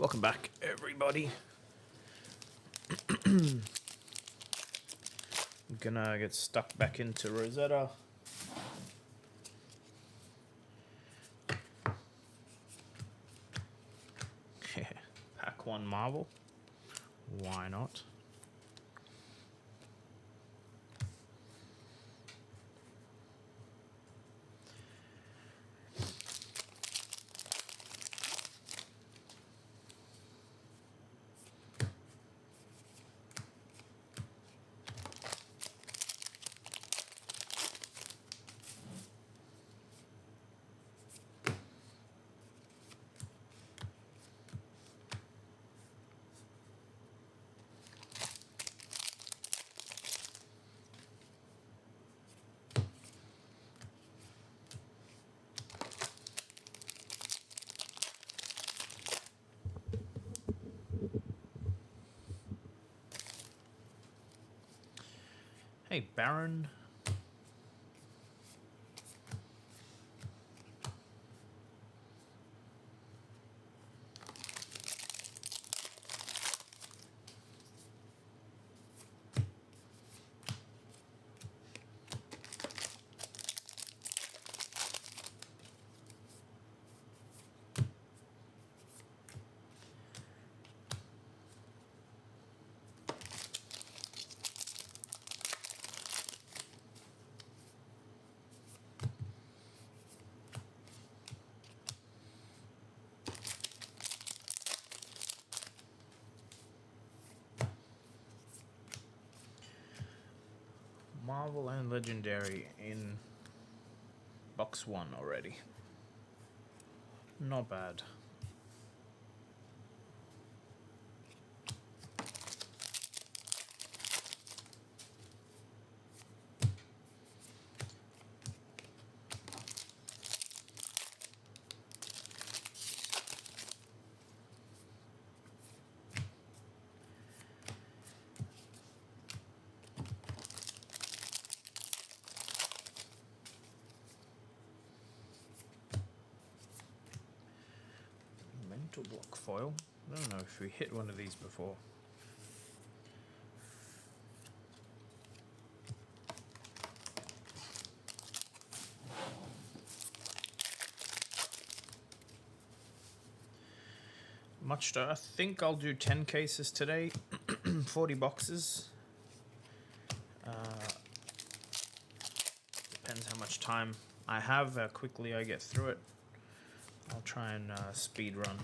Welcome back, everybody. I'm gonna get stuck back into Rosetta. Pack 1 Marvel. Why not? Hey, Baron. Marvel and Legendary in box 1 already. Not bad. Mental block foil. I don't know if we hit one of these before. Much to, I think I'll do 10 cases today, 40 boxes. Depends how much time I have, how quickly I get through it. I'll try and speed run.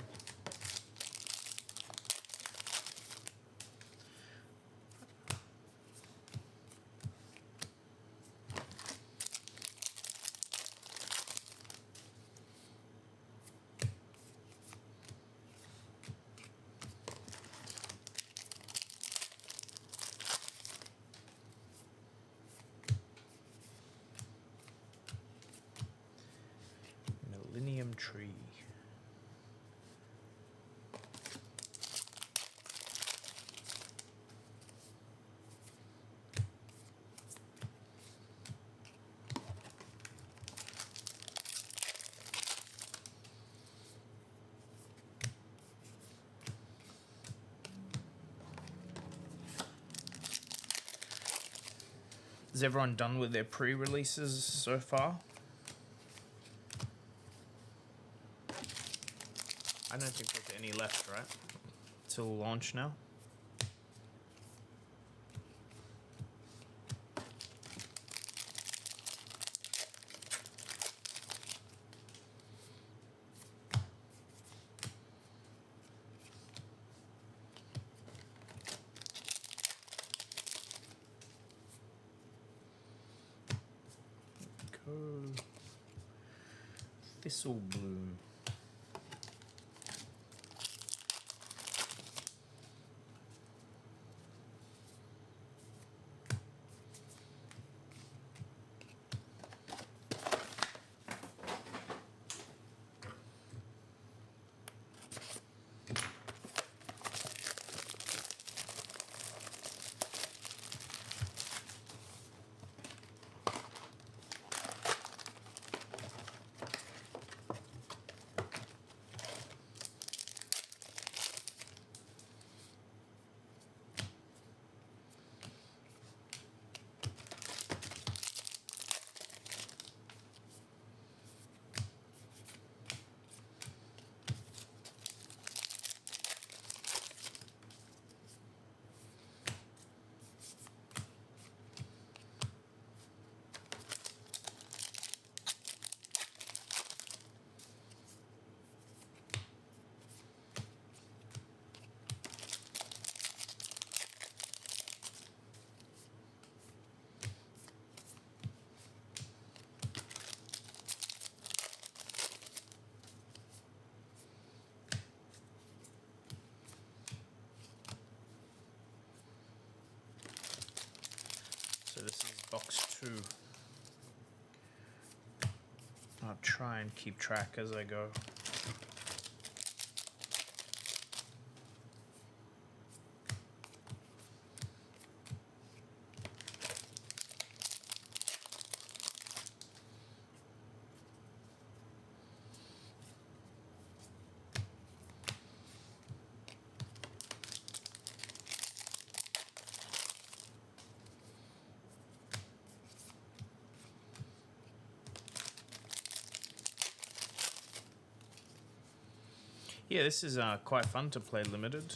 Millennium Tree. Is everyone done with their pre-releases so far? I don't think there's any left, right? Till launch now. Go. Thistle Bloom. 2. I'll try and keep track as I go. Yeah, this is quite fun to play limited.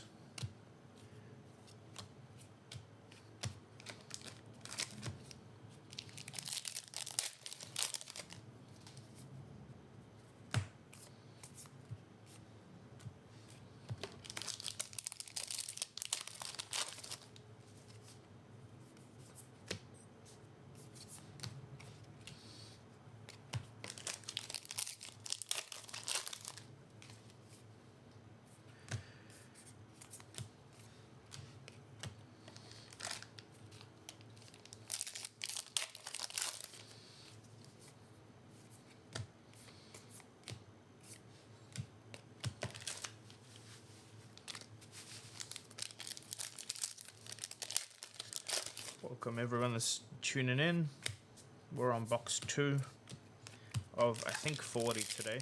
Welcome everyone that's tuning in. We're on box 2 of I think 40 today.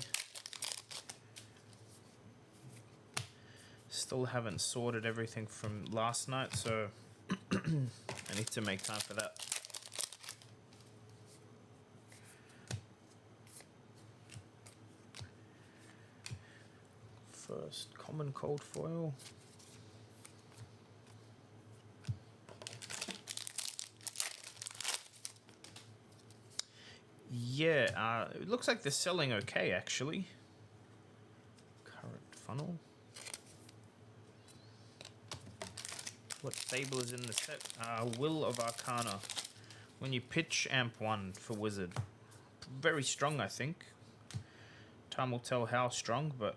Still haven't sorted everything from last night, so I need to make time for that. First, common cold foil. Yeah, it looks like they're selling okay, actually. Current funnel. What stable is in the set? Will of Arcana. When you pitch amp 1 for Wizard. Very strong, I think. Time will tell how strong, but...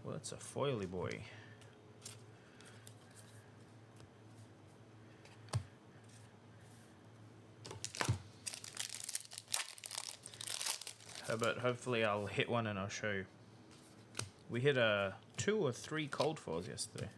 Well, it's a foily boy. But hopefully I'll hit one and I'll show you. We hit 2 or 3 cold foils yesterday.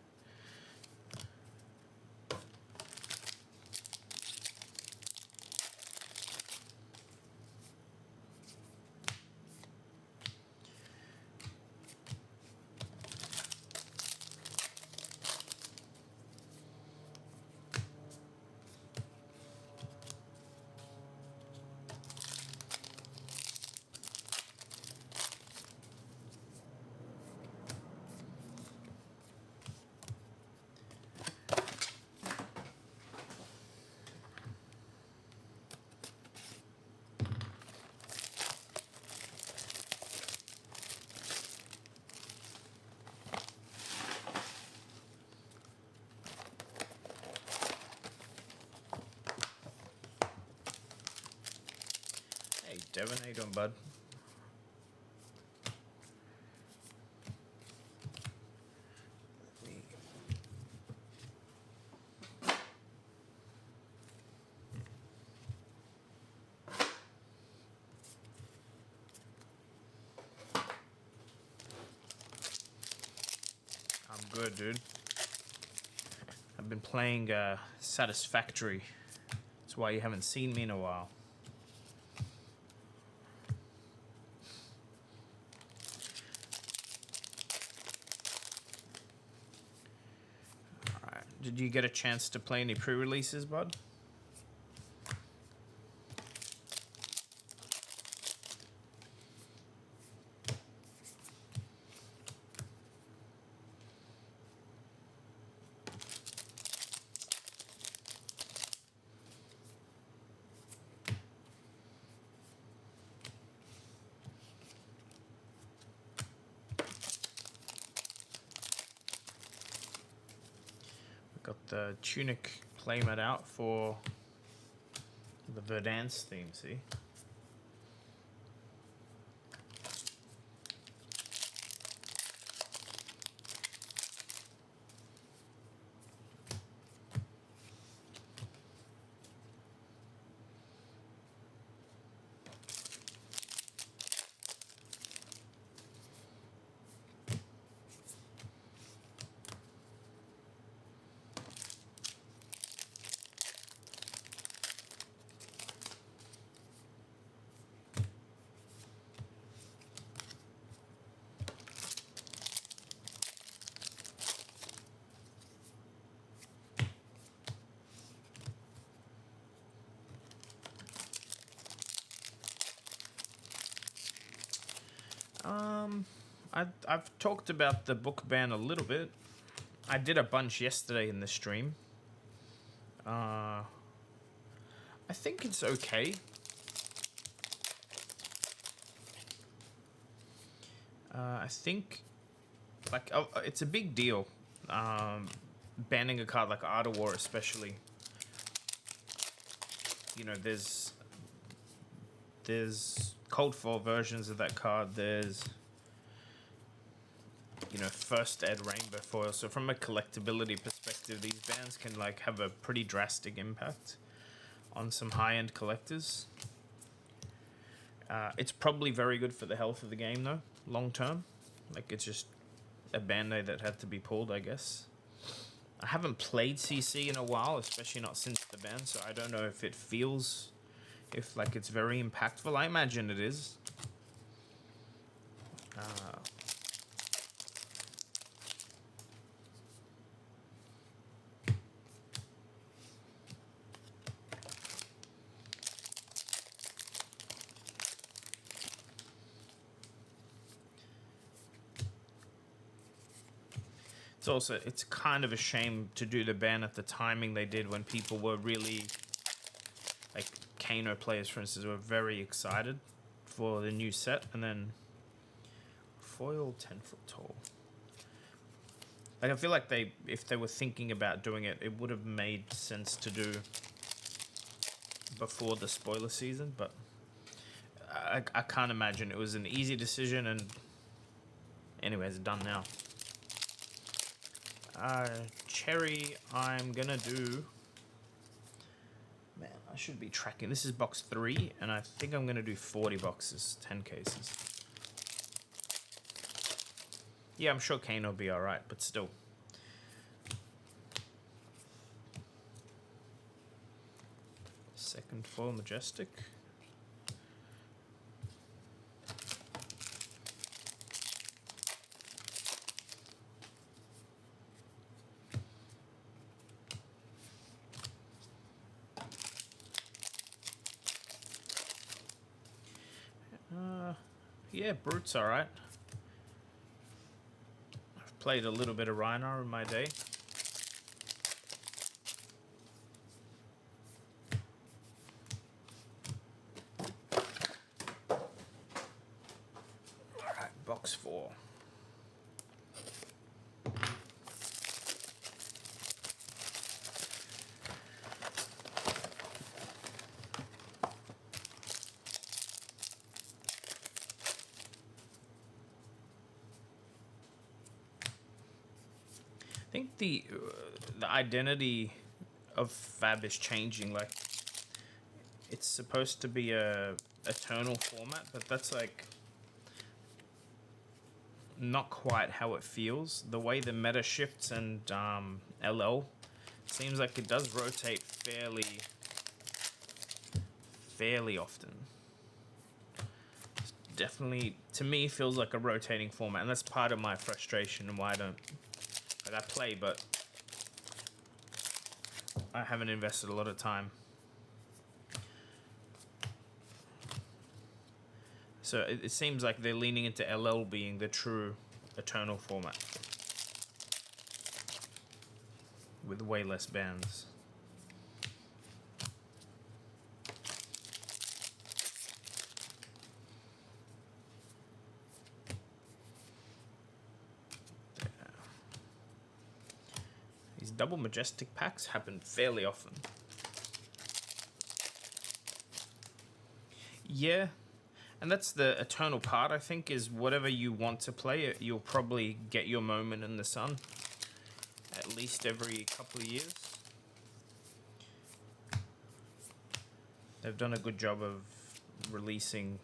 Hey Devin, how you doing, bud? I'm good, dude. I've been playing Satisfactory. That's why you haven't seen me in a while. Alright, did you get a chance to play any pre-releases, bud? Got the Tunic playmat out for the Verdansk theme, see? I've talked about the book ban a little bit. I did a bunch yesterday in the stream. I think it's okay. I think, like, it's a big deal. Banning a card like Art of War, especially. You know, there's Cold 4 versions of that card. There's, you know, First Ed Rainbow Foil. So from a collectability perspective, these bans can like have a pretty drastic impact on some high-end collectors. It's probably very good for the health of the game though, long term. Like, it's just a band-aid that had to be pulled, I guess. I haven't played CC in a while, especially not since the ban, so I don't know if it feels, if like it's very impactful. I imagine it is. It's kind of a shame to do the ban at the timing they did, when people were really, like Kano players, for instance, were very excited for the new set, and then foil 10-foot tall. Like, I feel like if they were thinking about doing it, it would have made sense to do before the spoiler season, but I can't imagine it was an easy decision, and anyways, done now. Cherry, I'm gonna do... Man, I should be tracking. This is box 3, and I think I'm gonna do 40 boxes, 10 cases. Yeah, I'm sure Kane will be alright, but still. Second foil Majestic. Yeah, Brute's alright. I've played a little bit of Rhinar in my day. Alright, box 4. I think the identity of Fab is changing. Like, it's supposed to be a eternal format, but that's like not quite how it feels. The way the meta shifts and LL seems like it does rotate fairly often. It's definitely, to me, feels like a rotating format, and that's part of my frustration and why I don't. Like, I play, but I haven't invested a lot of time. So it seems like they're leaning into LL being the true eternal format, with way less bans. These double Majestic packs happen fairly often. Yeah, and that's the eternal part, I think, is whatever you want to play, you'll probably get your moment in the sun at least every couple of years. They've done a good job of releasing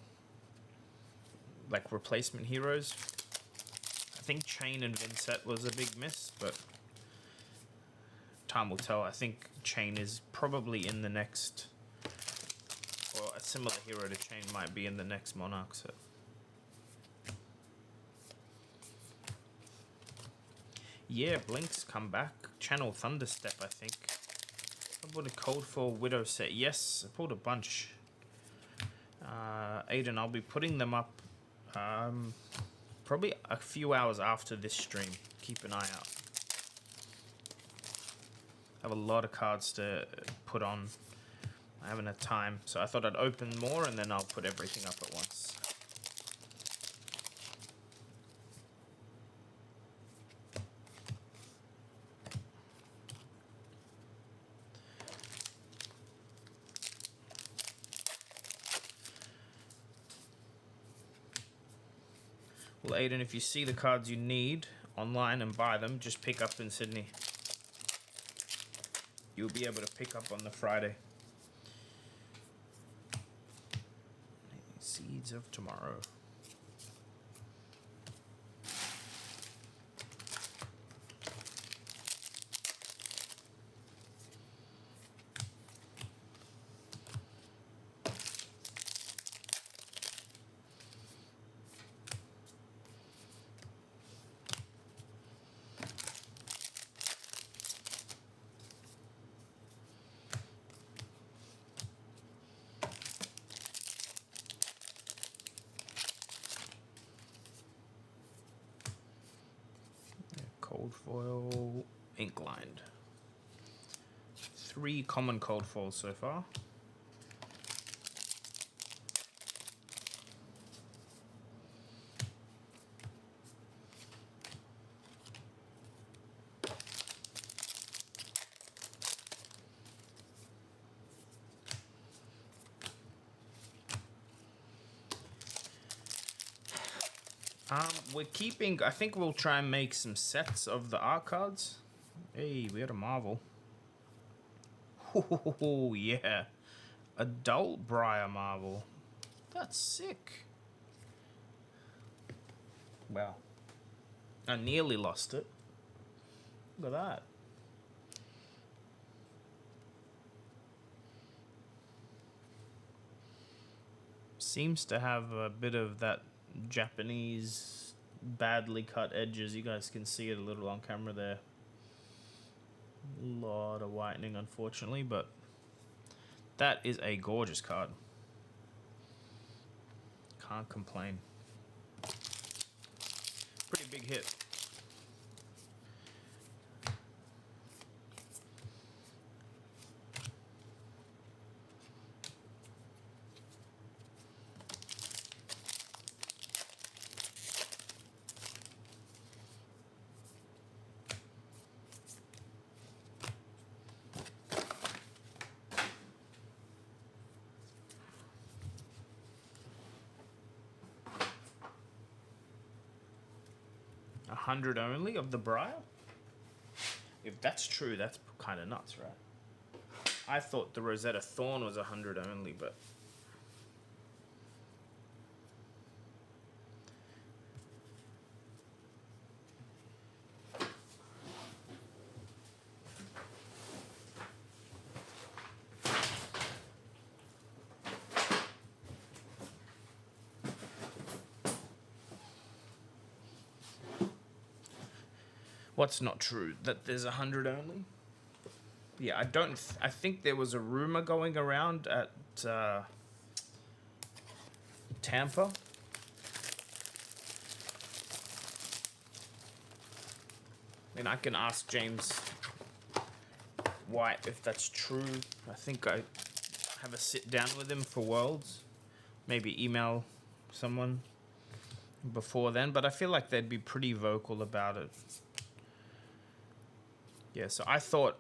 like replacement heroes. I think Chain and Vincent was a big miss, but time will tell. I think Chain is probably in the next, or a similar hero to Chain might be in the next Monarch set. Yeah, Blink's come back. Channel Thunderstep, I think. I bought a Cold 4 Widow set. Yes, I pulled a bunch. Aiden, I'll be putting them up probably a few hours after this stream. Keep an eye out. I have a lot of cards to put on. I haven't had time, so I thought I'd open more and then I'll put everything up at once. Well, Aiden, if you see the cards you need online and buy them, just pick up in Sydney. You'll be able to pick up on the Friday. Seeds of Tomorrow. Cold foil, ink lined. 3 common cold foils so far. We're keeping, I think we'll try and make some sets of the art cards. Hey, we had a Marvel. Oh, yeah. Adult Briar Marvel. That's sick. Wow. I nearly lost it. Look at that. Seems to have a bit of that Japanese badly cut edges. You guys can see it a little on camera there. A lot of whitening, unfortunately, but that is a gorgeous card. Can't complain. Pretty big hit. $100 only of the Briar? If that's true, that's kind of nuts, right? I thought the Rosetta Thorn was 100 only, but... What's not true? That there's 100 only? Yeah, I don't... I think there was a rumor going around at Tampa. And I can ask James White if that's true. I think I have a sit down with him for Worlds. Maybe email someone before then. But I feel like they'd be pretty vocal about it. Yeah, so I thought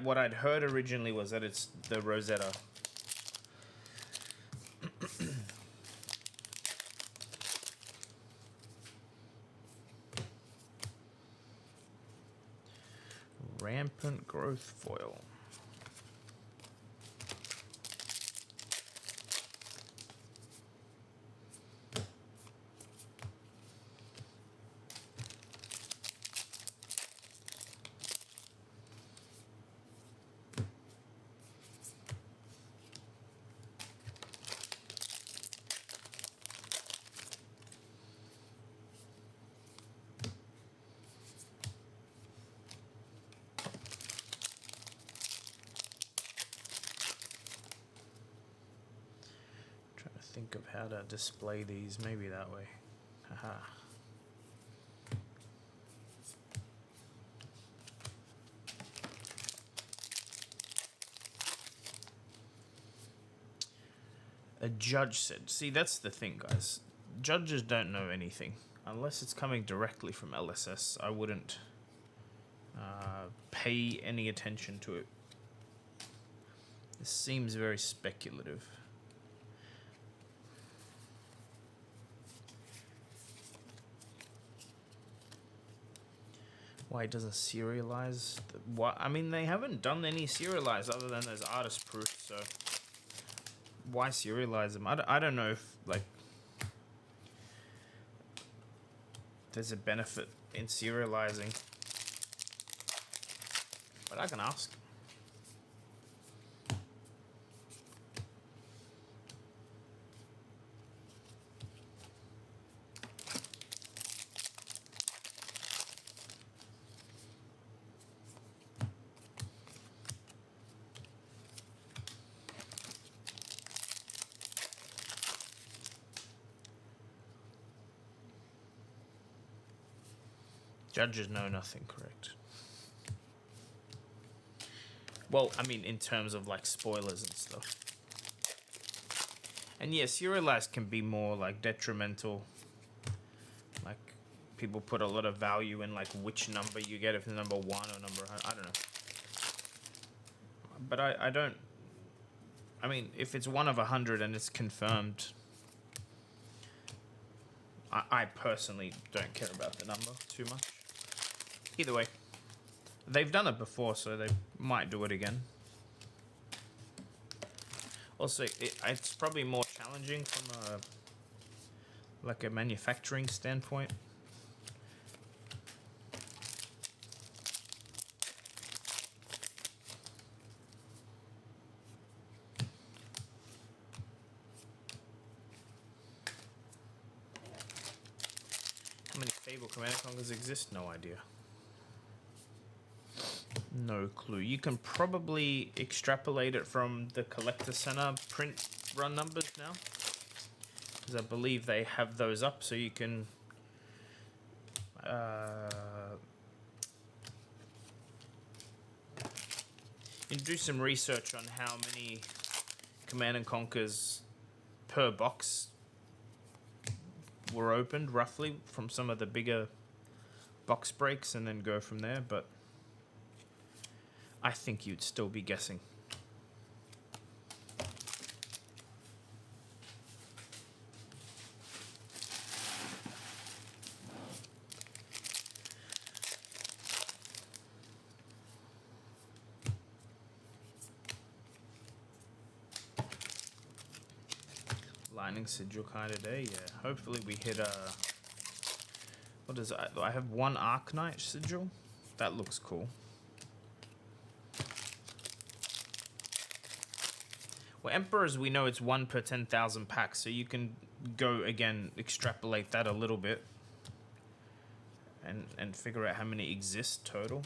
what I'd heard originally was that it's the Rosetta. Rampant growth foil. Think of how to display these, maybe that way. Haha. A judge said. See, that's the thing, guys. Judges don't know anything. Unless it's coming directly from LSS, I wouldn't pay any attention to it. This seems very speculative. Why it doesn't serialize? What? I mean, they haven't done any serialize other than those artist proofs, so why serialize them? I don't know if, like, there's a benefit in serializing, but I can ask. Judges know nothing, correct? Well, I mean, in terms of like spoilers and stuff. And yeah, serialized can be more like detrimental. Like, people put a lot of value in like which number you get, if it's number 1 or number, I don't know. But I don't. I mean, if it's 1 of 100 and it's confirmed, I personally don't care about the number too much. Either way, they've done it before, so they might do it again. Also, it's probably more challenging from a manufacturing standpoint. How many Fable Command Conquers exist? No idea. No clue. You can probably extrapolate it from the Collector Center print run numbers now, because I believe they have those up, so you can do some research on how many Command and Conquers per box were opened roughly from some of the bigger box breaks, and then go from there. But I think you'd still be guessing. Lightning sigil kind of day, yeah. Hopefully we hit a... What is it? I have 1 Arknight sigil. That looks cool. Well, Emperors, we know it's 1 per 10,000 packs, so you can go, again, extrapolate that a little bit and figure out how many exist total.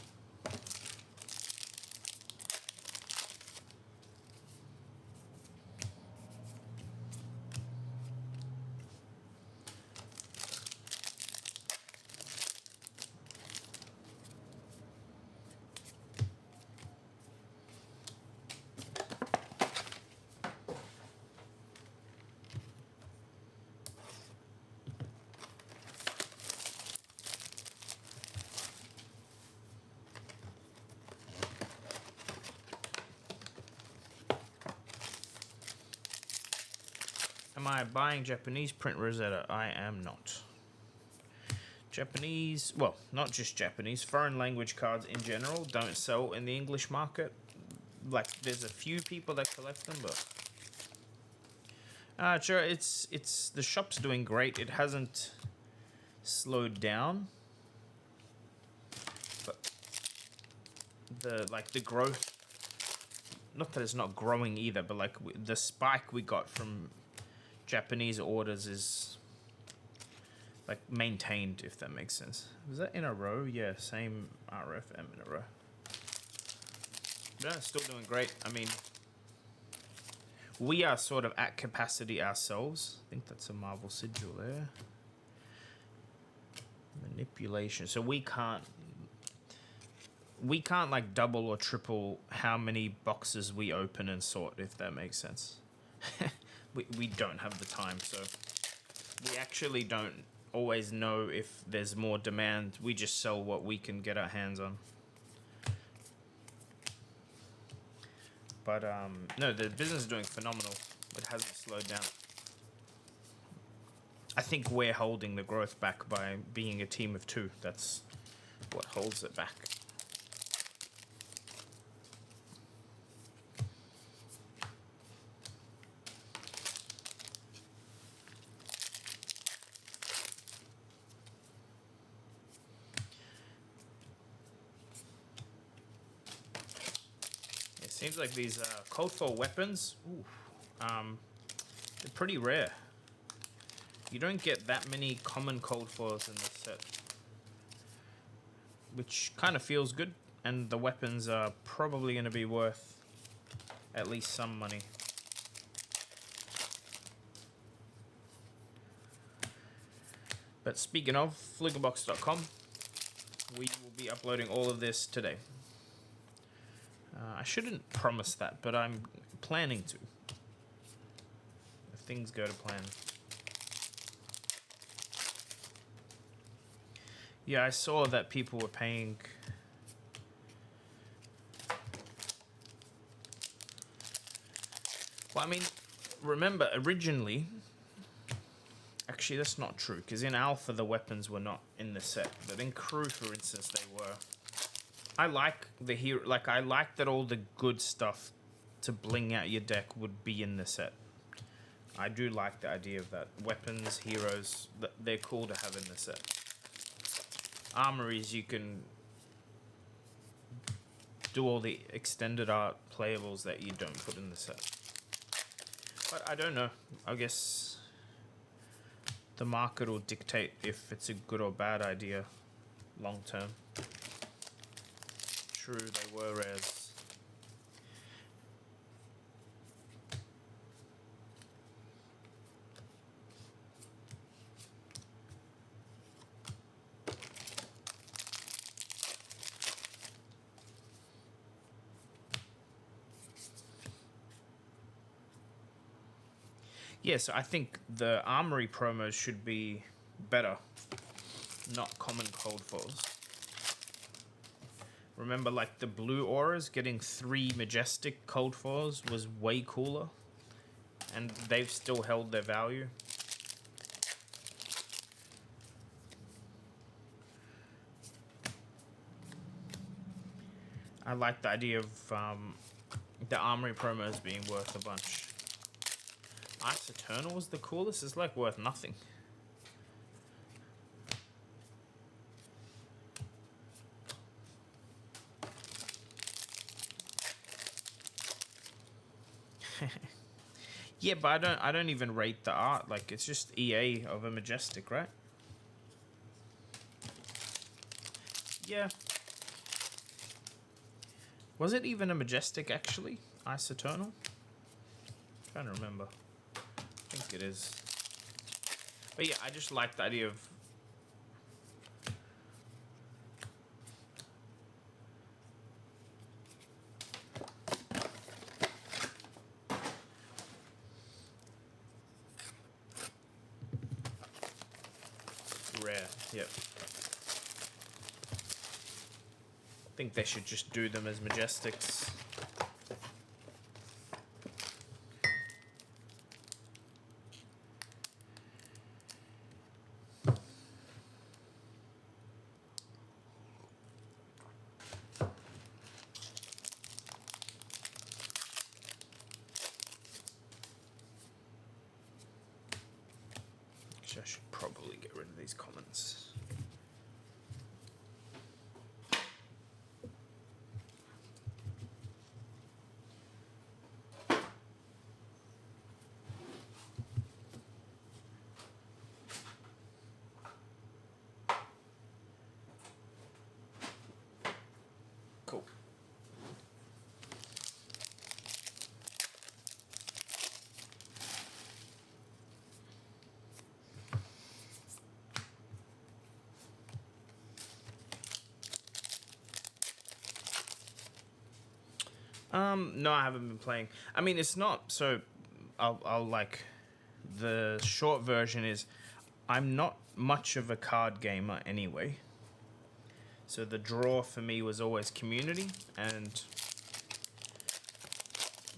Am I buying Japanese print Rosetta? I am not. Japanese, well, not just Japanese, foreign language cards in general don't sell in the English market. Like, there's a few people that collect them, but sure, it's the shop's doing great. It hasn't slowed down, but the growth, not that it's not growing either, but like the spike we got from Japanese orders is like maintained, if that makes sense. Was that in a row? Yeah, same RFM in a row. Yeah, still doing great. I mean, we are sort of at capacity ourselves. I think that's a Marvel sigil there. Manipulation. So we can't like double or triple how many boxes we open and sort, if that makes sense. we don't have the time, so we actually don't always know if there's more demand. We just sell what we can get our hands on. But no, the business is doing phenomenal. It hasn't slowed down. I think we're holding the growth back by being a team of two. That's what holds it back. It seems like these cold foil weapons, they're pretty rare. You don't get that many common cold foils in this set, which kind of feels good, and the weapons are probably going to be worth at least some money. But speaking of, flugelbox.com, we will be uploading all of this today. I shouldn't promise that, but I'm planning to, if things go to plan. Yeah, I saw that people were paying well, I mean, remember originally, actually that's not true, because in alpha the weapons were not in the set, but in crew, for instance, they were. I like the hero, like I like that all the good stuff to bling out your deck would be in the set. I do like the idea of that. Weapons, heroes, they're cool to have in the set. Armories, you can do all the extended art playables that you don't put in the set. But I don't know. I guess the market will dictate if it's a good or bad idea long term. True, they were rares. Yeah, so I think the armory promos should be better, not common cold foils. Remember, like the blue auras, getting 3 majestic cold foils was way cooler, and they've still held their value. I like the idea of the armory promos being worth a bunch. Ice Eternal was the coolest. It's like worth nothing. Yeah, but I don't even rate the art. Like, it's just EA of a majestic, right? Yeah. Was it even a majestic actually? Ice Eternal? I'm trying to remember. I think it is. But yeah, I just like the idea of rare. Yep. I think they should just do them as majestics. Actually, I should probably get rid of these comments. Cool. No, I haven't been playing. I mean, it's not so. I'll like, the short version is, I'm not much of a card gamer anyway. So the draw for me was always community, and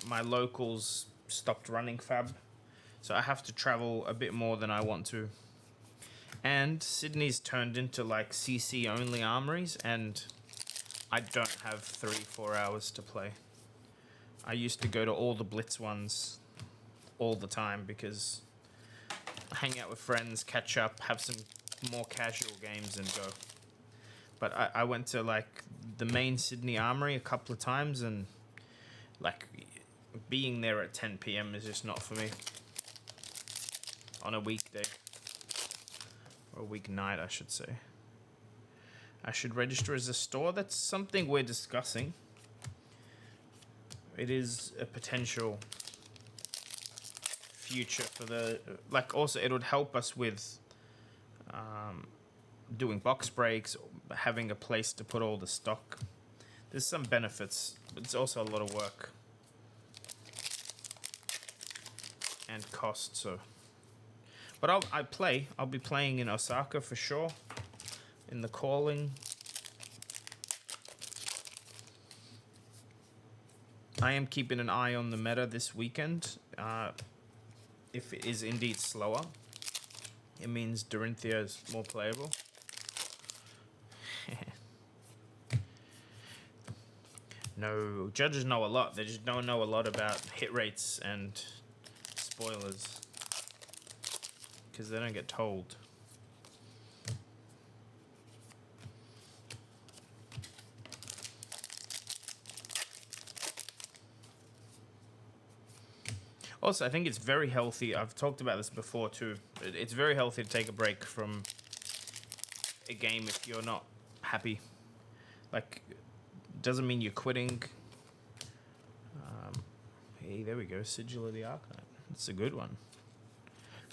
my locals stopped running Fab. So I have to travel a bit more than I want to. And Sydney's turned into like CC only armories, and I don't have 3-4 hours to play. I used to go to all the Blitz ones all the time because I hang out with friends, catch up, have some more casual games and go. But I went to like the main Sydney Armory a couple of times, and like being there at 10 p.m. is just not for me on a weekday. Or a weeknight, I should say. I should register as a store. That's something we're discussing. It is a potential future for the... Like, also, it would help us with doing box breaks, having a place to put all the stock. There's some benefits, but it's also a lot of work. And cost, so... But I'll be playing in Osaka for sure. In the calling. I am keeping an eye on the meta this weekend. If it is indeed slower, it means Dorinthia is more playable. No, judges know a lot. They just don't know a lot about hit rates and spoilers. Because they don't get told. Also, I think it's very healthy. I've talked about this before too. It's very healthy to take a break from a game if you're not happy. Like, doesn't mean you're quitting. Hey, there we go. Sigil of the Arcanite. That's a good one.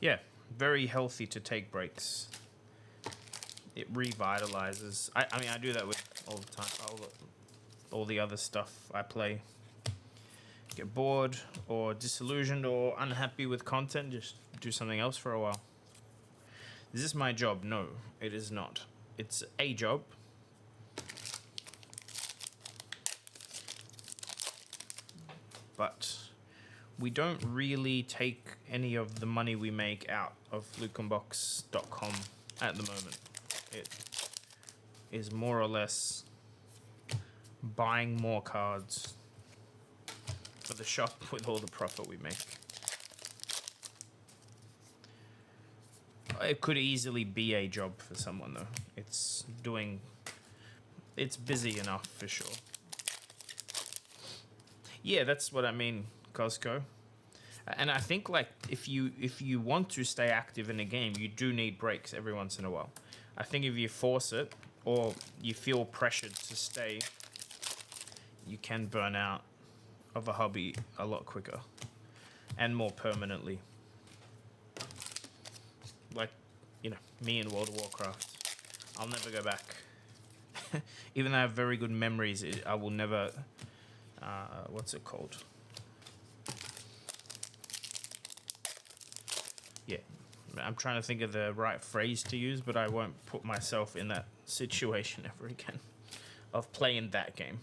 Yeah. Very healthy to take breaks. It revitalizes. I mean, I do that with all the time. All the other stuff I play. Get bored or disillusioned or unhappy with content, just do something else for a while. Is this my job? No, it is not. It's a job. But we don't really take any of the money we make out of lukenbox.com at the moment. It is more or less buying more cards for the shop with all the profit we make. It could easily be a job for someone though. It's busy enough for sure. Yeah, that's what I mean, Costco. And I think like if you want to stay active in a game, you do need breaks every once in a while. I think if you force it or you feel pressured to stay, you can burn out of a hobby a lot quicker and more permanently. Like, you know, me in World of Warcraft. I'll never go back. Even though I have very good memories, I will never... what's it called? Yeah, I'm trying to think of the right phrase to use, but I won't put myself in that situation ever again of playing that game.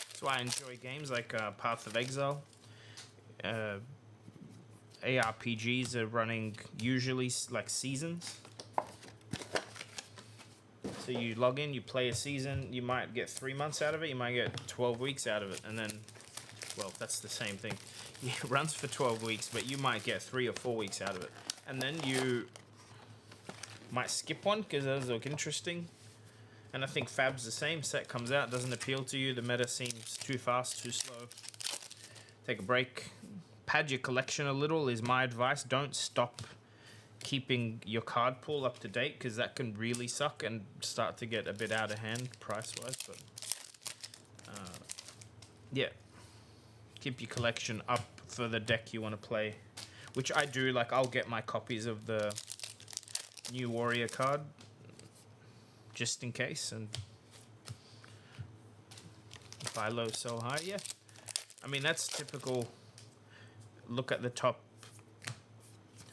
That's why I enjoy games like Path of Exile. ARPGs are running usually like seasons. So you log in, you play a season, you might get 3 months out of it, you might get 12 weeks out of it, and then, well, that's the same thing. It runs for 12 weeks, but you might get 3 or 4 weeks out of it. And then you might skip one because those look interesting. And I think Fab's the same. Set comes out, doesn't appeal to you, the meta seems too fast, too slow. Take a break. Pad your collection a little is my advice. Don't stop keeping your card pool up to date because that can really suck and start to get a bit out of hand price-wise. But yeah, keep your collection up for the deck you want to play, which I do. Like, I'll get my copies of the new warrior card, just in case, and buy low, sell high. Yeah, I mean that's typical. Look at the top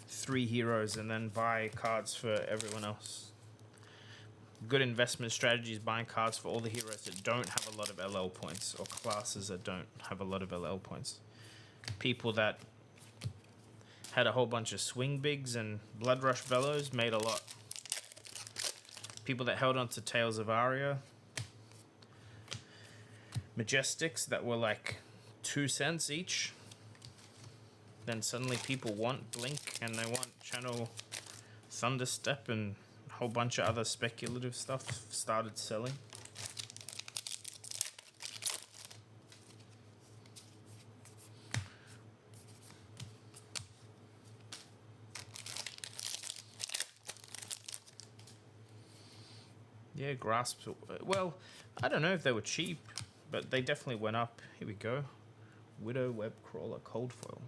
3 heroes and then buy cards for everyone else. Good investment strategy is buying cards for all the heroes that don't have a lot of LL points, or classes that don't have a lot of LL points. People that had a whole bunch of swing bigs and blood rush bellows made a lot. People that held on to Tales of Aria, Majestics that were like 2 cents each, then suddenly people want Blink and they want Channel Thunderstep, and a whole bunch of other speculative stuff started selling. Yeah, Grasps. Well, I don't know if they were cheap, but they definitely went up. Here we go. Widow Web Crawler Cold Foil.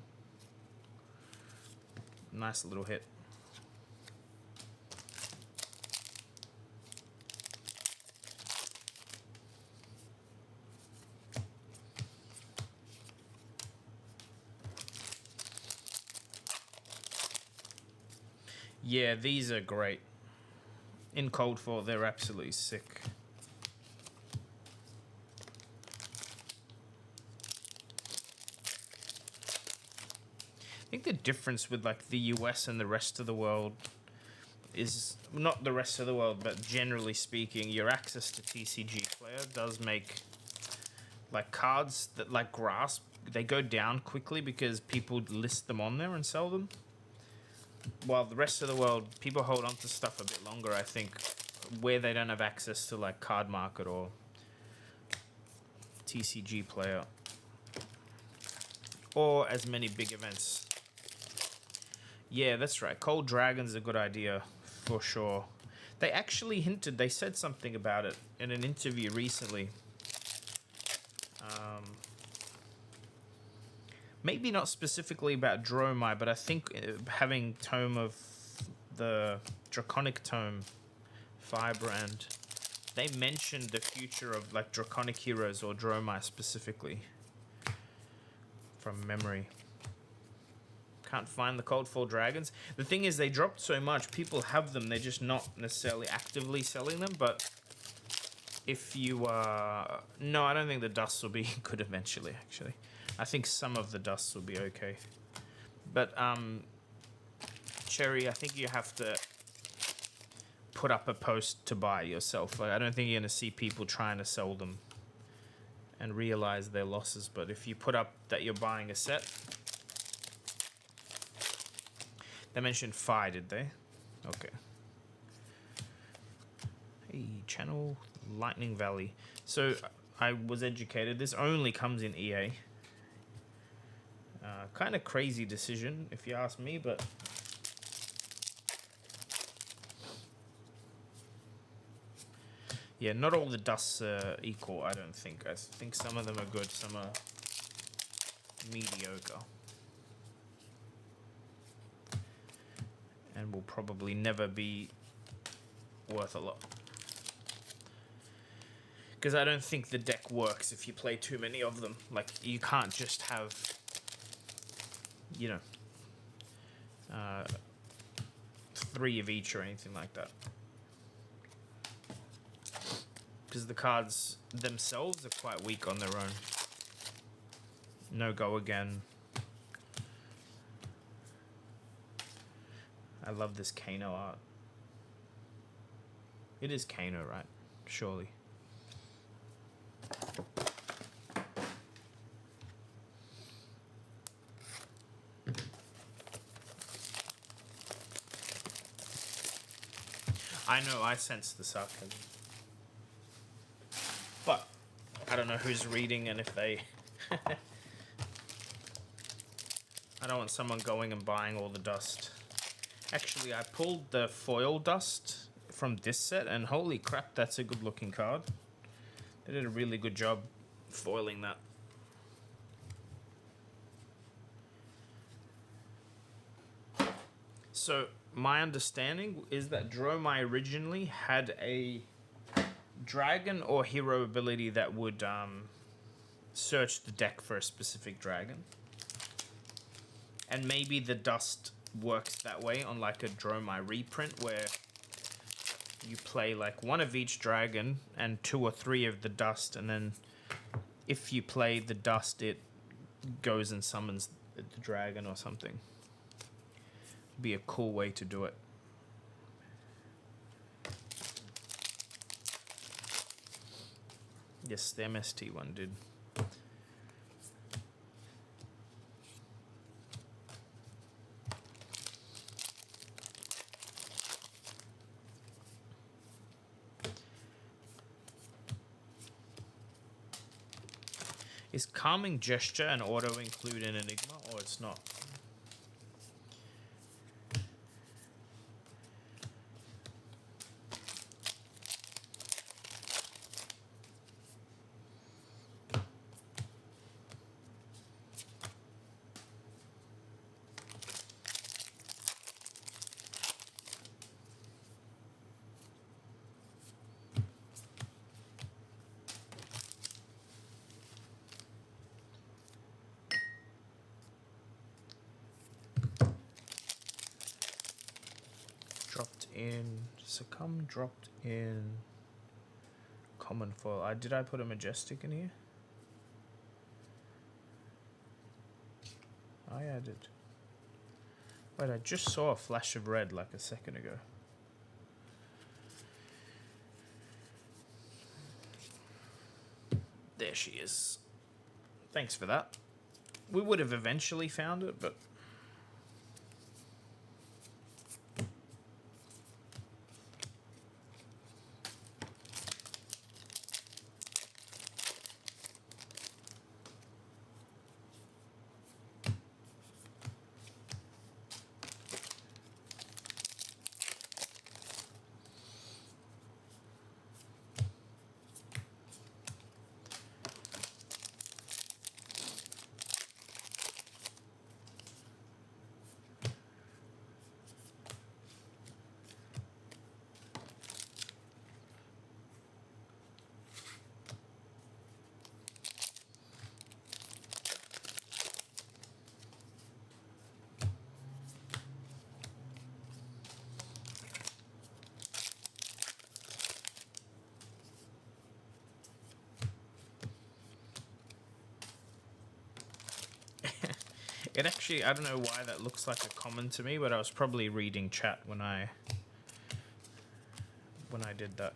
Nice little hit. Yeah, these are great. In Cold Foil, they're absolutely sick. I think the difference with like the US and the rest of the world is, not the rest of the world, but generally speaking, your access to TCG player does make like cards that like Grasp, they go down quickly because people list them on there and sell them. While the rest of the world, people hold on to stuff a bit longer, I think, where they don't have access to like Card Market or TCG player or as many big events. Yeah, that's right. Cold Dragon's a good idea for sure. They actually hinted, they said something about it in an interview recently. Maybe not specifically about Dromai, but I think having Tome of the Draconic Tome Firebrand, they mentioned the future of like Draconic heroes or Dromai specifically from memory. Can't find the Cold Fall Dragons. The thing is, they dropped so much, people have them, they're just not necessarily actively selling them, but if you no, I don't think the dusts will be good eventually, actually. I think some of the dusts will be okay. But Cherry, I think you have to put up a post to buy yourself. Like, I don't think you're gonna see people trying to sell them and realize their losses, but if you put up that you're buying a set. They mentioned Fi, did they? Okay. Hey, Channel Lightning Valley. So I was educated. This only comes in EA. Kind of crazy decision, if you ask me, but yeah, not all the dusts are equal, I don't think. I think some of them are good, some are mediocre. And will probably never be worth a lot. Because I don't think the deck works if you play too many of them. Like, you can't just have, you know, 3 of each or anything like that. Because the cards themselves are quite weak on their own. No Go Again. I love this Kano art. It is Kano, right? Surely. I know, I sense the sarcasm. But I don't know who's reading and if they... I don't want someone going and buying all the dust. Actually, I pulled the foil dust from this set, and holy crap, that's a good looking card. They did a really good job foiling that. So, my understanding is that Dromai originally had a dragon or hero ability that would search the deck for a specific dragon. And maybe the dust works that way on like a Dromai reprint where you play like one of each dragon and 2 or 3 of the dust, and then if you play the dust it goes and summons the dragon or something. Be a cool way to do it. Yes, the MST one did. Is Calming Gesture an auto include in Enigma, or it's not? Succumb dropped in common foil. Did I put a Majestic in here? Oh yeah, I did. Wait, I just saw a flash of red like a second ago. There she is. Thanks for that. We would have eventually found it, but it actually, I don't know why that looks like a common to me, but I was probably reading chat when I did that.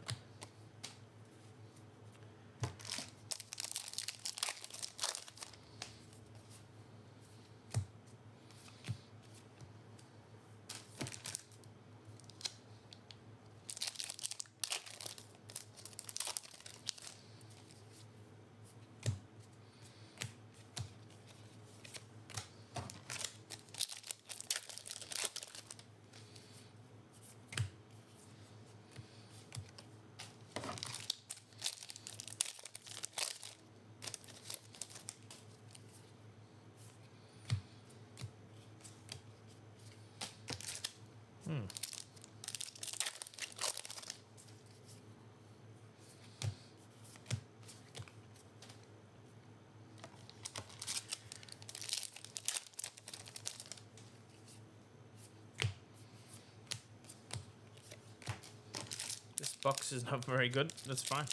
This box is not very good. That's fine.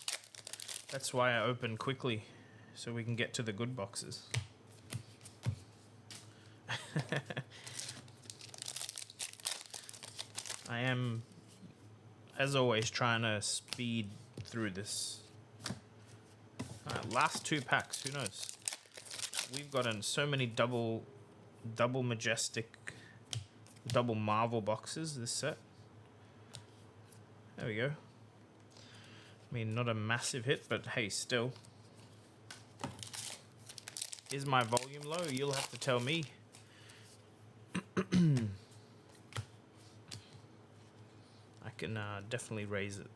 That's why I open quickly, so we can get to the good boxes. I am, as always, trying to speed through this. Last 2 packs, who knows? We've gotten so many double Majestic, double Marvel boxes this set. There we go. I mean, not a massive hit, but hey, still. Is my volume low? You'll have to tell me. I can definitely raise it.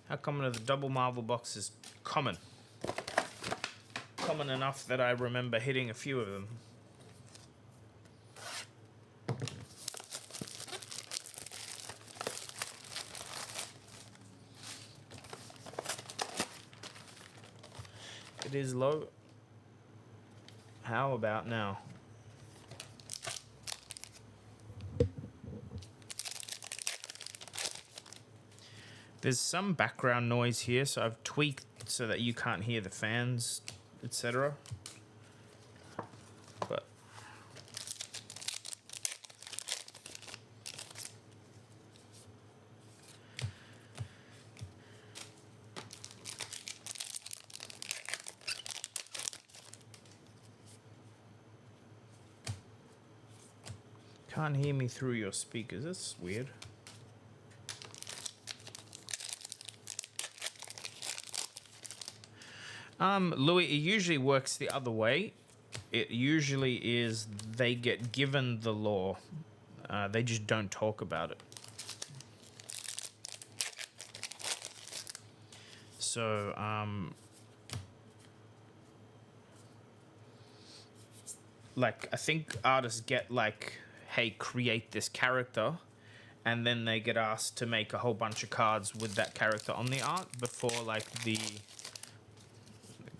How common are the double Marvel boxes? Common. Common enough that I remember hitting a few of them. It is low. How about now? There's some background noise here, so I've tweaked so that you can't hear the fans, etc. But can't hear me through your speakers. That's weird. Louis, it usually works the other way. It usually is they get given the law. They just don't talk about it. So, like, I think artists get, like, hey, create this character, and then they get asked to make a whole bunch of cards with that character on the art before, like, the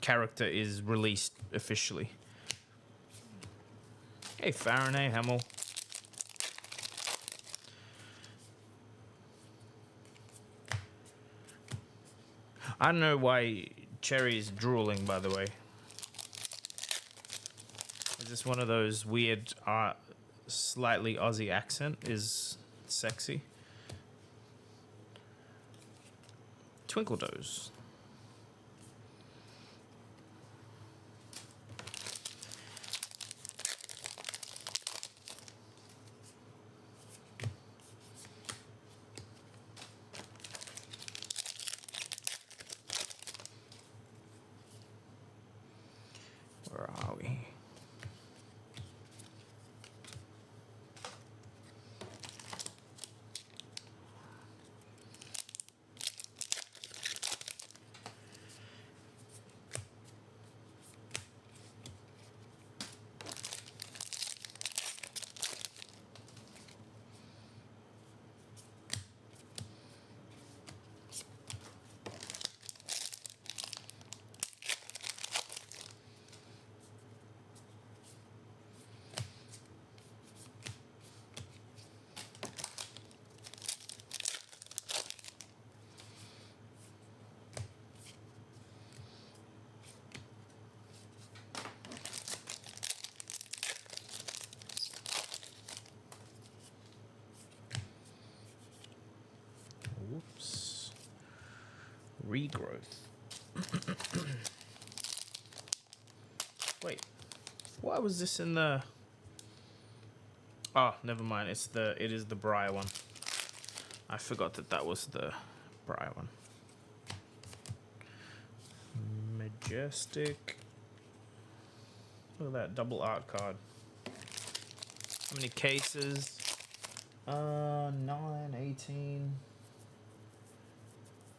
character is released officially. Hey, Fahrenheit Hamill. I don't know why Cherry is drooling, by the way. Is this one of those weird, slightly Aussie accent is sexy? Twinkle Toes. Where are we? Whoops. Regrowth. Wait. Why was this in the... Oh, never mind. It is the Briar one. I forgot that was the Briar one. Majestic. Look at that double art card. How many cases? 9, 18.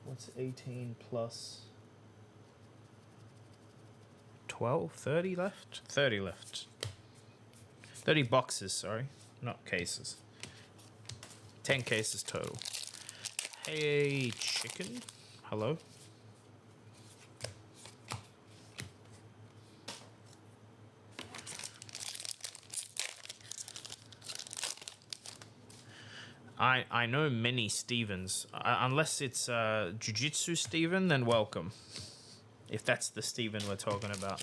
What's 18 plus 12? 30 left? 30 left. 30 boxes, sorry. Not cases. 10 cases total. Hey, chicken. Hello. I know many Stevens. Unless it's Jiu-Jitsu Steven, then welcome. If that's the Steven we're talking about.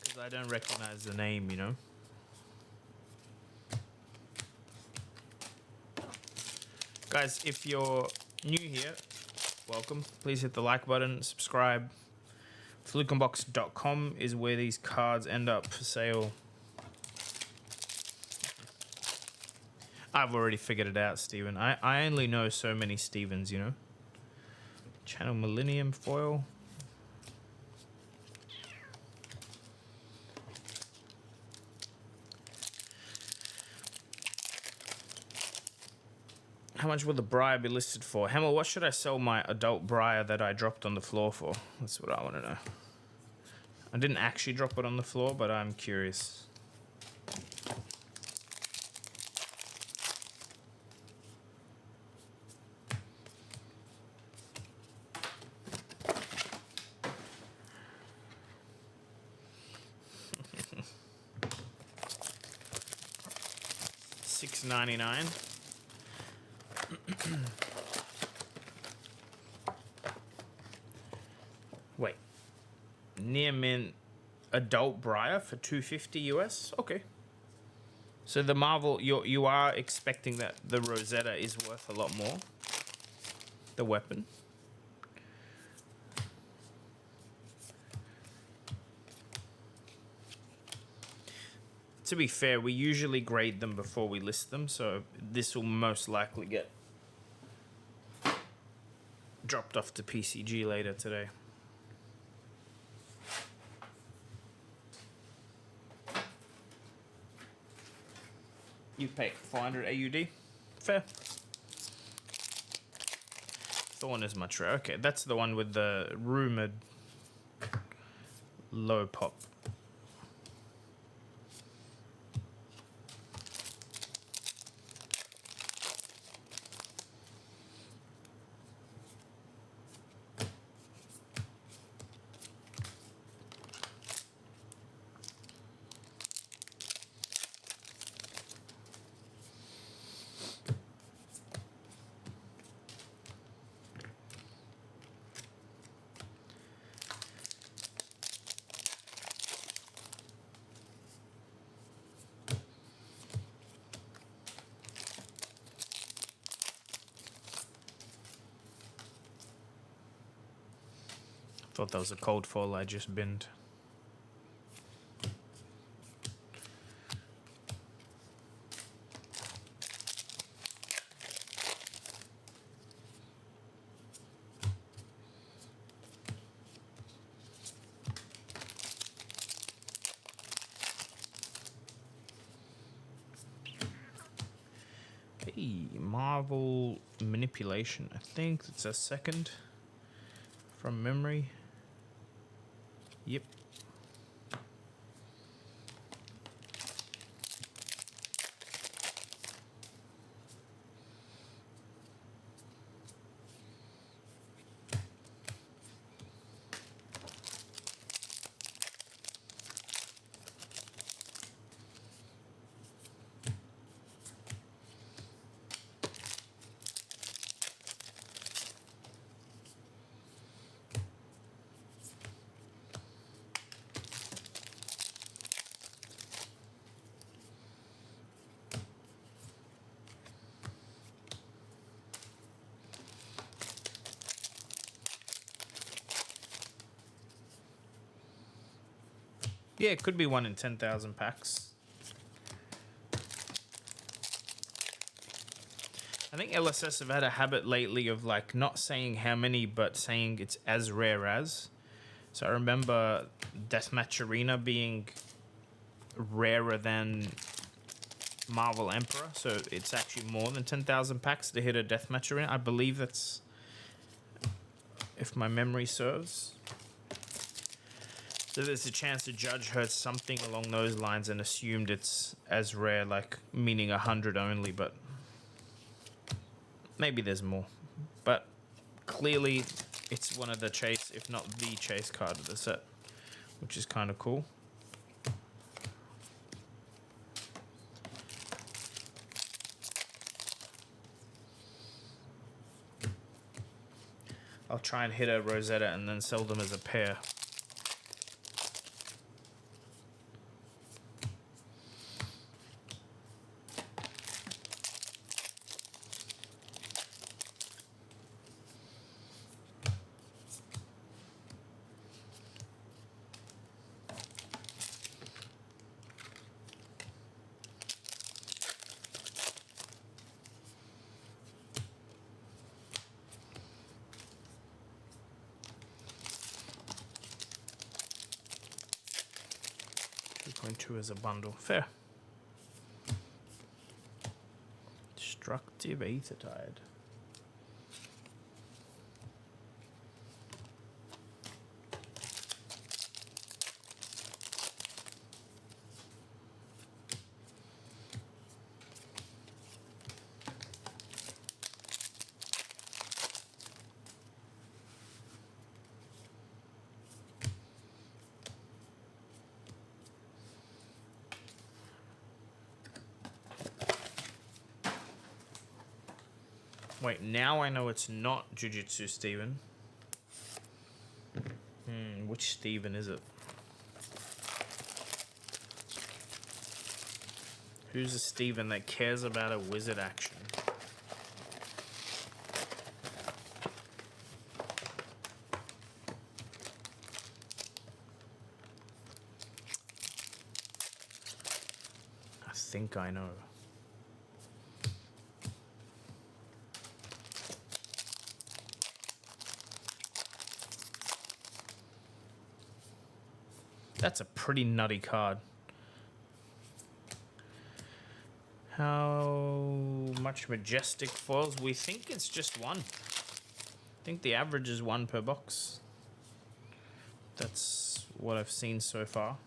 Because I don't recognize the name, you know. Guys, if you're new here, welcome. Please hit the like button, subscribe. Flukenbox.com is where these cards end up for sale. I've already figured it out, Steven. I only know so many Stevens, you know. Channel Millennium Foil. How much will the Briar be listed for? Hamel, what should I sell my adult Briar that I dropped on the floor for? That's what I want to know. I didn't actually drop it on the floor, but I'm curious. $6.99. Wait, near mint adult briar for $2.50 US. Okay. So the Marvel, you are expecting that the Rosetta is worth a lot more. The weapon. To be fair, we usually grade them before we list them, so this will most likely get dropped off to PCG later today. You pay 400 AUD? Fair. Thorn is much rare. Okay, that's the one with the rumored low pop. Thought that was a cold fall I just binned. Okay, Marvel Manipulation. I think it's a second from memory. Yep. Yeah, it could be 1 in 10,000 packs. I think LSS have had a habit lately of like not saying how many, but saying it's as rare as. So I remember Deathmatch Arena being rarer than Marvel Emperor, so it's actually more than 10,000 packs to hit a Deathmatch Arena. I believe that's, if my memory serves. So there's a chance the judge heard something along those lines and assumed it's as rare, like meaning 100 only, but maybe there's more. But clearly it's one of the chase, if not the chase card of the set, which is kind of cool. I'll try and hit a Rosetta and then sell them as a pair. Two as a bundle. Fair. Destructive Aethertide. Wait, now I know it's not Jiu-Jitsu Steven. Which Steven is it? Who's a Steven that cares about a wizard action? I think I know. That's a pretty nutty card. How much Majestic foils? We think it's just one. I think the average is one per box. That's what I've seen so far.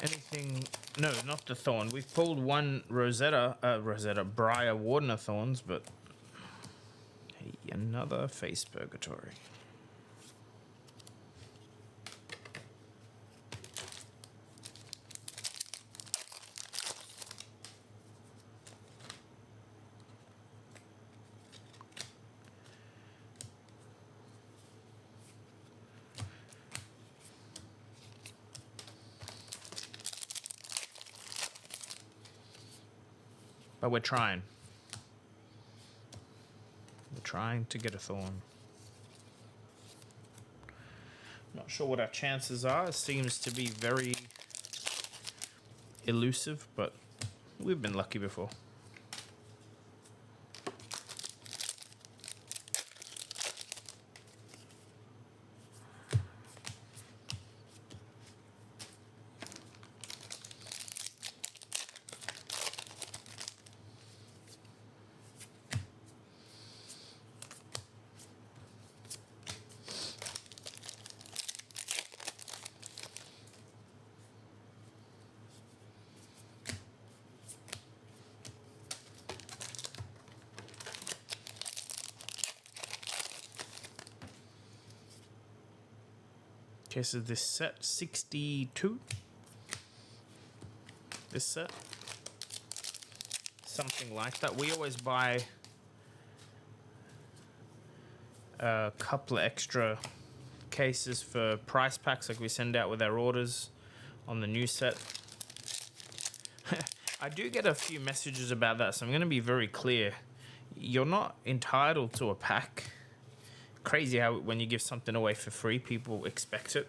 Anything? No, not the Thorn. We've pulled one Rosetta Briar Wardener Thorns, but hey, another Face Purgatory. But we're trying. We're trying to get a Thorn. Not sure what our chances are. It seems to be very elusive, but we've been lucky before. Okay, so this set, 62. This set. Something like that. We always buy a couple of extra cases for price packs like we send out with our orders on the new set. I do get a few messages about that, so I'm going to be very clear. You're not entitled to a pack. Crazy how when you give something away for free, people expect it.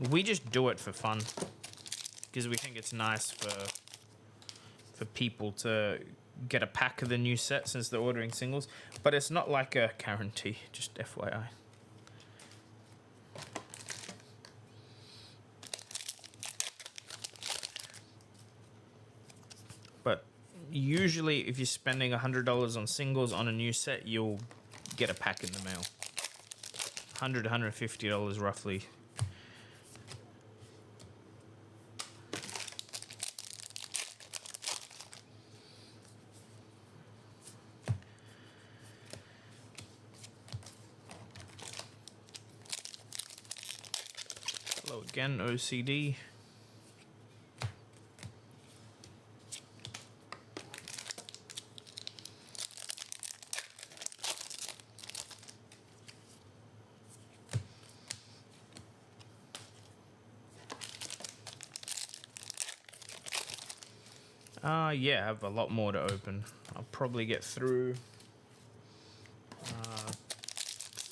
We just do it for fun because we think it's nice for people to get a pack of the new set since they're ordering singles. But it's not like a guarantee, just FYI. But usually if you're spending $100 on singles on a new set, you'll get a pack in the mail. $100 to $150 roughly. Hello again, OCD. Yeah, I have a lot more to open. I'll probably get through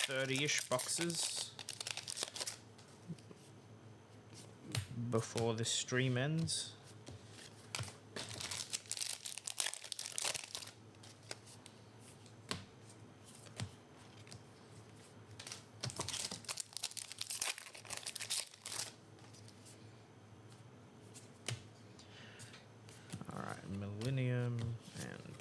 30-ish boxes before this stream ends. Millennium and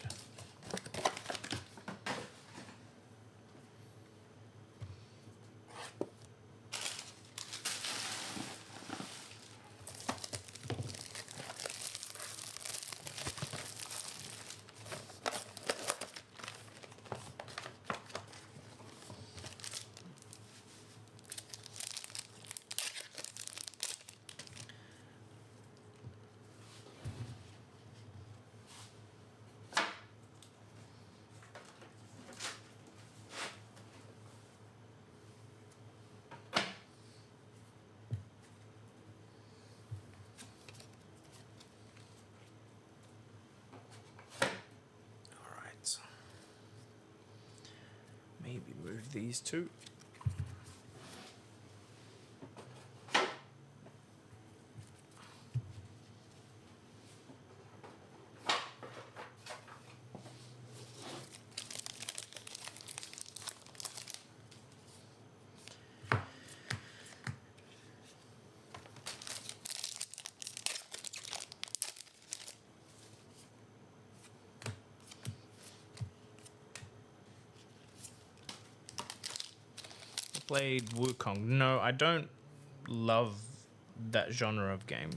these two. Played Wukong. No, I don't love that genre of game.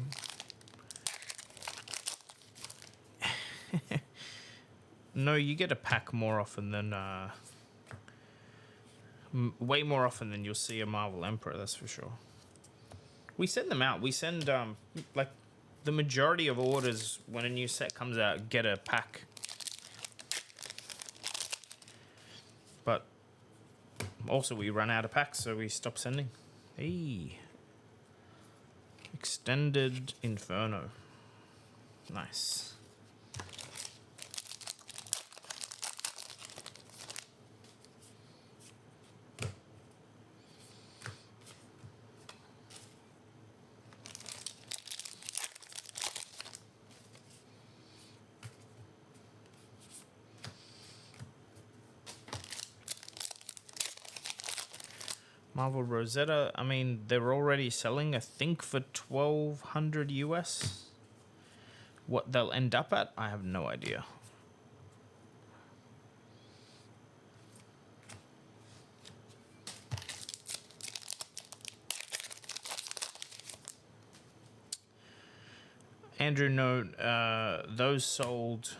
No, you get a pack more often than way more often than you'll see a Marvel Emperor, that's for sure. We send them out. We send like the majority of orders when a new set comes out get a pack. But also, we run out of packs, so we stop sending. Hey. Extended Inferno. Nice. Marvel Rosetta, I mean, they're already selling, I think, for $1,200 US. What they'll end up at, I have no idea. Andrew, no, those sold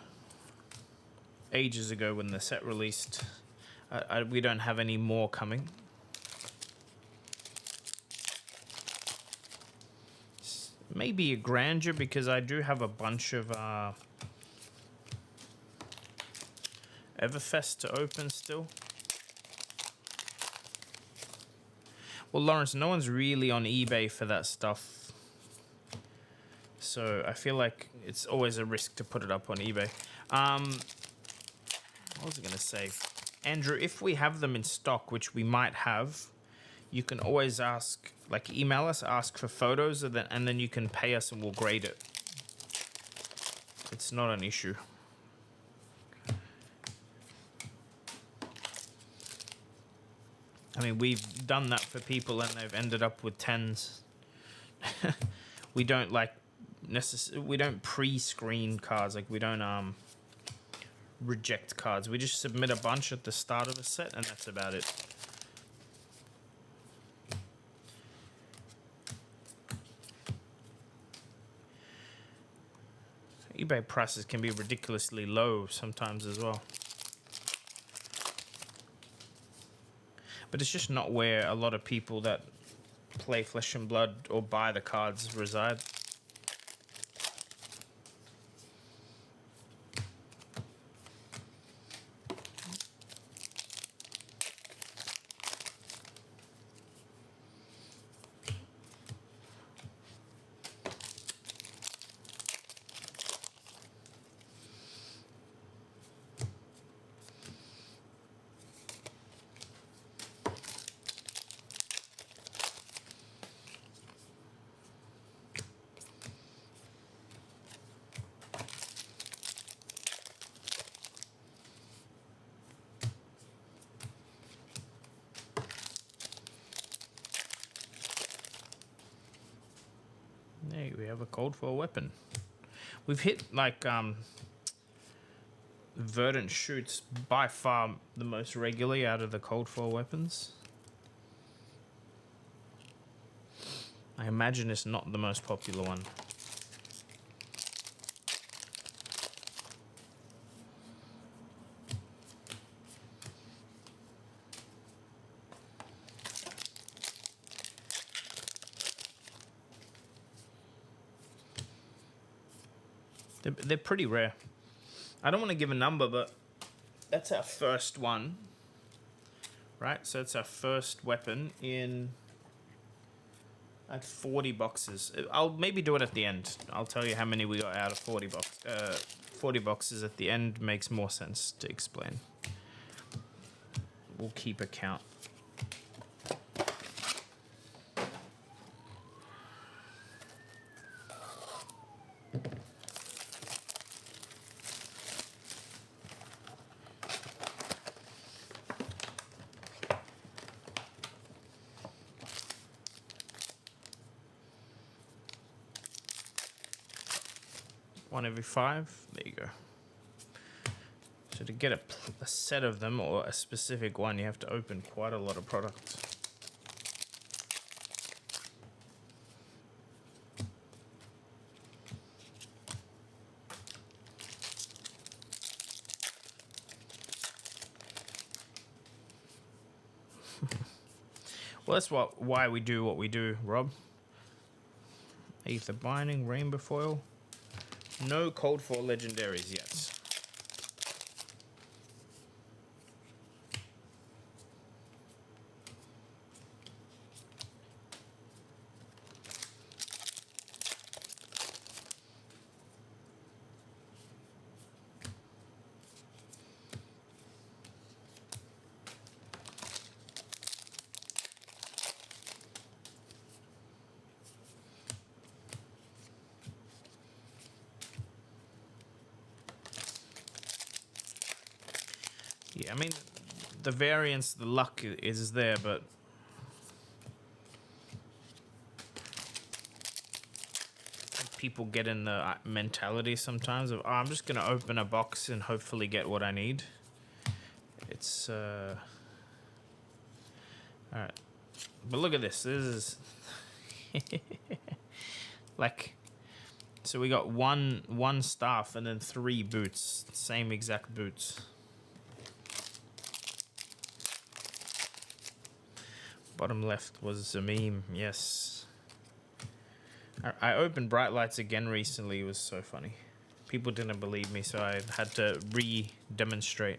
ages ago when the set released. We don't have any more coming. Maybe a grandeur, because I do have a bunch of Everfest to open still. Well, Lawrence, no one's really on eBay for that stuff. So I feel like it's always a risk to put it up on eBay. What was I going to say? Andrew, if we have them in stock, which we might have, you can always ask, like email us, ask for photos, and then you can pay us and we'll grade it. It's not an issue. I mean, we've done that for people and they've ended up with 10s. We don't we don't pre-screen cards, like we don't reject cards. We just submit a bunch at the start of a set and that's about it. eBay prices can be ridiculously low sometimes as well. But it's just not where a lot of people that play Flesh and Blood or buy the cards reside. Hey, we have a code for a weapon. We've hit like Verdant Shoots by far the most regularly out of the cold foil weapons. I imagine it's not the most popular one. They're pretty rare. I don't want to give a number, but that's our first one, right? So it's our first weapon in at 40 boxes. I'll maybe do it at the end. I'll tell you how many we got out of 40 boxes at the end. Makes more sense to explain. we'll keep a count. One every 5. There you go. So to get a set of them, or a specific one, you have to open quite a lot of products. Well, that's why we do what we do, Rob. Ether binding, rainbow foil. No cold foil legendaries yet. Yeah, I mean, the variance, the luck is there, but people get in the mentality sometimes of, oh, I'm just going to open a box and hopefully get what I need. It's, alright. But look at this. This is, like, so we got one staff and then 3 boots. Same exact boots. Bottom left was a meme, yes. I opened Bright Lights again recently. It was so funny. People didn't believe me, so I had to re-demonstrate.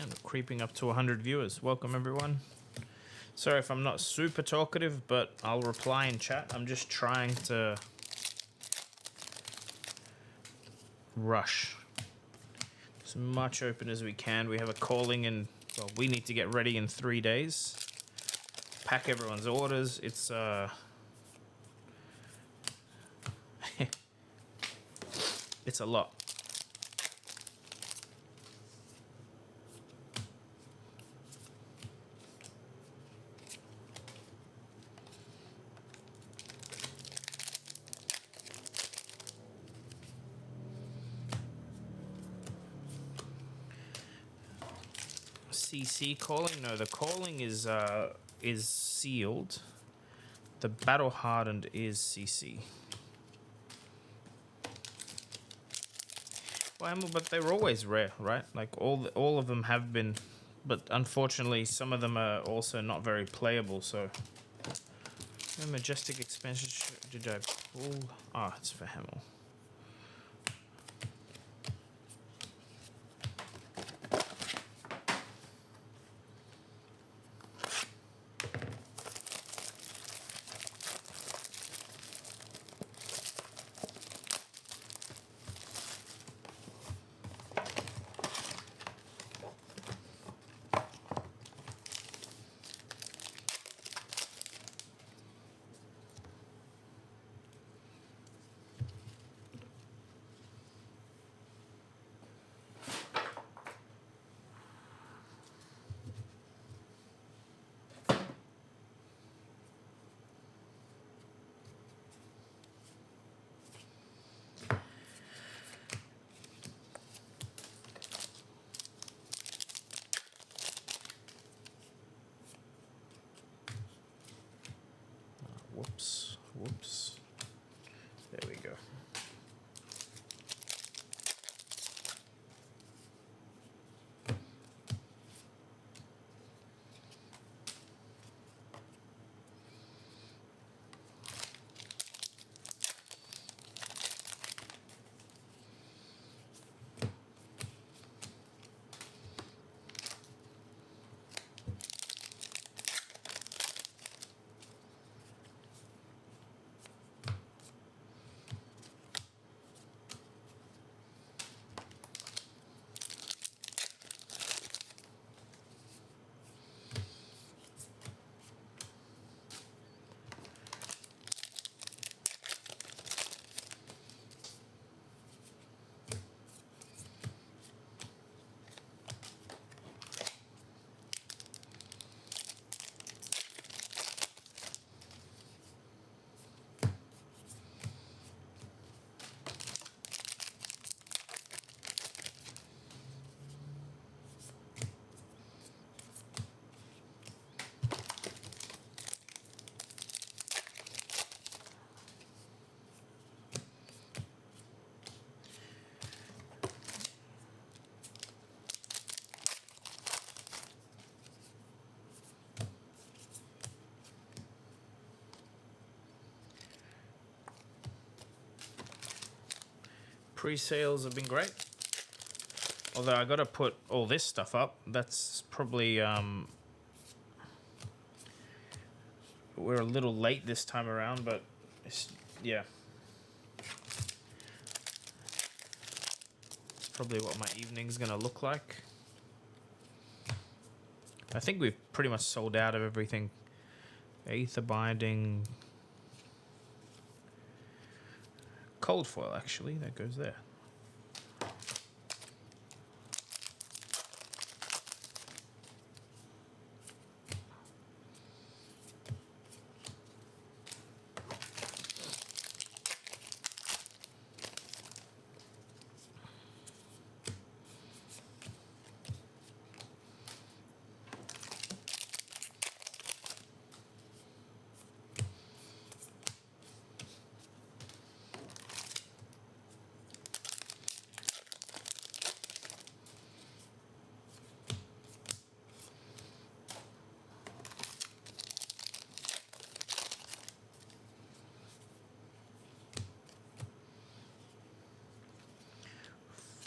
And creeping up to 100 viewers. Welcome, everyone. Sorry if I'm not super talkative, but I'll reply in chat. I'm just trying to rush as much open as we can. We have a calling in, well, we need to get ready in 3 days. Pack everyone's orders. It's it's a lot. CC calling? No, the calling is sealed. The battle hardened is CC. Well, but they were always rare, right? Like all of them have been, but unfortunately some of them are also not very playable. So, majestic expansion did I pull? Ah, it's for Hamel. Pre-sales have been great. Although I gotta put all this stuff up. That's probably we're a little late this time around, but yeah. It's probably what my evening's gonna look like. I think we've pretty much sold out of everything. Aether binding. Cold foil, actually, that goes there.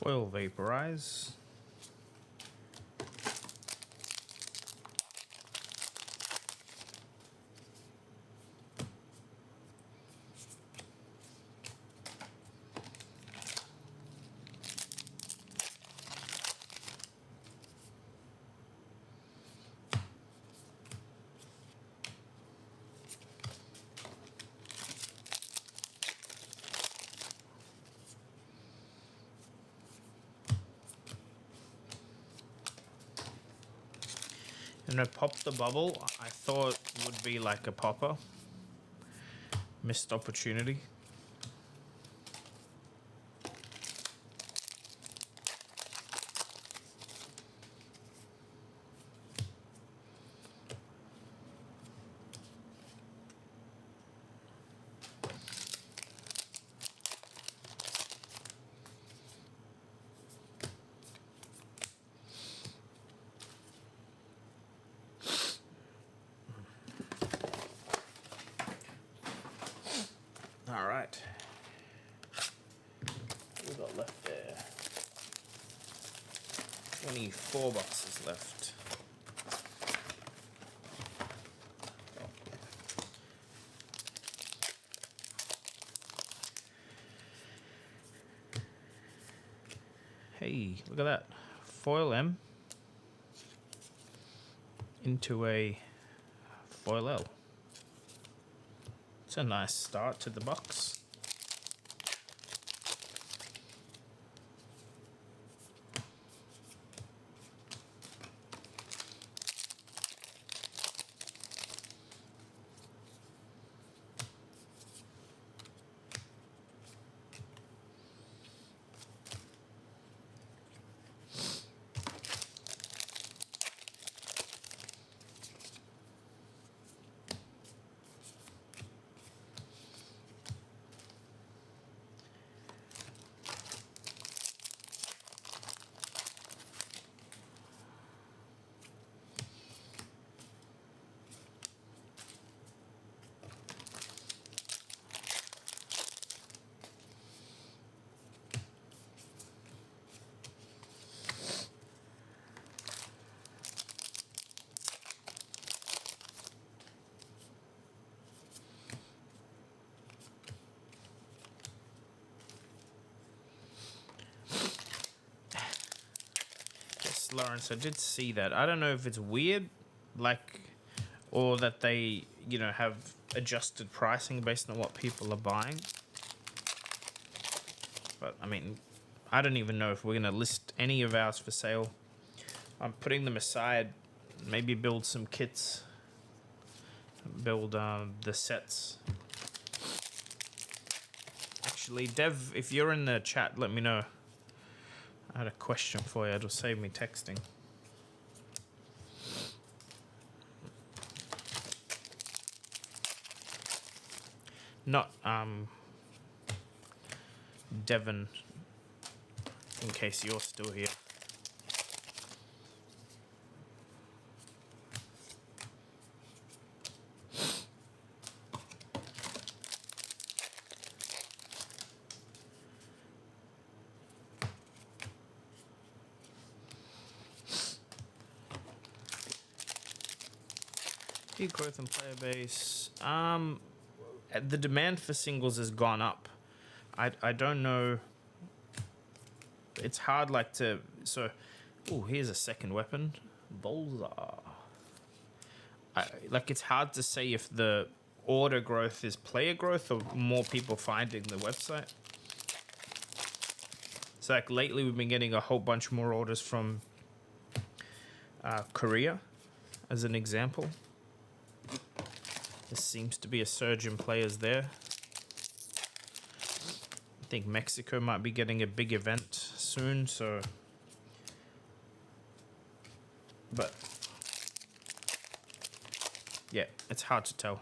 Foil vaporize. And I popped the bubble. I thought would be like a popper. Missed opportunity. All right. What we got left there? 24 boxes left. Hey, look at that. Foil M into a foil L. It's a nice start to the box. Lawrence, I did see that. I don't know if it's weird, like, or that they, you know, have adjusted pricing based on what people are buying. But, I mean, I don't even know if we're going to list any of ours for sale. I'm putting them aside, maybe build some kits, build the sets. Actually, Dev, if you're in the chat, let me know. I had a question for you. It'll save me texting. Not Devon, in case you're still here. Big growth in player base. The demand for singles has gone up. I don't know. It's hard like to so. Oh, here's a second weapon. Bolzar. Like it's hard to say if the order growth is player growth or more people finding the website. So like lately we've been getting a whole bunch more orders from Korea, as an example. There seems to be a surge in players there. I think Mexico might be getting a big event soon, so. But yeah, it's hard to tell.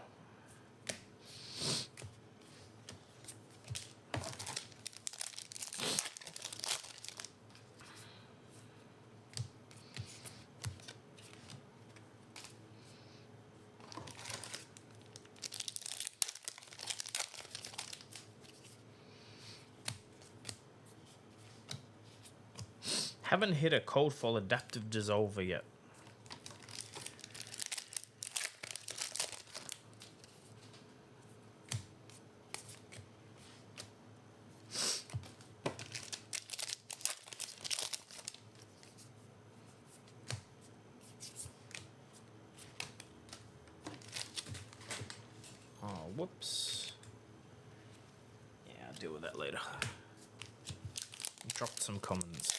Haven't hit a cold fall adaptive dissolver yet. Oh, whoops. Yeah, I'll deal with that later. Dropped some commons.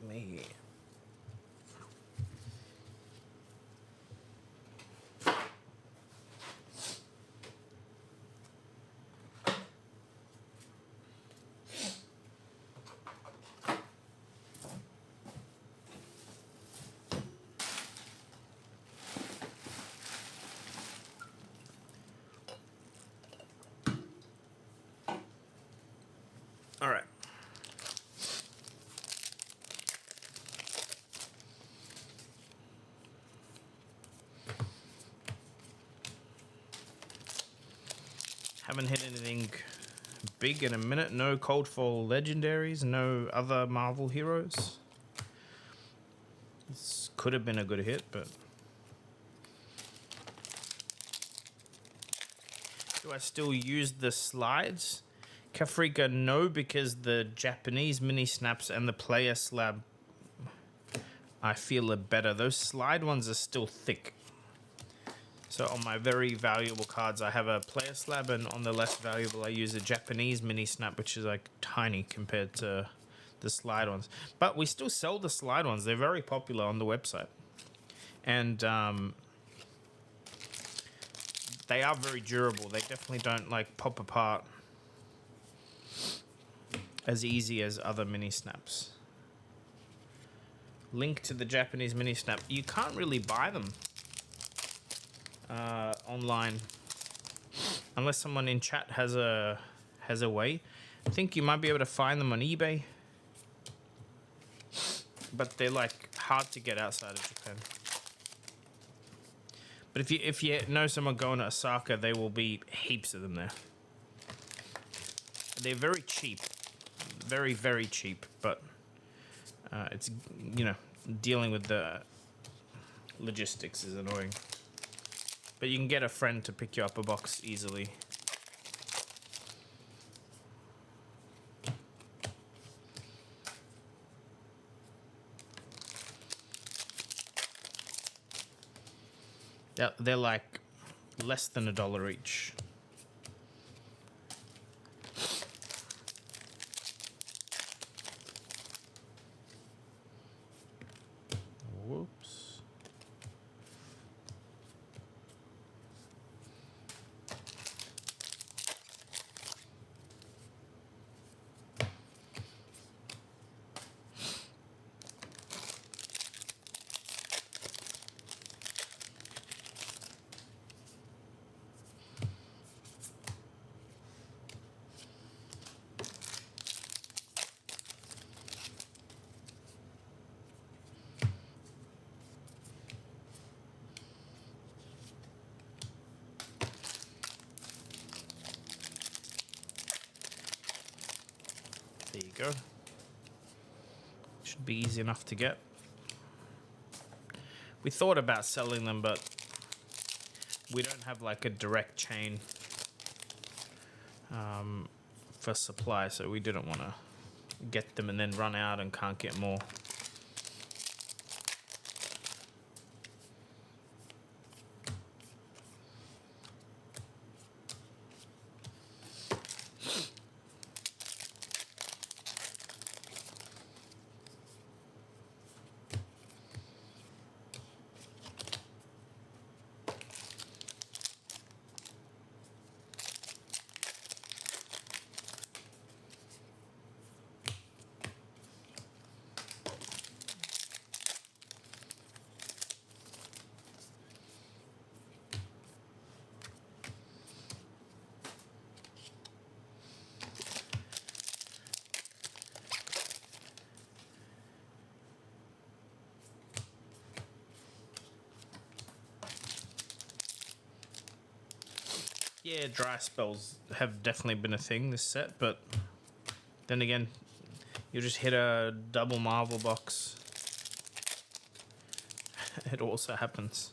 Me. All right. Haven't hit anything big in a minute. No cold fall legendaries, no other Marvel heroes. This could have been a good hit, but. Do I still use the slides? Kafrika, no, because the Japanese mini snaps and the player slab I feel are better. Those slide ones are still thick. So on my very valuable cards, I have a player slab, and on the less valuable, I use a Japanese mini snap, which is like tiny compared to the slide ones. But we still sell the slide ones. They're very popular on the website. And they are very durable. They definitely don't like pop apart as easy as other mini snaps. Link to the Japanese mini snap. You can't really buy them online unless someone in chat has a way. I think you might be able to find them on eBay, but they're like hard to get outside of Japan. But if you know someone going to Osaka, there will be heaps of them there. They're very cheap, very, very cheap, but it's, you know, dealing with the logistics is annoying. But you can get a friend to pick you up a box easily. They're like less than $1 each. Whoops. There you go. Should be easy enough to get. We thought about selling them, but we don't have like a direct chain for supply, so we didn't want to get them and then run out and can't get more. Yeah, dry spells have definitely been a thing this set, but then again, you just hit a double Marvel box. It also happens.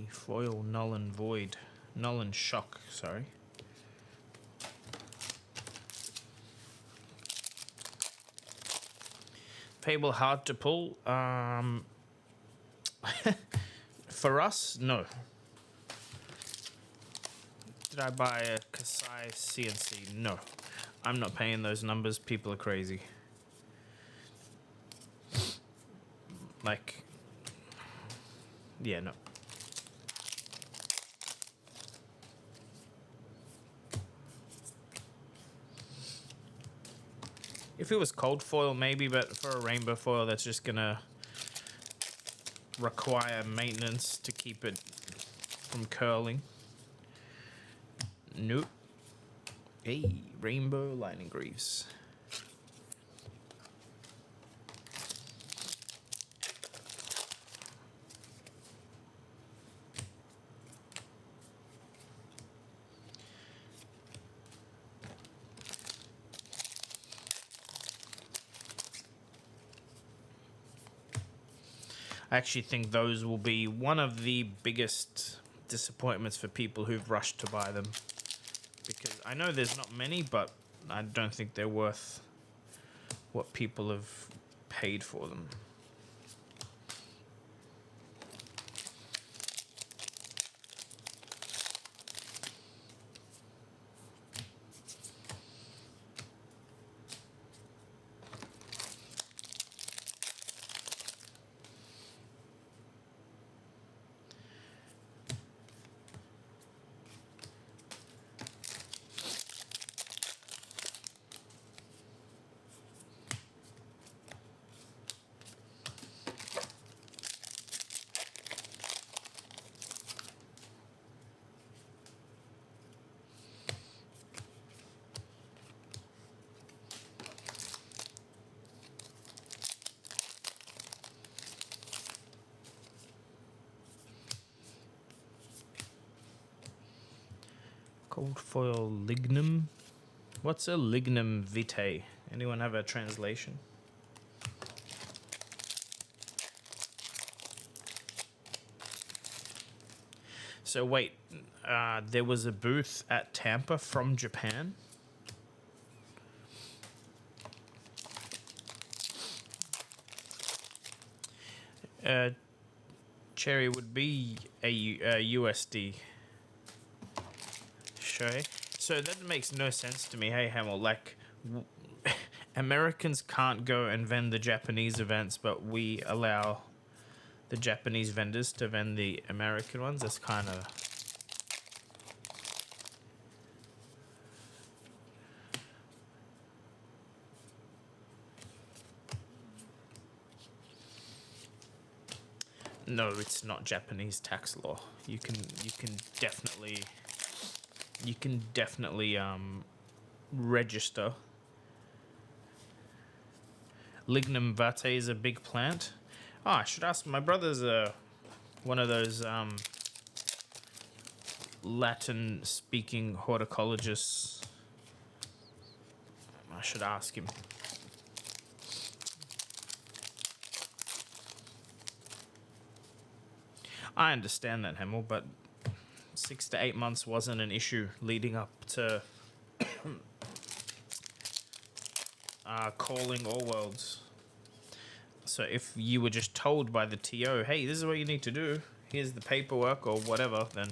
Foil null and void. Null and shock, sorry. Fable hard to pull. For us, no. Did I buy a Kasai CNC? No. I'm not paying those numbers. People are crazy. Like, yeah, no. If it was cold foil, maybe, but for a rainbow foil, that's just gonna require maintenance to keep it from curling. Nope. Hey, rainbow lightning greaves. I actually think those will be one of the biggest disappointments for people who've rushed to buy them. Because I know there's not many, but I don't think they're worth what people have paid for them. Cold foil lignum. What's a lignum vitae? Anyone have a translation? So wait, there was a booth at Tampa from Japan? Cherry would be a USD. Sure. So that makes no sense to me. Hey, Hamill, like, Americans can't go and vend the Japanese events, but we allow the Japanese vendors to vend the American ones. That's kind of... No, it's not Japanese tax law. You can definitely register. Lignum vitae is a big plant. Oh, I should ask. My brother's one of those Latin-speaking horticologists. I should ask him. I understand that, Hamill, but 6 to 8 months wasn't an issue leading up to calling All Worlds. So if you were just told by the TO, hey, this is what you need to do, here's the paperwork or whatever, then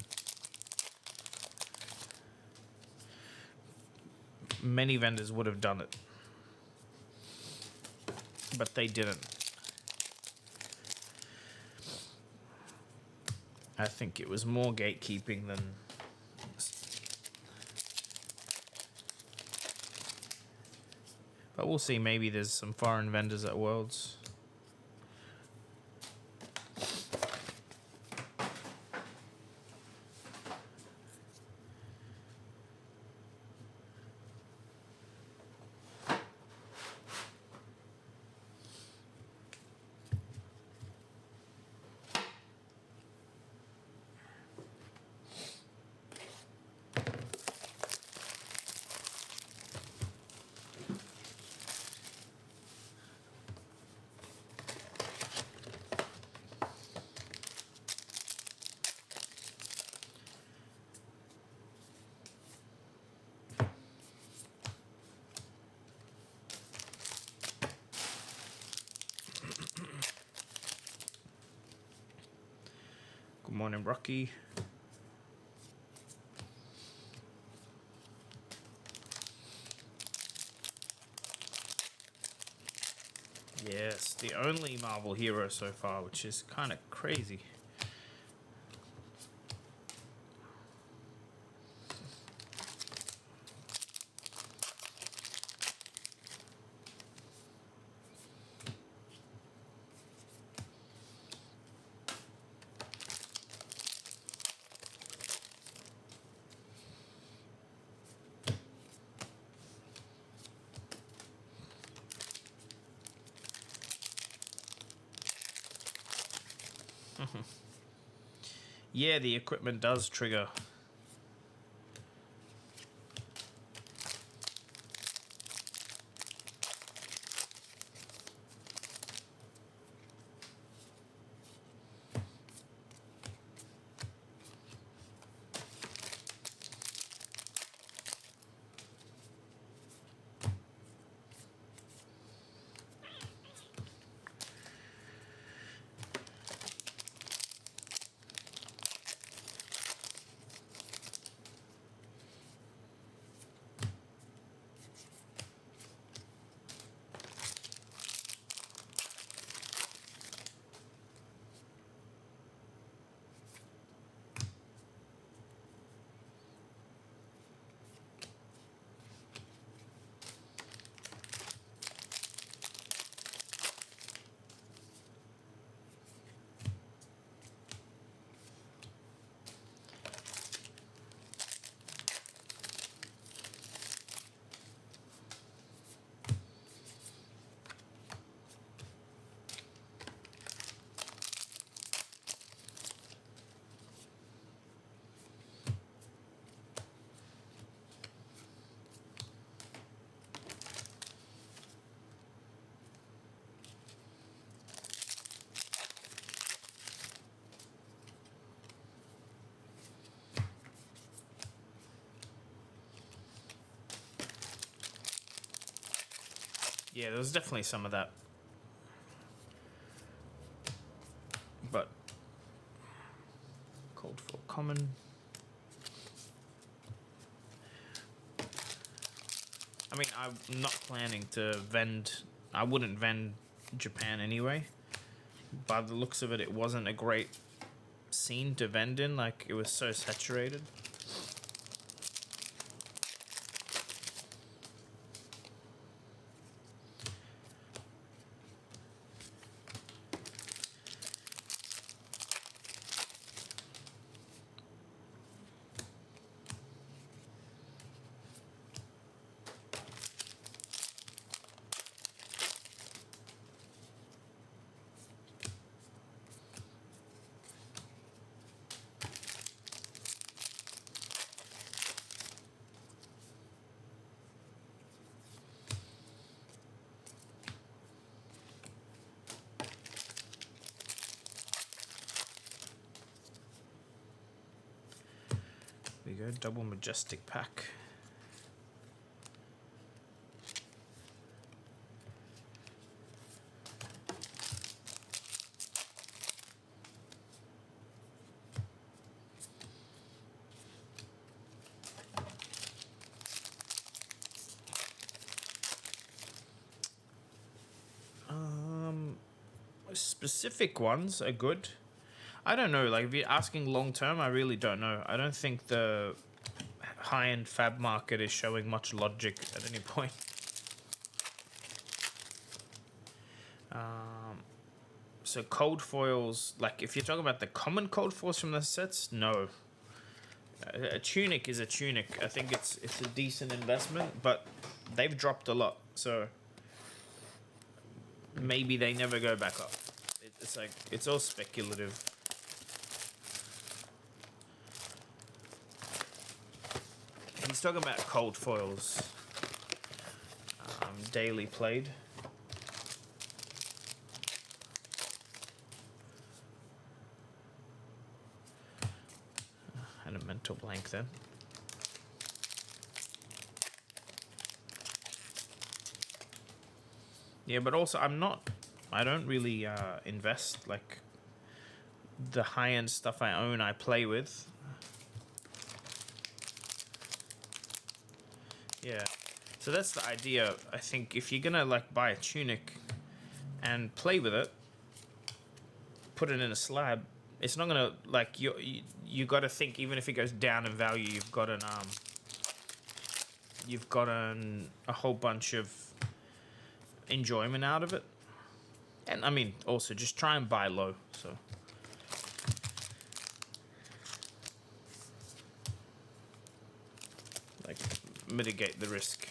many vendors would have done it. But they didn't. I think it was more gatekeeping than... But we'll see, maybe there's some foreign vendors at Worlds. Good morning, Rocky. Yes, the only Marvel hero so far, which is kind of crazy. Yeah, the equipment does trigger. Yeah, there was definitely some of that. But called for common. I mean, I'm not planning to vend. I wouldn't vend Japan anyway. By the looks of it, it wasn't a great scene to vend in. Like, it was so saturated. There you go, double majestic pack. Specific ones are good. I don't know, like if you're asking long term, I really don't know. I don't think the high-end fab market is showing much logic at any point. So cold foils, like if you're talking about the common cold foils from the sets, no. A tunic is a tunic. I think it's a decent investment, but they've dropped a lot, so maybe they never go back up. It's like, it's all speculative. He's talking about cold foils. Daily played. And a mental blank then. Yeah, but also I don't really invest. Like, the high-end stuff I own, I play with. Yeah. So that's the idea. I think if you're gonna like buy a tunic and play with it, put it in a slab, it's not gonna like you got to think, even if it goes down in value, you've gotten a whole bunch of enjoyment out of it. And I mean, also just try and buy low. So like mitigate the risk.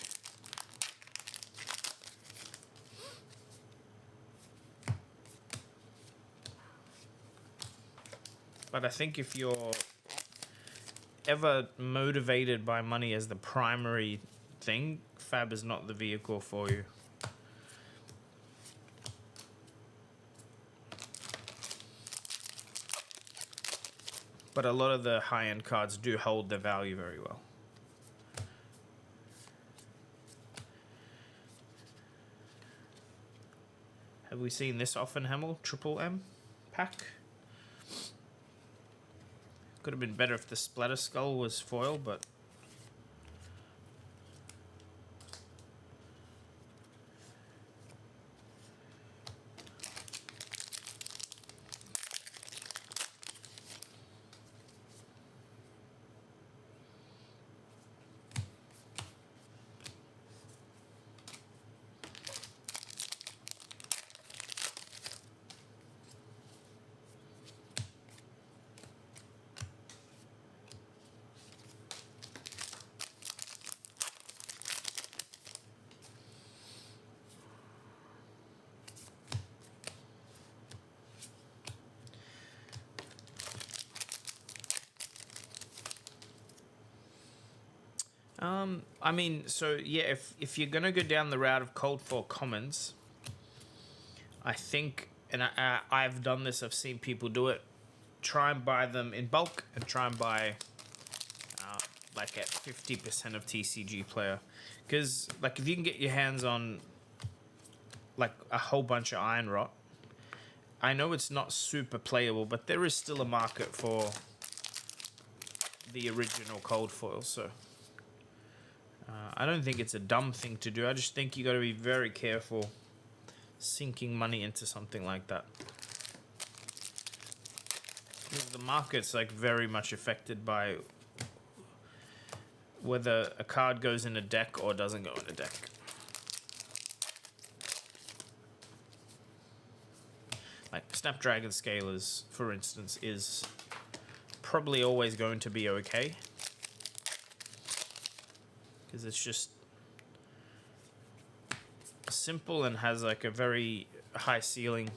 But I think if you're ever motivated by money as the primary thing, Fab is not the vehicle for you. But a lot of the high-end cards do hold their value very well. Have we seen this often, Hamel? Triple M pack? Could have been better if the Splatter Skull was foil, but... I mean, so yeah, if you're gonna go down the route of cold for commons, I think, and I've done this, I've seen people do it, try and buy them in bulk and try and buy like at 50% of TCG player, because like if you can get your hands on like a whole bunch of iron rot. I know it's not super playable, but there is still a market for the original cold foil, so I don't think it's a dumb thing to do. I just think you got to be very careful sinking money into something like that. Because the market's like very much affected by whether a card goes in a deck or doesn't go in a deck. Like Snapdragon Scalers, for instance, is probably always going to be okay. Because it's just simple and has like a very high ceiling.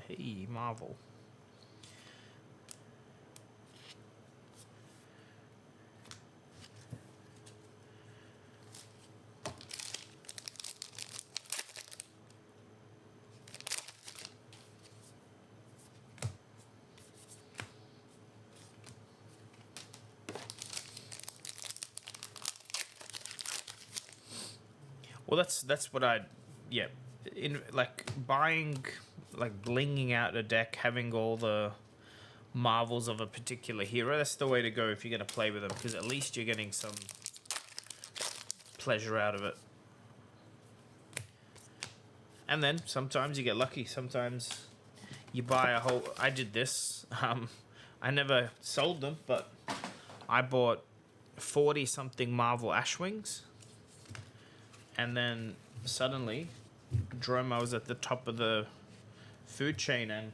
Hey, Marvel. Well, that's what I, yeah, in like buying, like blinging out a deck, having all the marvels of a particular hero. That's the way to go if you're gonna play with them, because at least you're getting some pleasure out of it. And then sometimes you get lucky. Sometimes you buy a whole. I did this. I never sold them, but I bought 40 something Marvel Ashwings. And then suddenly, Droma was at the top of the food chain and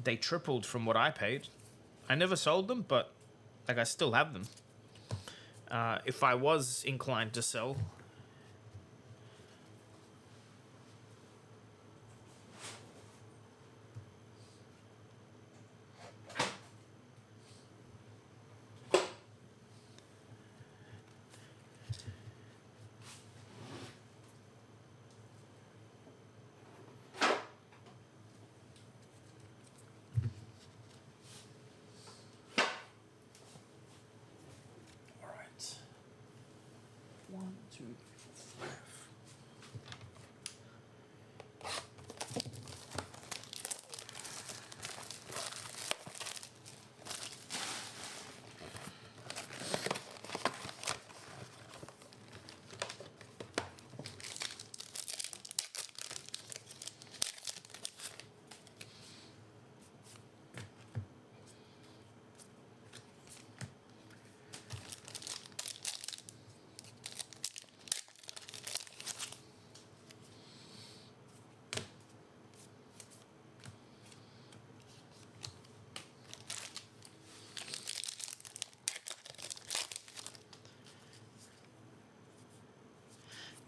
they tripled from what I paid. I never sold them, but like I still have them. If I was inclined to sell,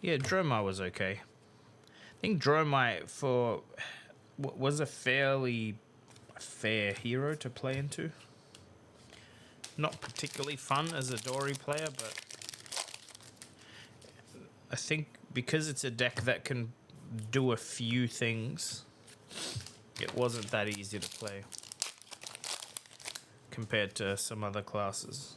yeah, Dromai was okay. I think Dromai was a fairly fair hero to play into. Not particularly fun as a Dory player, but I think because it's a deck that can do a few things, it wasn't that easy to play compared to some other classes.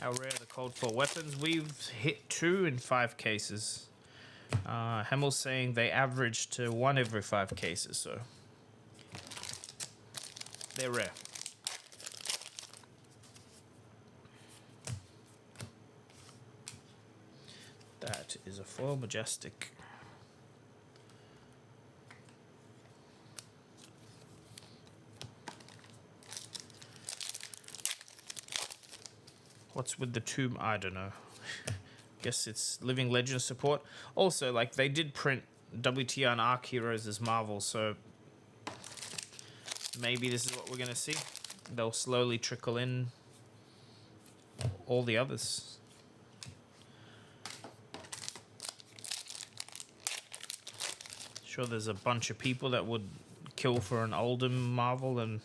How rare the cold for weapons? We've hit 2 in 5 cases. Hamill's saying they average to 1 every 5 cases, so they're rare. That is a foil majestic. What's with the tomb? I don't know. Guess it's Living Legend support. Also, like, they did print WTR and Arc Heroes as Marvel, so maybe this is what we're gonna see. They'll slowly trickle in all the others. Sure, there's a bunch of people that would kill for an older Marvel and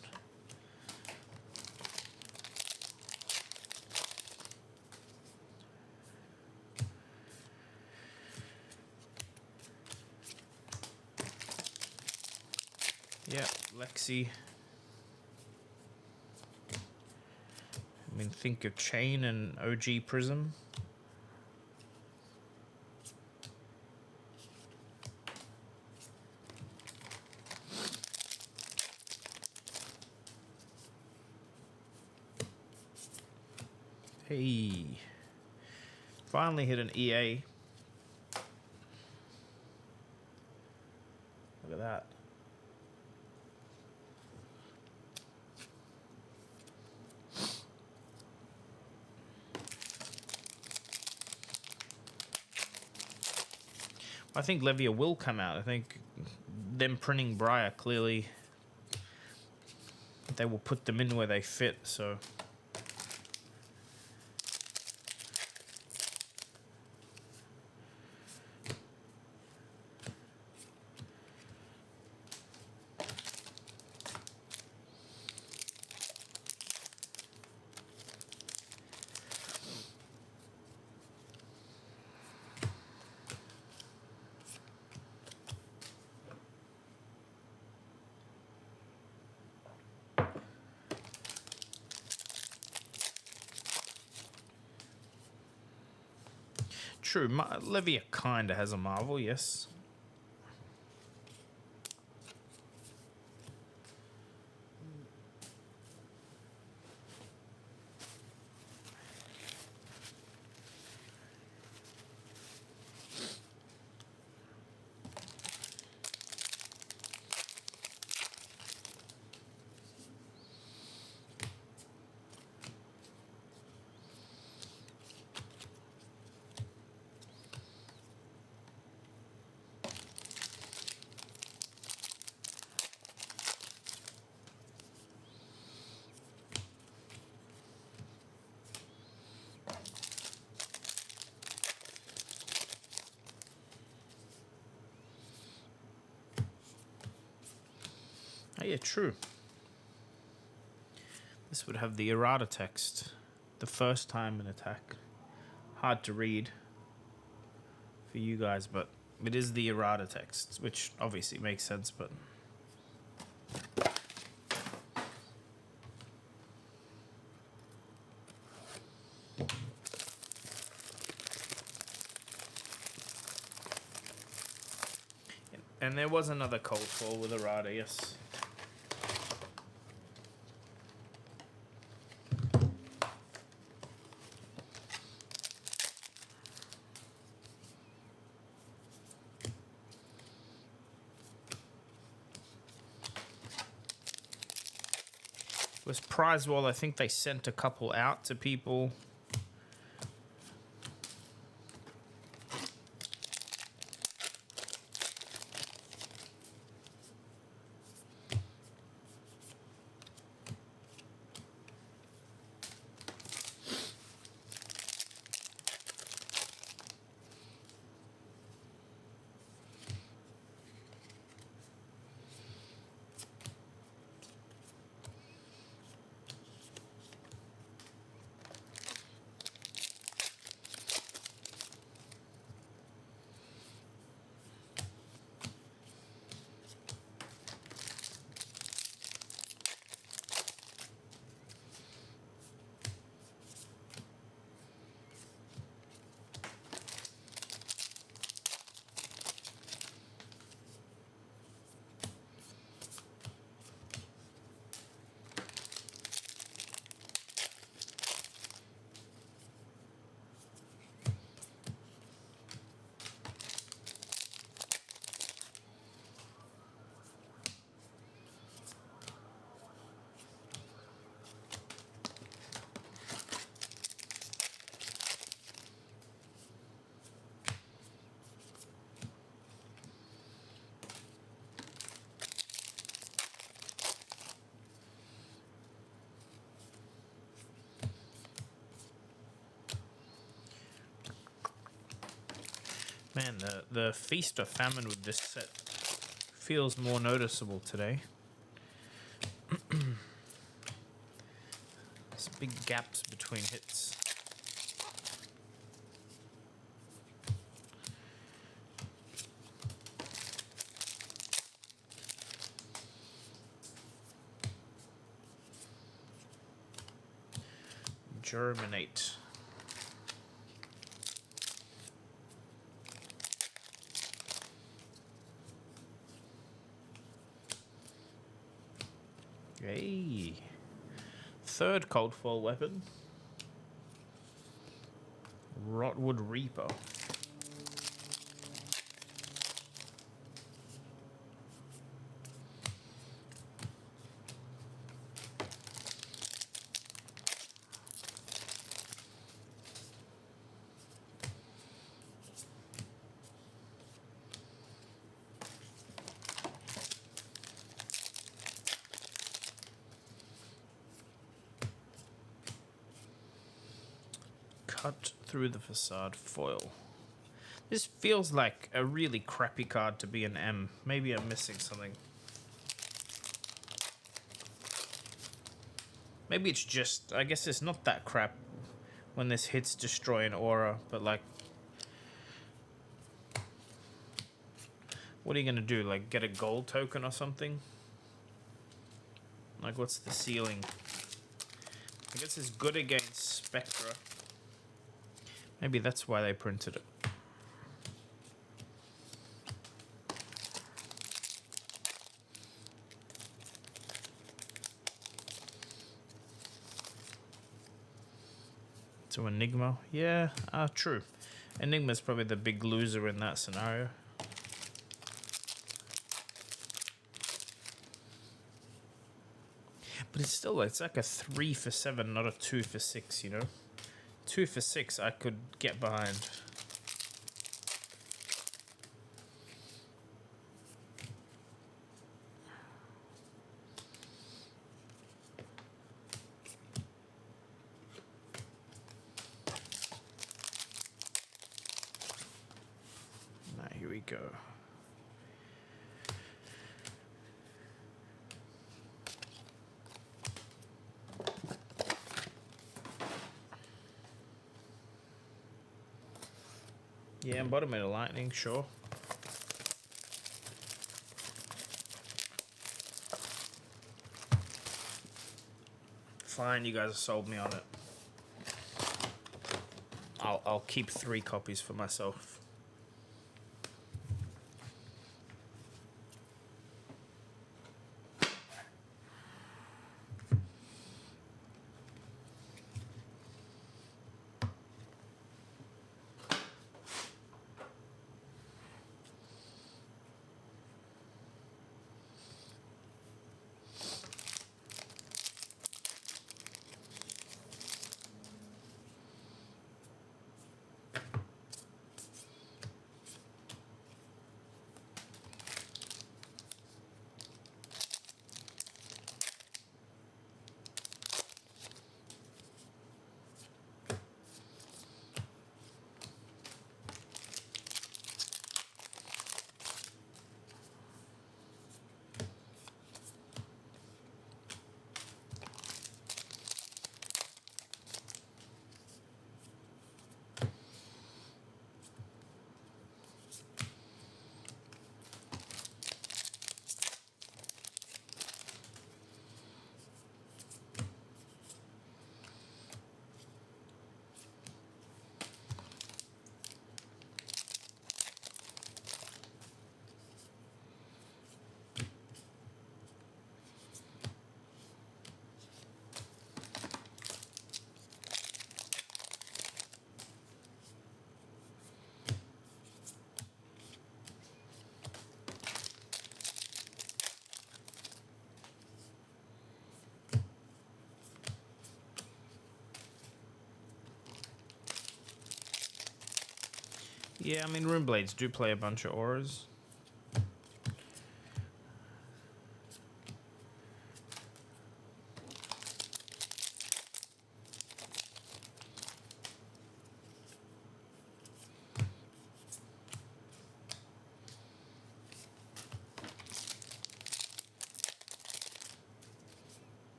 yeah, Lexi. I mean, think of Chain and OG Prism. Hey, finally hit an EA. Look at that. I think Levia will come out. I think them printing Briar, clearly they will put them in where they fit, so true. Levia kinda has a Marvel, yes. Oh, yeah, true. This would have the errata text. The first time an attack. Hard to read for you guys, but it is the errata text, which obviously makes sense, but and there was another cold fall with errata, yes. Was prize wall, I think they sent a couple out to people. Man, the feast or famine with this set feels more noticeable today. There's big gaps between hits. Germinate. Hey. Third cold foil weapon. Rotwood Reaper. Cut through the facade foil. This feels like a really crappy card to be an M. Maybe I'm missing something. Maybe it's just, I guess it's not that crap when this hits destroy an aura, but like, what are you gonna do? Like get a gold token or something? Like what's the ceiling? I guess it's good against Spectra. Maybe that's why they printed it. To Enigma. Yeah, true. Enigma's probably the big loser in that scenario. But it's still, it's like a 3 for 7, not a 2 for 6, you know? 2 for 6 I could get behind. Now here we go. Yeah, embodiment of lightning, sure. Fine, you guys have sold me on it. I'll keep 3 copies for myself. Yeah, I mean, Rune Blades do play a bunch of auras.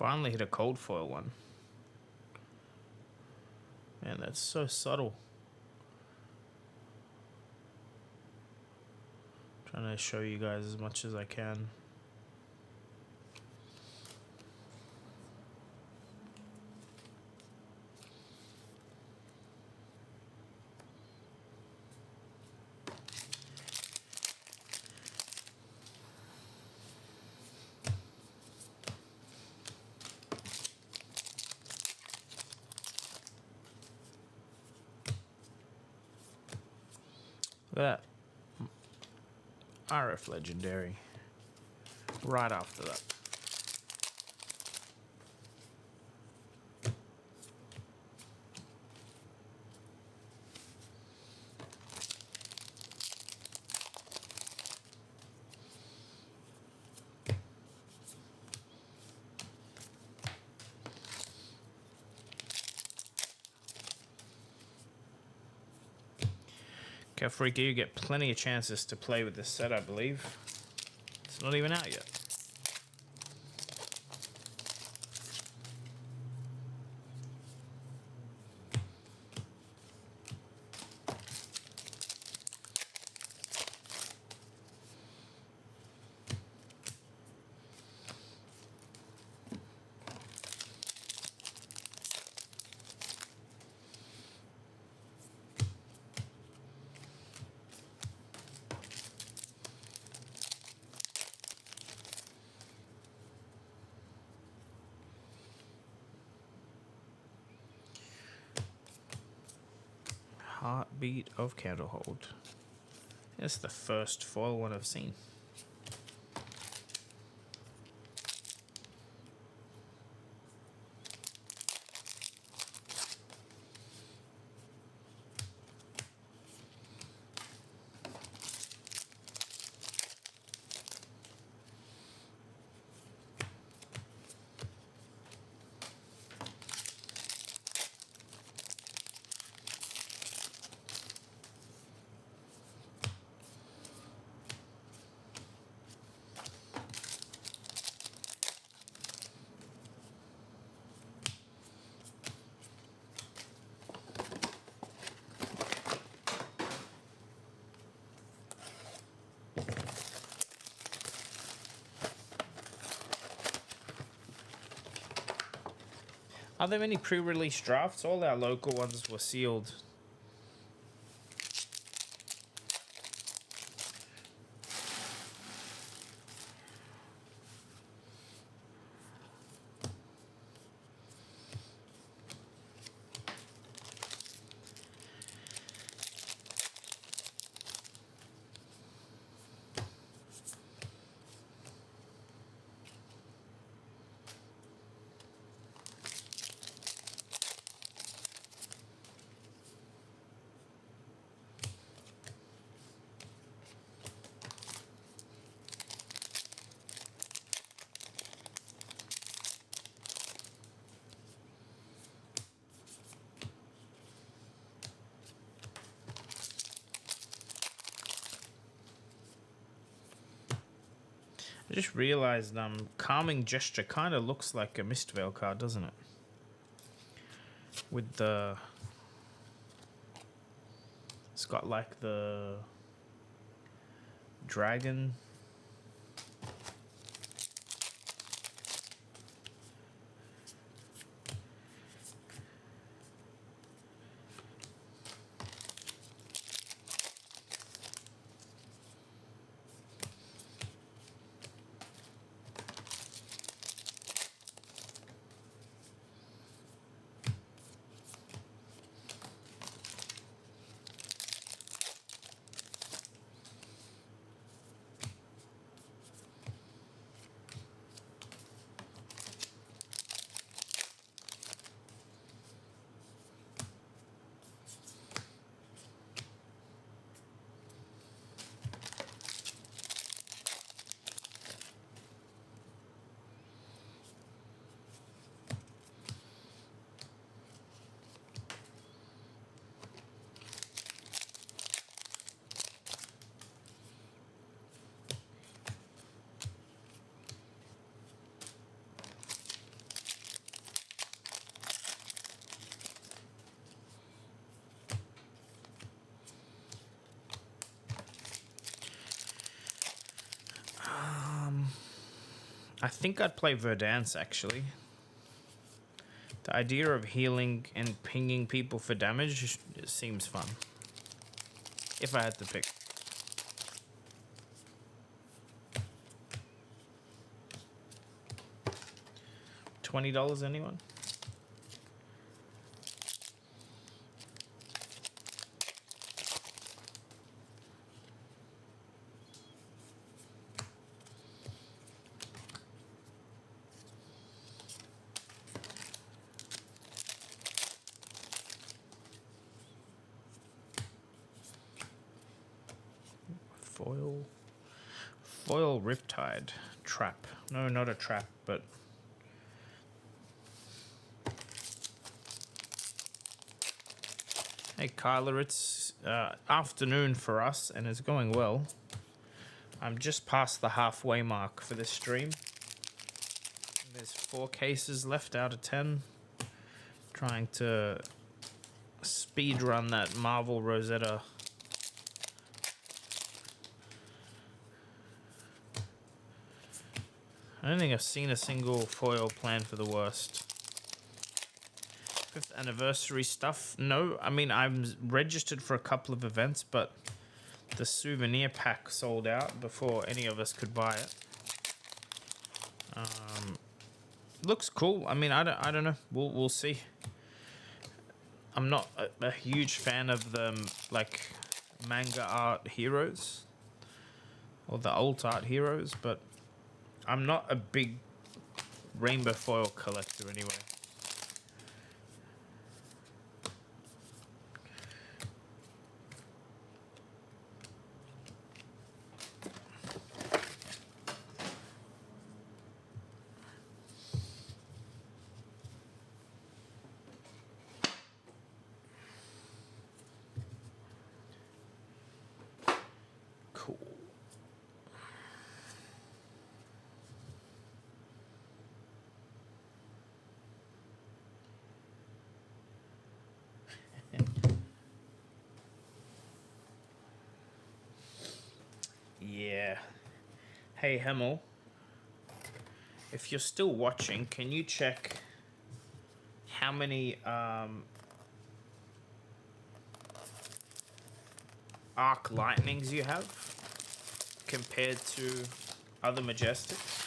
Finally hit a cold foil one. Man, that's so subtle. Trying to show you guys as much as I can. Look at that. RF Legendary. Right after that. Okay, Freaky, you get plenty of chances to play with this set, I believe. It's not even out yet. Heartbeat of Candlehold. It's the first foil one I've seen. Are there any pre-release drafts? All our local ones were sealed. I just realized Calming Gesture kind of looks like a Mistveil card, doesn't it? With the... It's got like the... dragon... I think I'd play Verdance, actually. The idea of healing and pinging people for damage seems fun. If I had to pick. $20, anyone? Foil Riptide. Trap. No, not a trap, but... Hey, Kyler, it's afternoon for us, and it's going well. I'm just past the halfway mark for this stream. There's 4 cases left out of 10. Trying to speed run that Marvel Rosetta. I don't think I've seen a single foil plan for the worst. 5th anniversary stuff? No, I mean, I'm registered for a couple of events, but the souvenir pack sold out before any of us could buy it. Looks cool. I mean, I don't know. We'll see. I'm not a huge fan of the like manga art heroes or the alt art heroes, but I'm not a big rainbow foil collector anyway. Cool. Yeah. Hey, Hemel. If you're still watching, can you check how many arc lightnings you have compared to other majestics?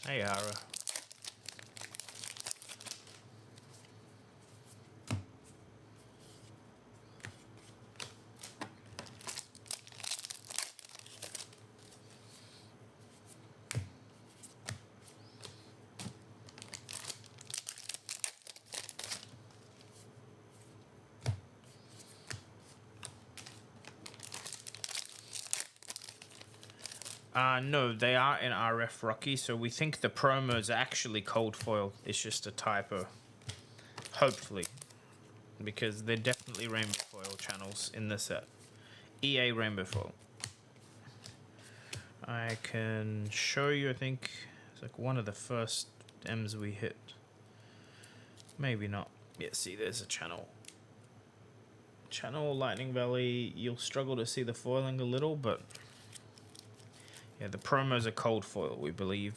Hey, Ara. No, they are in RF Rocky, so we think the promo is actually cold foil. It's just a typo. Hopefully. Because they're definitely rainbow foil channels in the set. EA rainbow foil. I can show you, I think, it's like one of the first M's we hit. Maybe not. Yeah, see, there's a channel. Channel, Lightning Valley, you'll struggle to see the foiling a little, but... yeah, the promos are cold foil, we believe.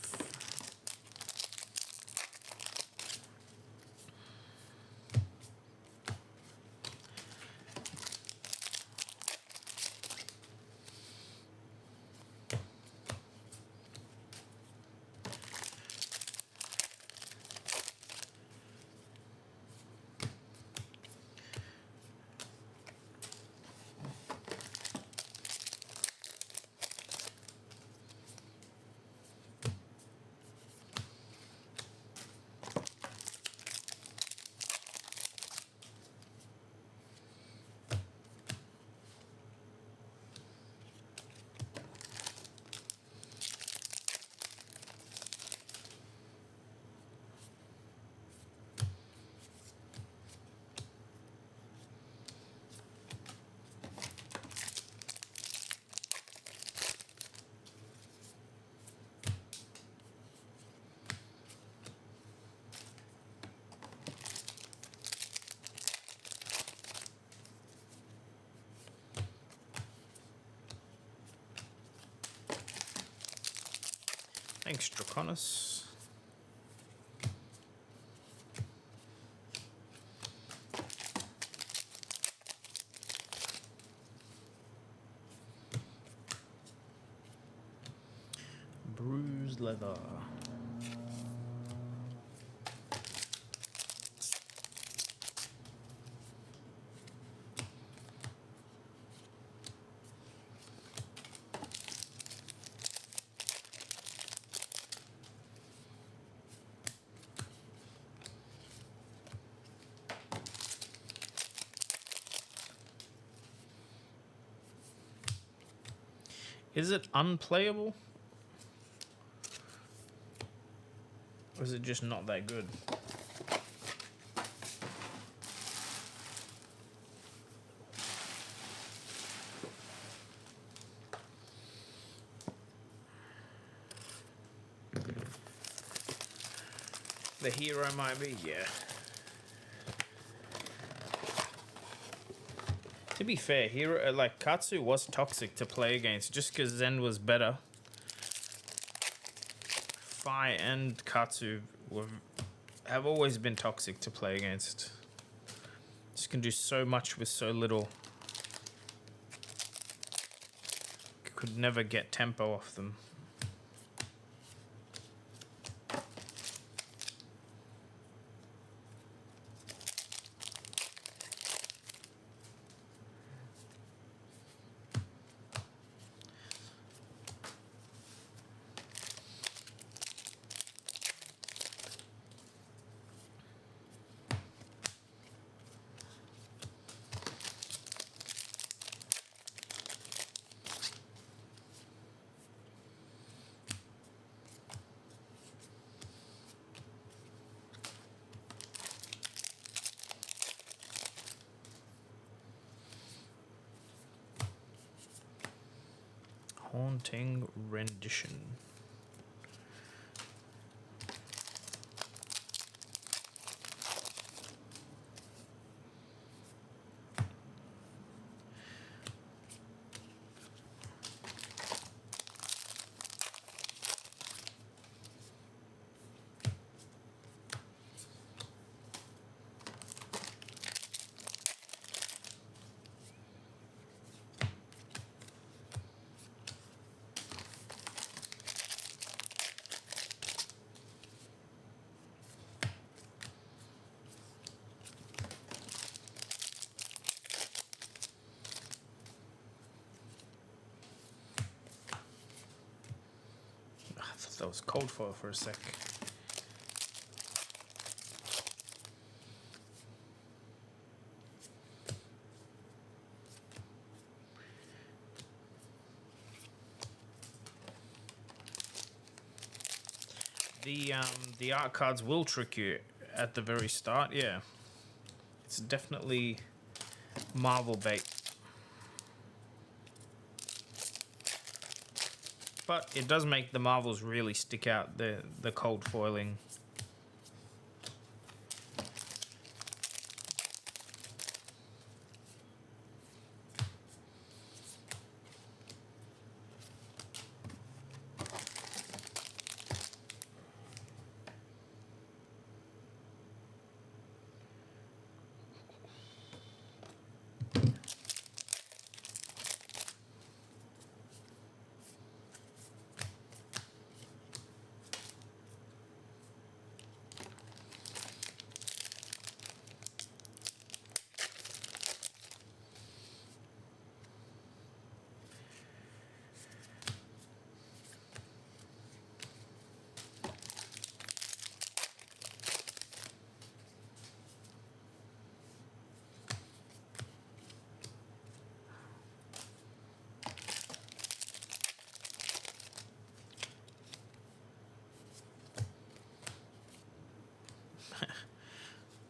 Thanks, Draconis. Bruised leather. Is it unplayable? Or is it just not that good? The hero might be, yeah. To be fair, hero like Katsu was toxic to play against just because Zen was better. Fi and Katsu have always been toxic to play against. Just can do so much with so little. Could never get tempo off them. Haunting Rendition. I thought that was cold foil for a sec. The art cards will trick you at the very start, yeah. It's definitely Marvel bait. But it does make the Marvels really stick out, the cold foiling.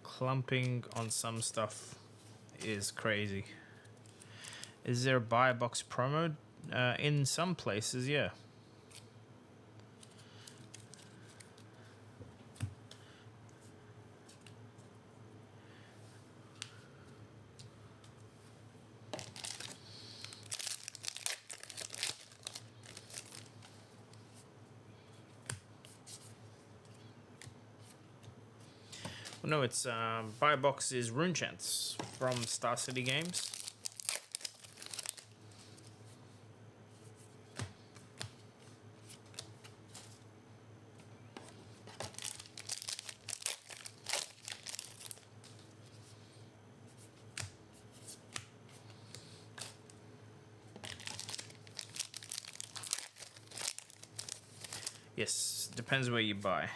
Clumping on some stuff is crazy. Is there a buy a box promo? In some places, yeah. No, it's buy box is Rune Chants from Star City Games. Yes, depends where you buy.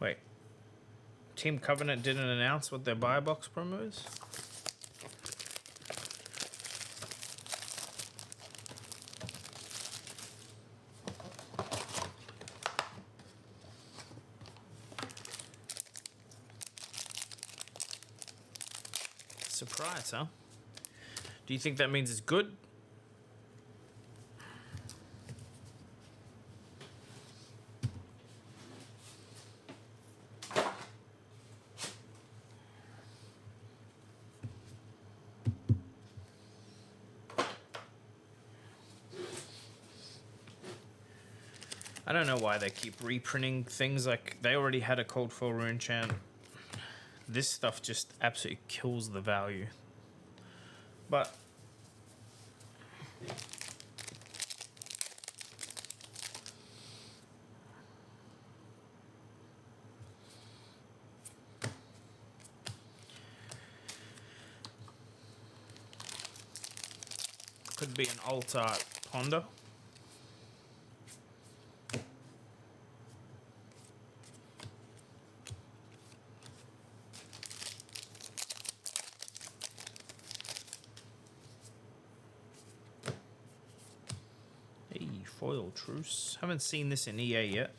Wait, Team Covenant didn't announce what their buy box promo is? Surprise, huh? Do you think that means it's good? I don't know why they keep reprinting things. Like, they already had a Cold Foil Rune Chant. This stuff just absolutely kills the value. But could be an alt art Ponder. Hey, foil truce. Haven't seen this in EA yet.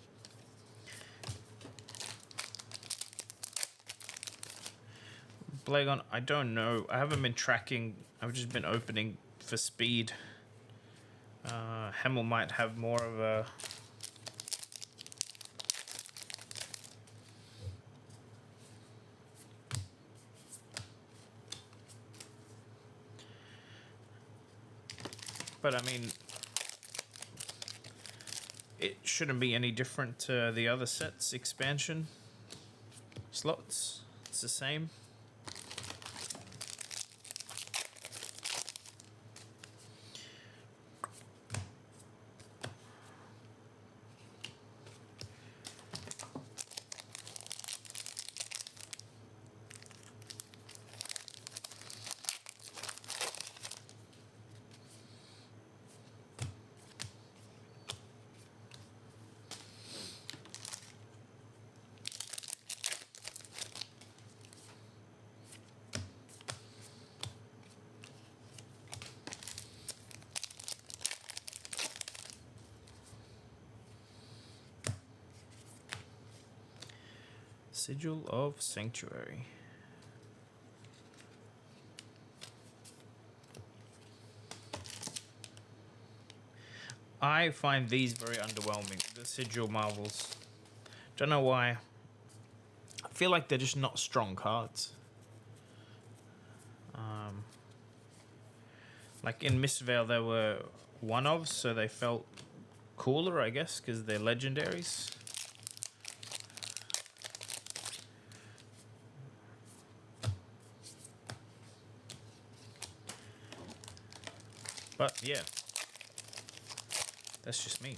Blagon, I don't know. I haven't been tracking. I've just been opening for speed. Hemel might have more of a... But I mean, it shouldn't be any different to the other sets. Expansion slots, it's the same. Sigil of Sanctuary. I find these very underwhelming, the Sigil Marvels. Don't know why. I feel like they're just not strong cards. Like in Mistveil, they were one-ofs, so they felt cooler, I guess, because they're legendaries. But yeah, that's just me.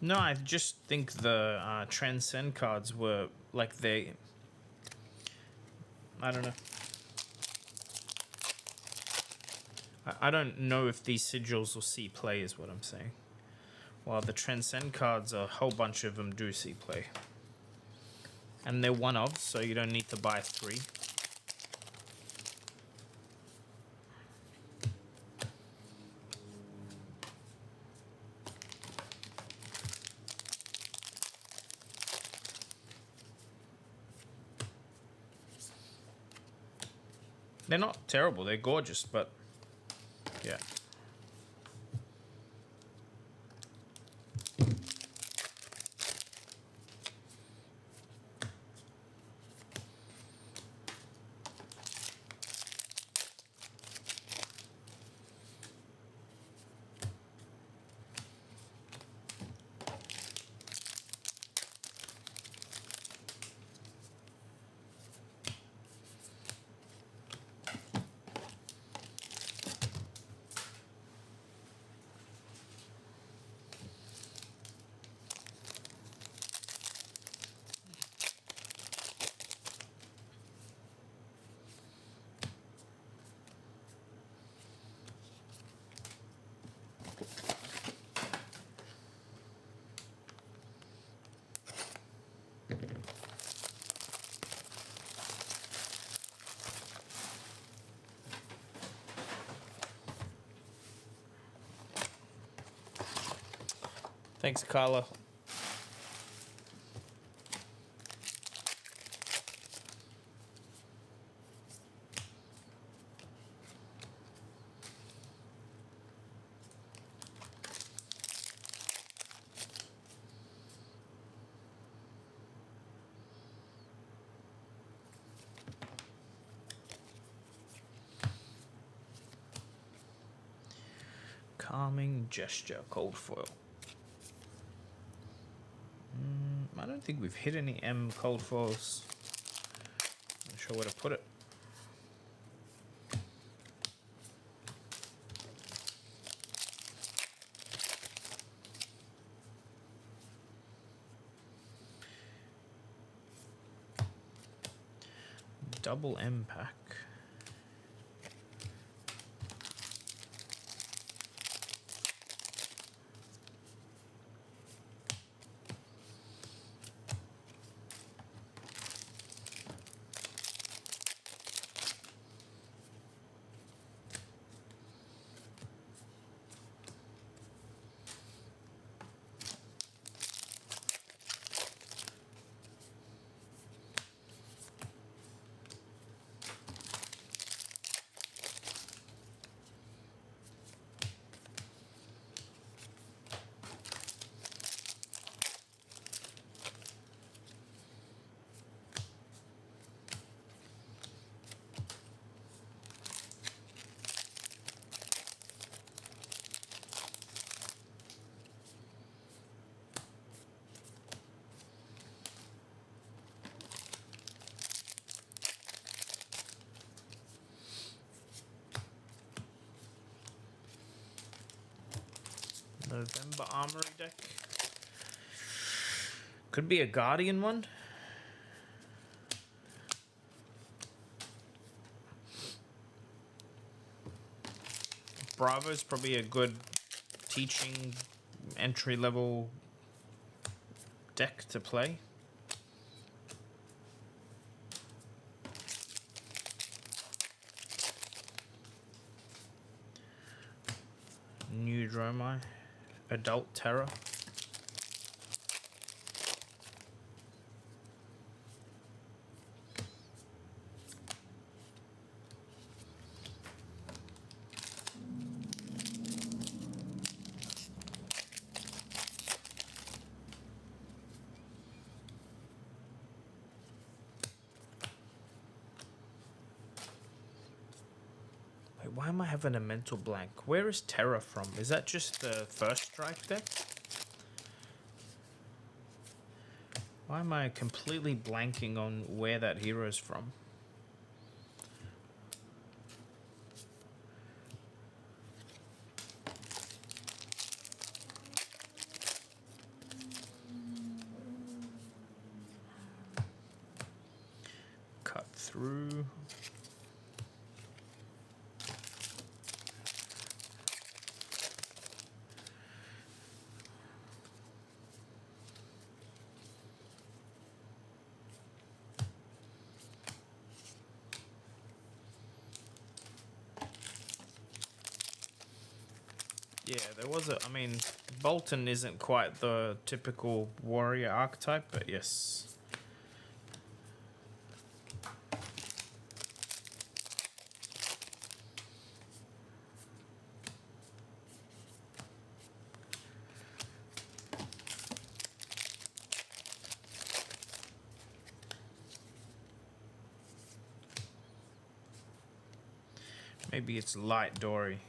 No, I just think the Transcend cards were like I don't know. I don't know if these sigils will see play, is what I'm saying. While the Transcend cards, a whole bunch of them do see play. And they're one of, so you don't need to buy 3. They're not terrible, they're gorgeous, but yeah. Thanks, Carla. Calming Gesture, cold foil. I don't think we've hit any M cold foils. Not sure where to put it. Double M pack. November Armory deck. Could be a Guardian one. Bravo's probably a good teaching entry level deck to play. New Dromai. Adult Terror. Wait, why am I having a mental blank? Where is Terror from? Is that just the first strike deck? Why am I completely blanking on where that hero is from? Cut through. Yeah, there was a. I mean, Bolton isn't quite the typical warrior archetype, but yes. Maybe it's light Dory.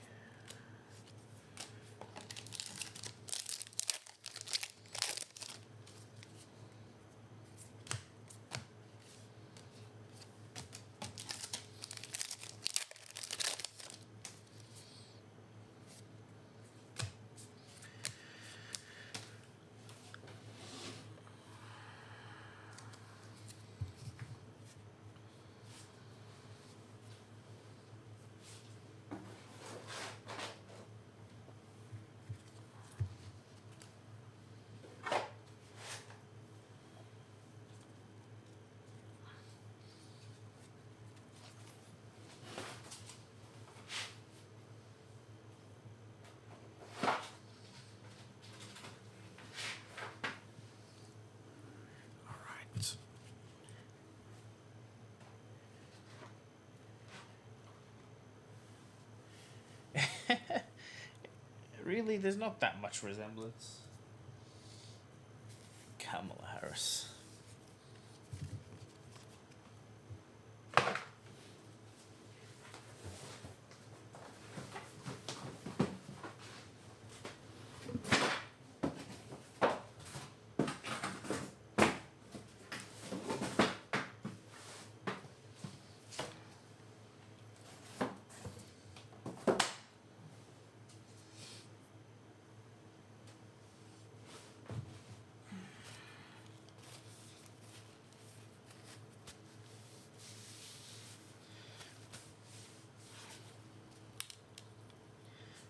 Really, there's not that much resemblance. Kamala Harris.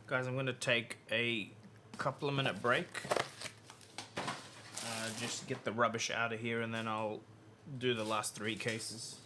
Guys, I'm going to take a couple of minute break. Just get the rubbish out of here, and then I'll do the last 3 cases.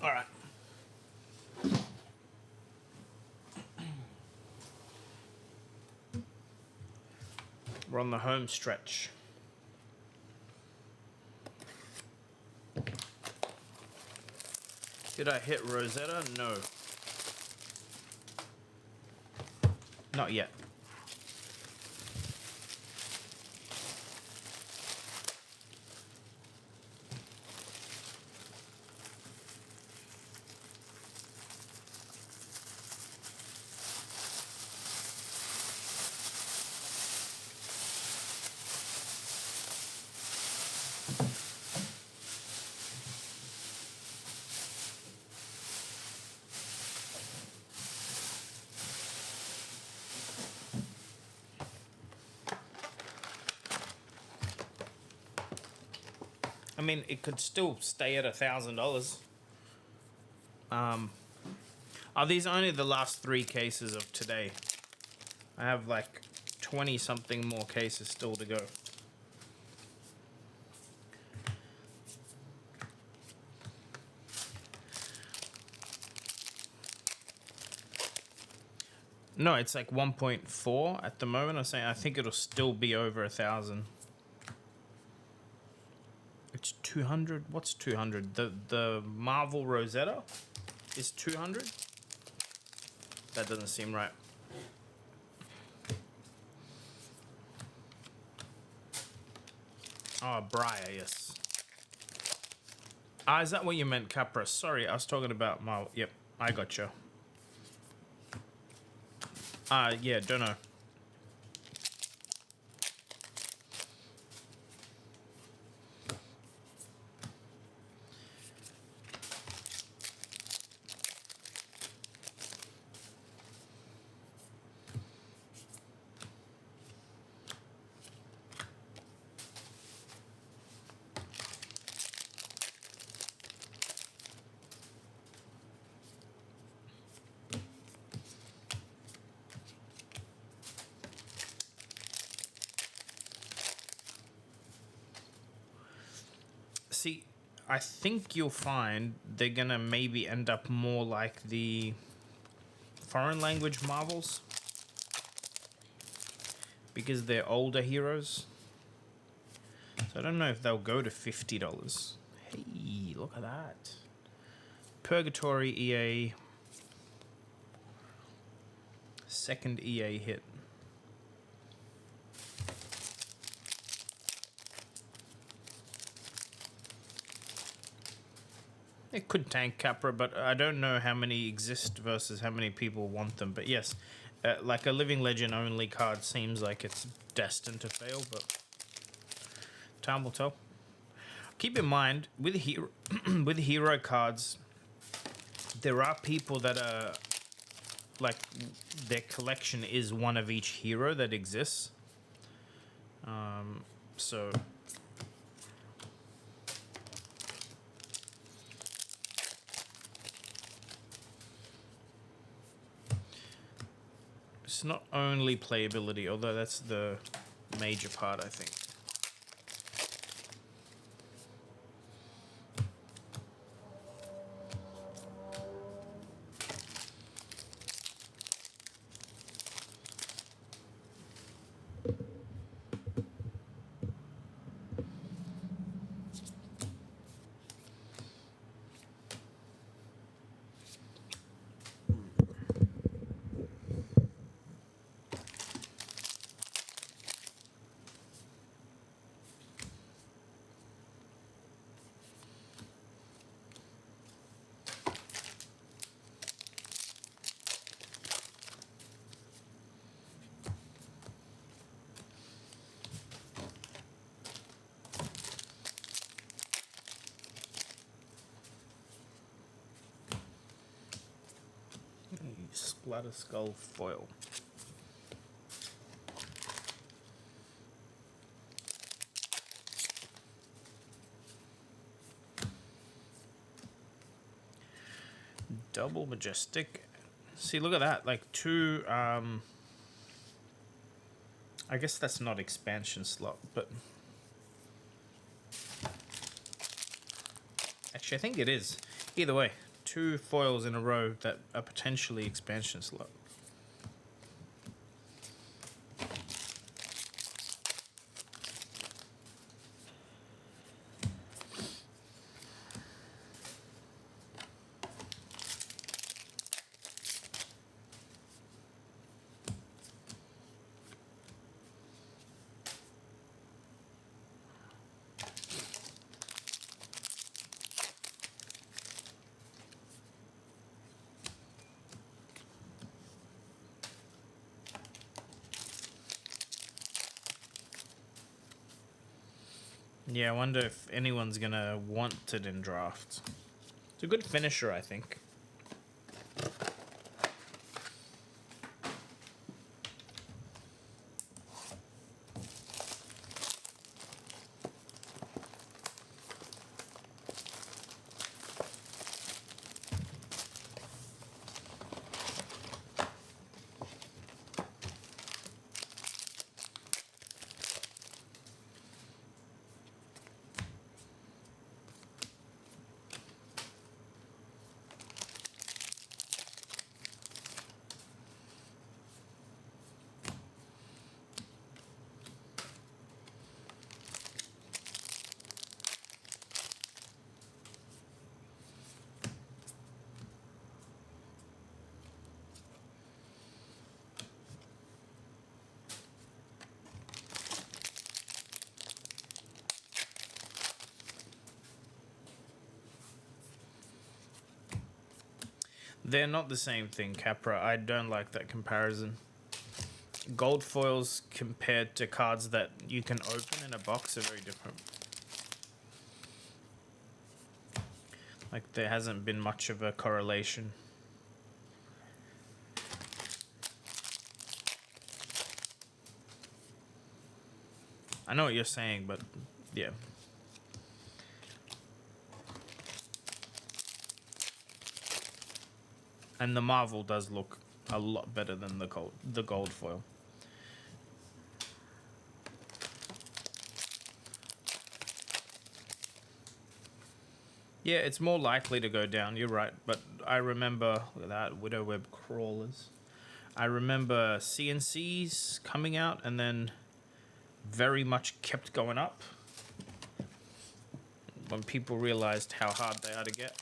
All right. We're on the home stretch. Did I hit Rosetta? No. Not yet. mean, it could still stay at $1,000. Are these only the last 3 cases of today? I have like 20 something more cases still to go. No, it's like 1.4 at the moment. I'm saying I think it'll still be over 1,000. It's 200. What's 200? The Marvel Rosetta is 200. That doesn't seem right. Oh, Briar, yes. Ah, is that what you meant, Capra? Sorry, I was talking about my. Yep, I got you. Yeah, don't know. See, I think you'll find they're gonna maybe end up more like the foreign language Marvels because they're older heroes. So I don't know if they'll go to $50. Hey, look at that. Purgatory EA. Second EA hit. It could tank Capra, but I don't know how many exist versus how many people want them. But yes, like a Living Legend only card seems like it's destined to fail, but time will tell. Keep in mind, with hero, with hero cards, there are people that are, like, their collection is one of each hero that exists. So... it's not only playability, although that's the major part, I think. Splatter Skull foil. Double Majestic. See, look at that. Like 2... I guess that's not expansion slot, but... actually, I think it is. Either way. 2 foils in a row that are potentially expansion slot. Yeah, I wonder if anyone's gonna want it in draft. It's a good finisher, I think. They're not the same thing, Capra. I don't like that comparison. Gold foils compared to cards that you can open in a box are very different. Like, there hasn't been much of a correlation. I know what you're saying, but yeah. And the Marvel does look a lot better than the gold foil. Yeah, it's more likely to go down, you're right. But I remember, look at that, Widow Web Crawlers. I remember CNCs coming out and then very much kept going up when people realized how hard they are to get.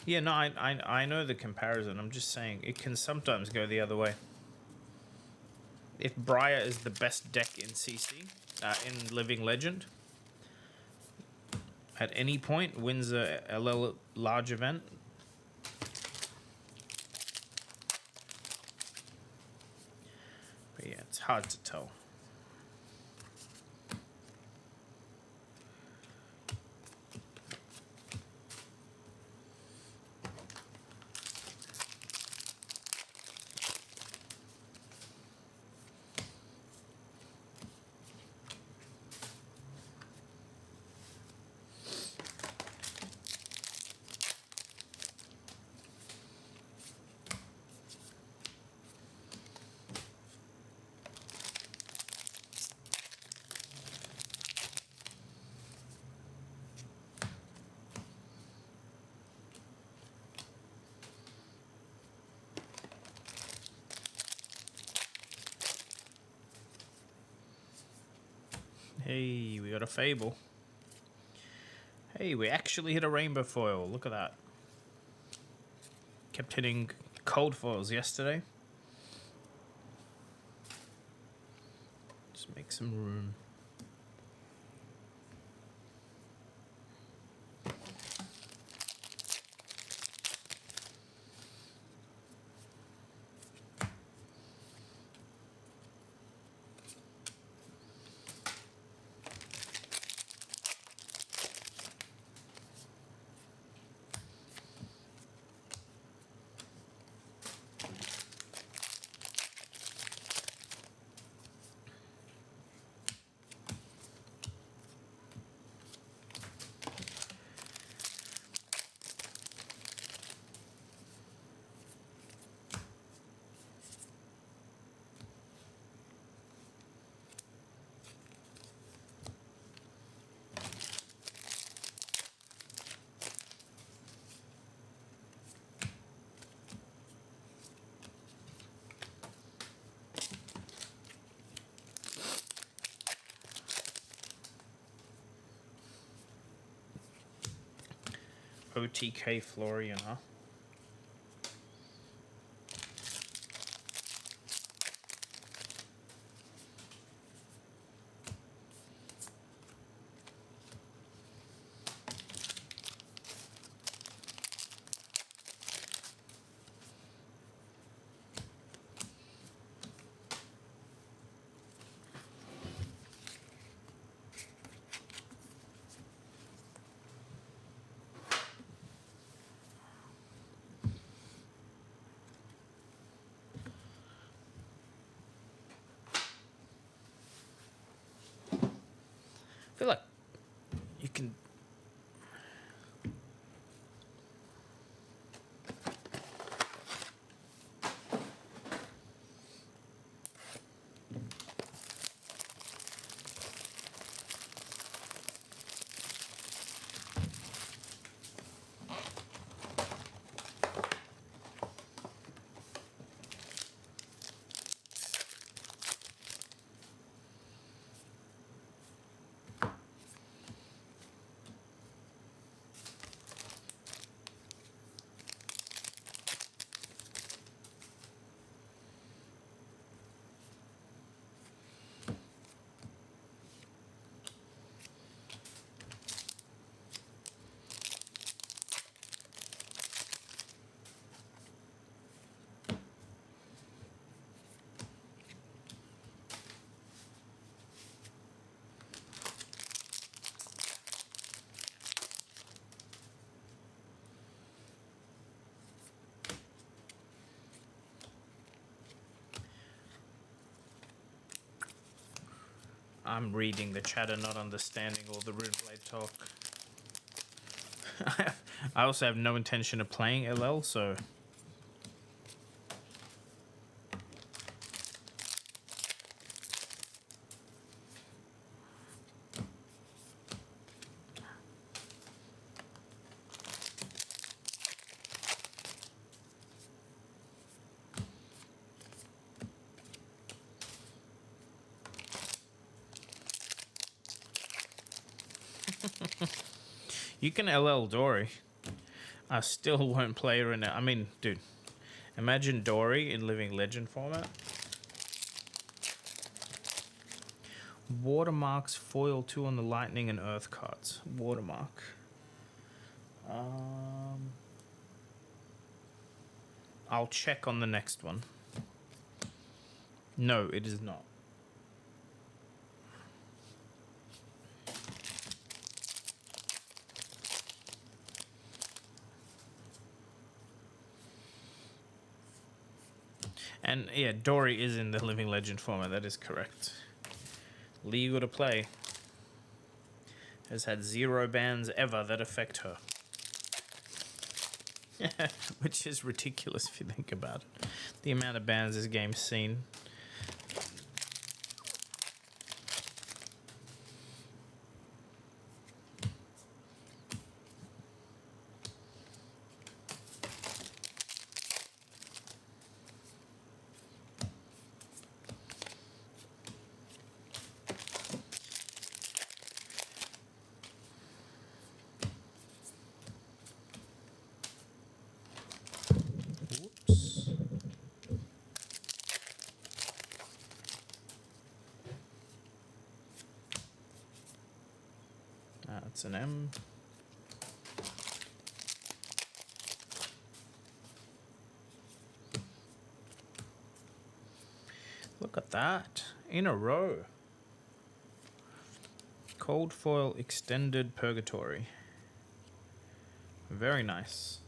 Yeah, no, I know the comparison. I'm just saying it can sometimes go the other way. If Briar is the best deck in CC, in Living Legend, at any point wins a LL large event, but yeah, it's hard to tell. Hey, we got a Fable. Hey, we actually hit a rainbow foil. Look at that. Kept hitting cold foils yesterday. Just make some room. OTK Florian, huh? I feel like you can. I'm reading the chat and not understanding all the Runeblade talk. I also have no intention of playing LL, so... You can LL Dory. I still won't play her in it. I mean, dude, imagine Dory in Living Legend format. Watermarks foil 2 on the Lightning and Earth cards. Watermark. I'll check on the next one. No, it is not. And yeah, Dory is in the Living Legend format. That is correct. Legal to play. Has had 0 bans ever that affect her. Which is ridiculous if you think about it. The amount of bans this game's seen. Whoops. That's an M. Look at that. In a row. Cold foil extended purgatory. Very nice.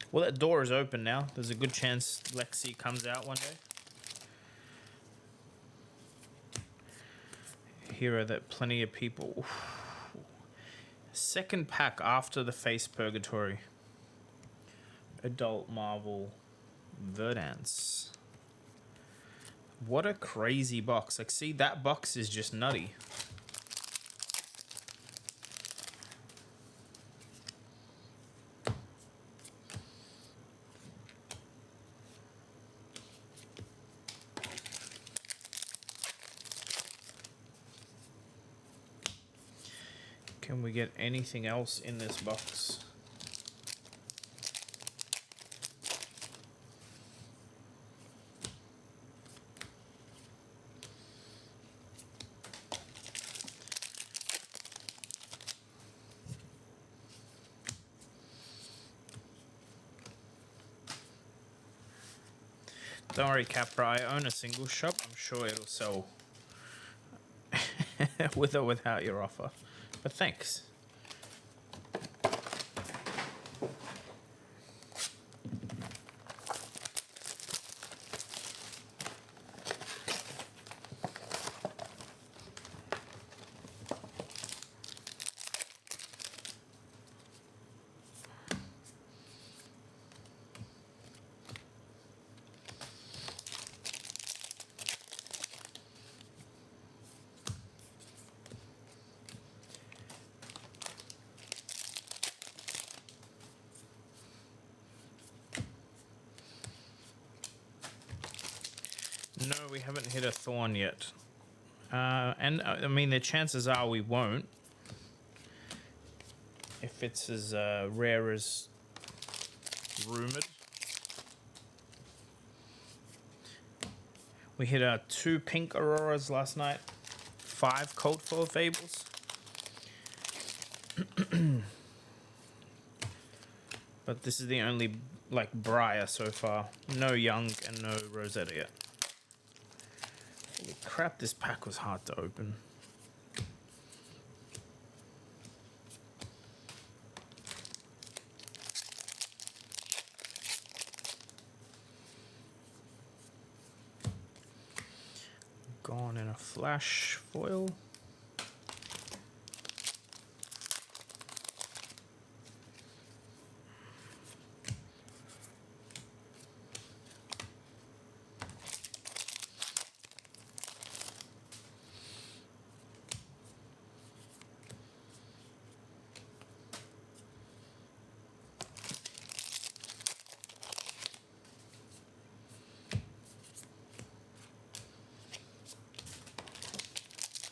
Well, that door is open now. There's a good chance Lexi comes out one day. Hero that plenty of people... Oof. Second pack after the Face Purgatory. Adult Marvel Verdance. What a crazy box. Like, see, that box is just nutty. Can we get anything else in this box? Don't worry, Capra. I own a single shop. I'm sure it'll sell with or without your offer. But thanks. No, we haven't hit a Thorn yet. And I mean, the chances are we won't. If it's as rare as rumored. We hit 2 pink Auroras last night. 5 Cold Foil Fables. But this is the only, like, Briar so far. No Young and no Rosetta yet. Holy crap, this pack was hard to open. Gone in a flash foil.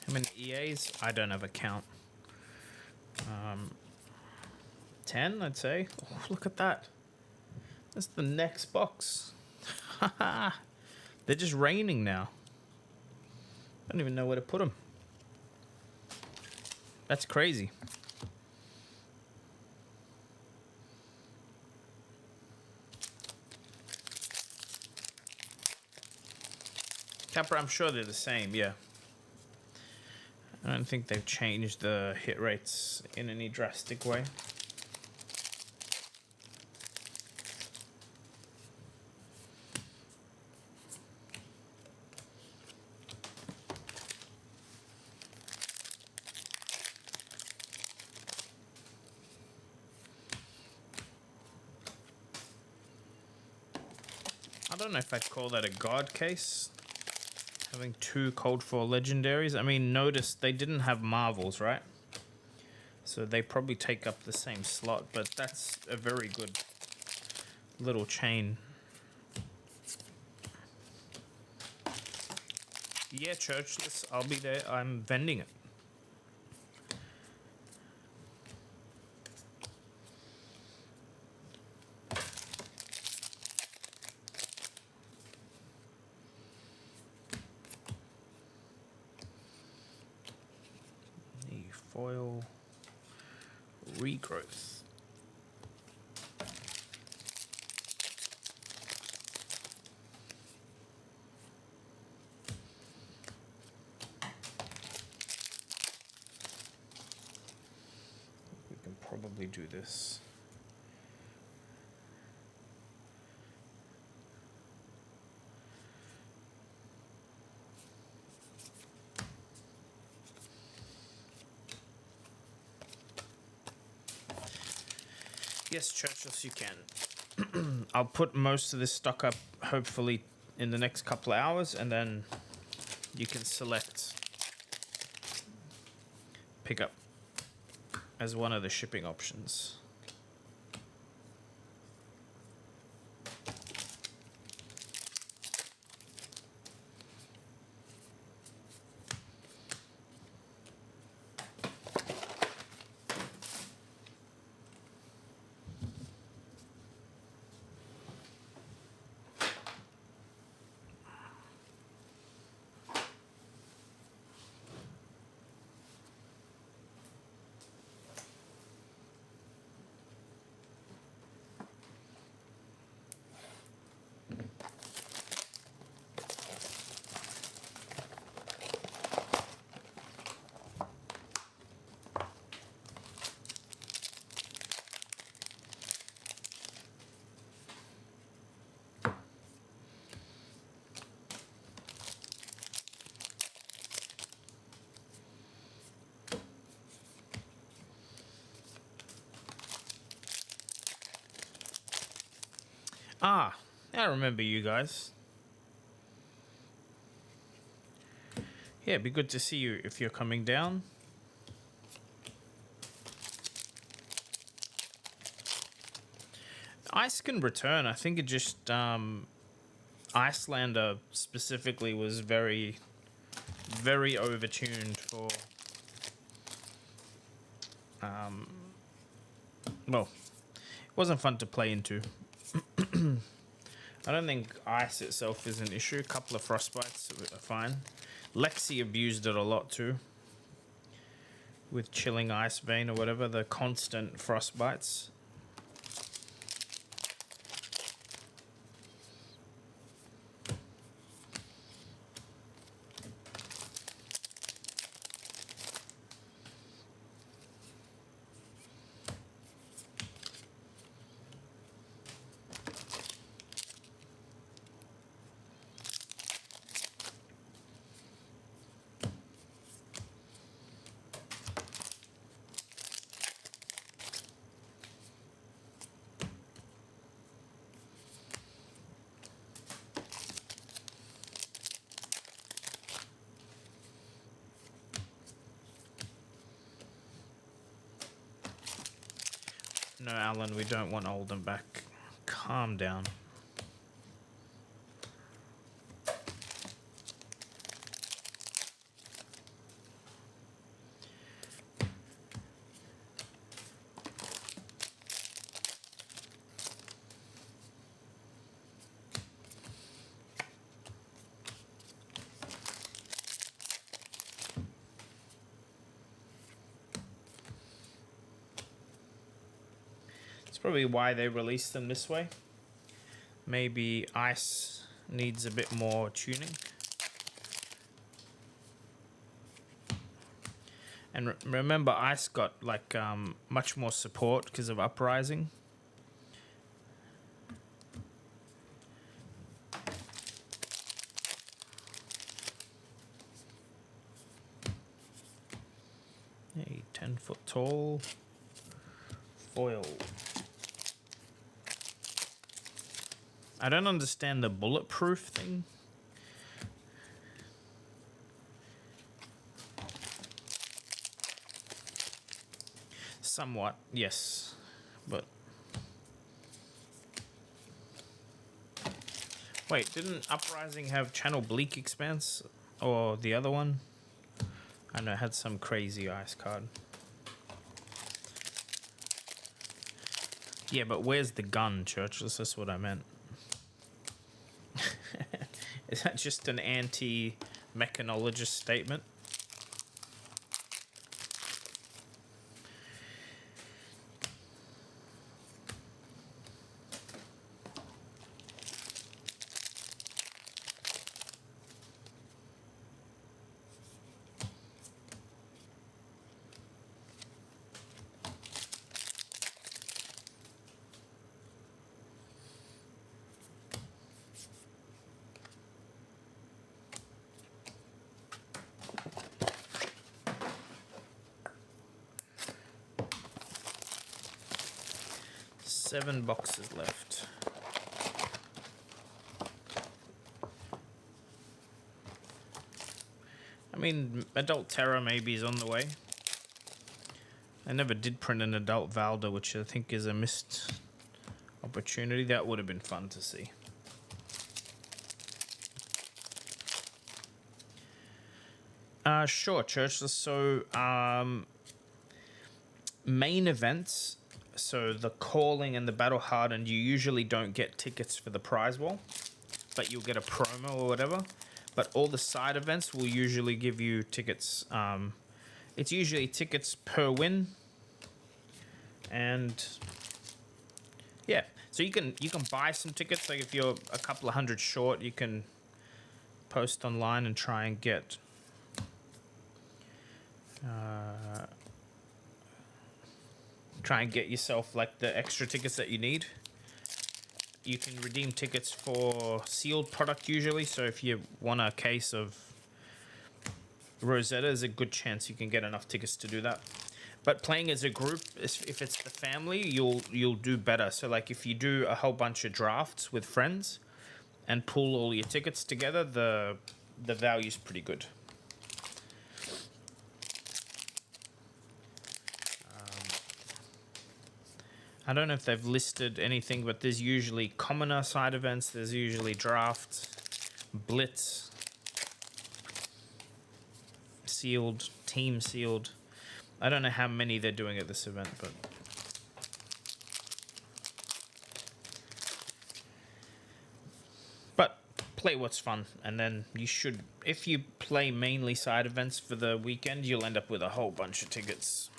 How many EAs? I don't have a count. 10, I'd say. Oh, look at that. That's the next box. They're just raining now. I don't even know where to put them. That's crazy. Capra, I'm sure they're the same, yeah. I don't think they've changed the hit rates in any drastic way. I don't know if I'd call that a god case. Having 2 Cold 4 legendaries. I mean, notice they didn't have Marvels, right? So they probably take up the same slot, but that's a very good little chain. Yeah, Churchless, I'll be there. I'm vending it. Foil regrowth. We can probably do this. Yes, Churchless, you can. I'll put most of this stock up, hopefully, in the next couple of hours, and then you can select pick up as one of the shipping options. Ah, I remember you guys. Yeah, it'd be good to see you if you're coming down. Ice can return. I think it just Icelander specifically was very, very overtuned for well, it wasn't fun to play into. I don't think ice itself is an issue. A couple of frostbites are fine. Lexi abused it a lot too. With chilling ice vein or whatever, the constant frostbites. No, Alan, we don't want Oldham back. Calm down. Probably why they released them this way. Maybe ice needs a bit more tuning. And remember, ice got like much more support because of uprising. A 10-foot tall foil. I don't understand the bulletproof thing. Somewhat, yes, but wait, didn't Uprising have Channel Bleak Expanse or the other one? I know it had some crazy ice card. Yeah, but where's the gun, Churchless? That's what I meant. Is that just an anti-mechanologist statement? Seven boxes left. I mean, Adult Terror maybe is on the way. I never did print an Adult Valda, which I think is a missed opportunity. That would have been fun to see. Sure, Churchless. So, main events. So the Calling and the Battle Hardened, you usually don't get tickets for the prize wall, but you'll get a promo or whatever. But all the side events will usually give you tickets. It's usually tickets per win, and yeah. So you can buy some tickets. Like if you're a couple of hundred short, you can post online and try and get. Try and get yourself like the extra tickets that you need. You can redeem tickets for sealed product usually, so if you want a case of Rosetta, there's a good chance you can get enough tickets to do that. But playing as a group, if it's the family, you'll do better. So like if you do a whole bunch of drafts with friends and pull all your tickets together, the value's pretty good. I don't know if they've listed anything, but there's usually commoner side events. There's usually draft, blitz, sealed, team sealed. I don't know how many they're doing at this event, but play what's fun, and then you should, if you play mainly side events for the weekend, you'll end up with a whole bunch of tickets.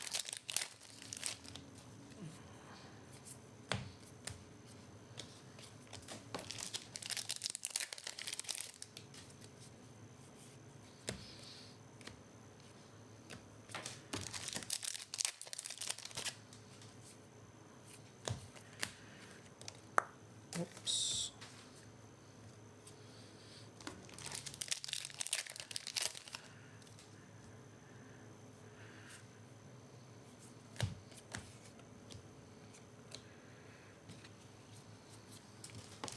Oops.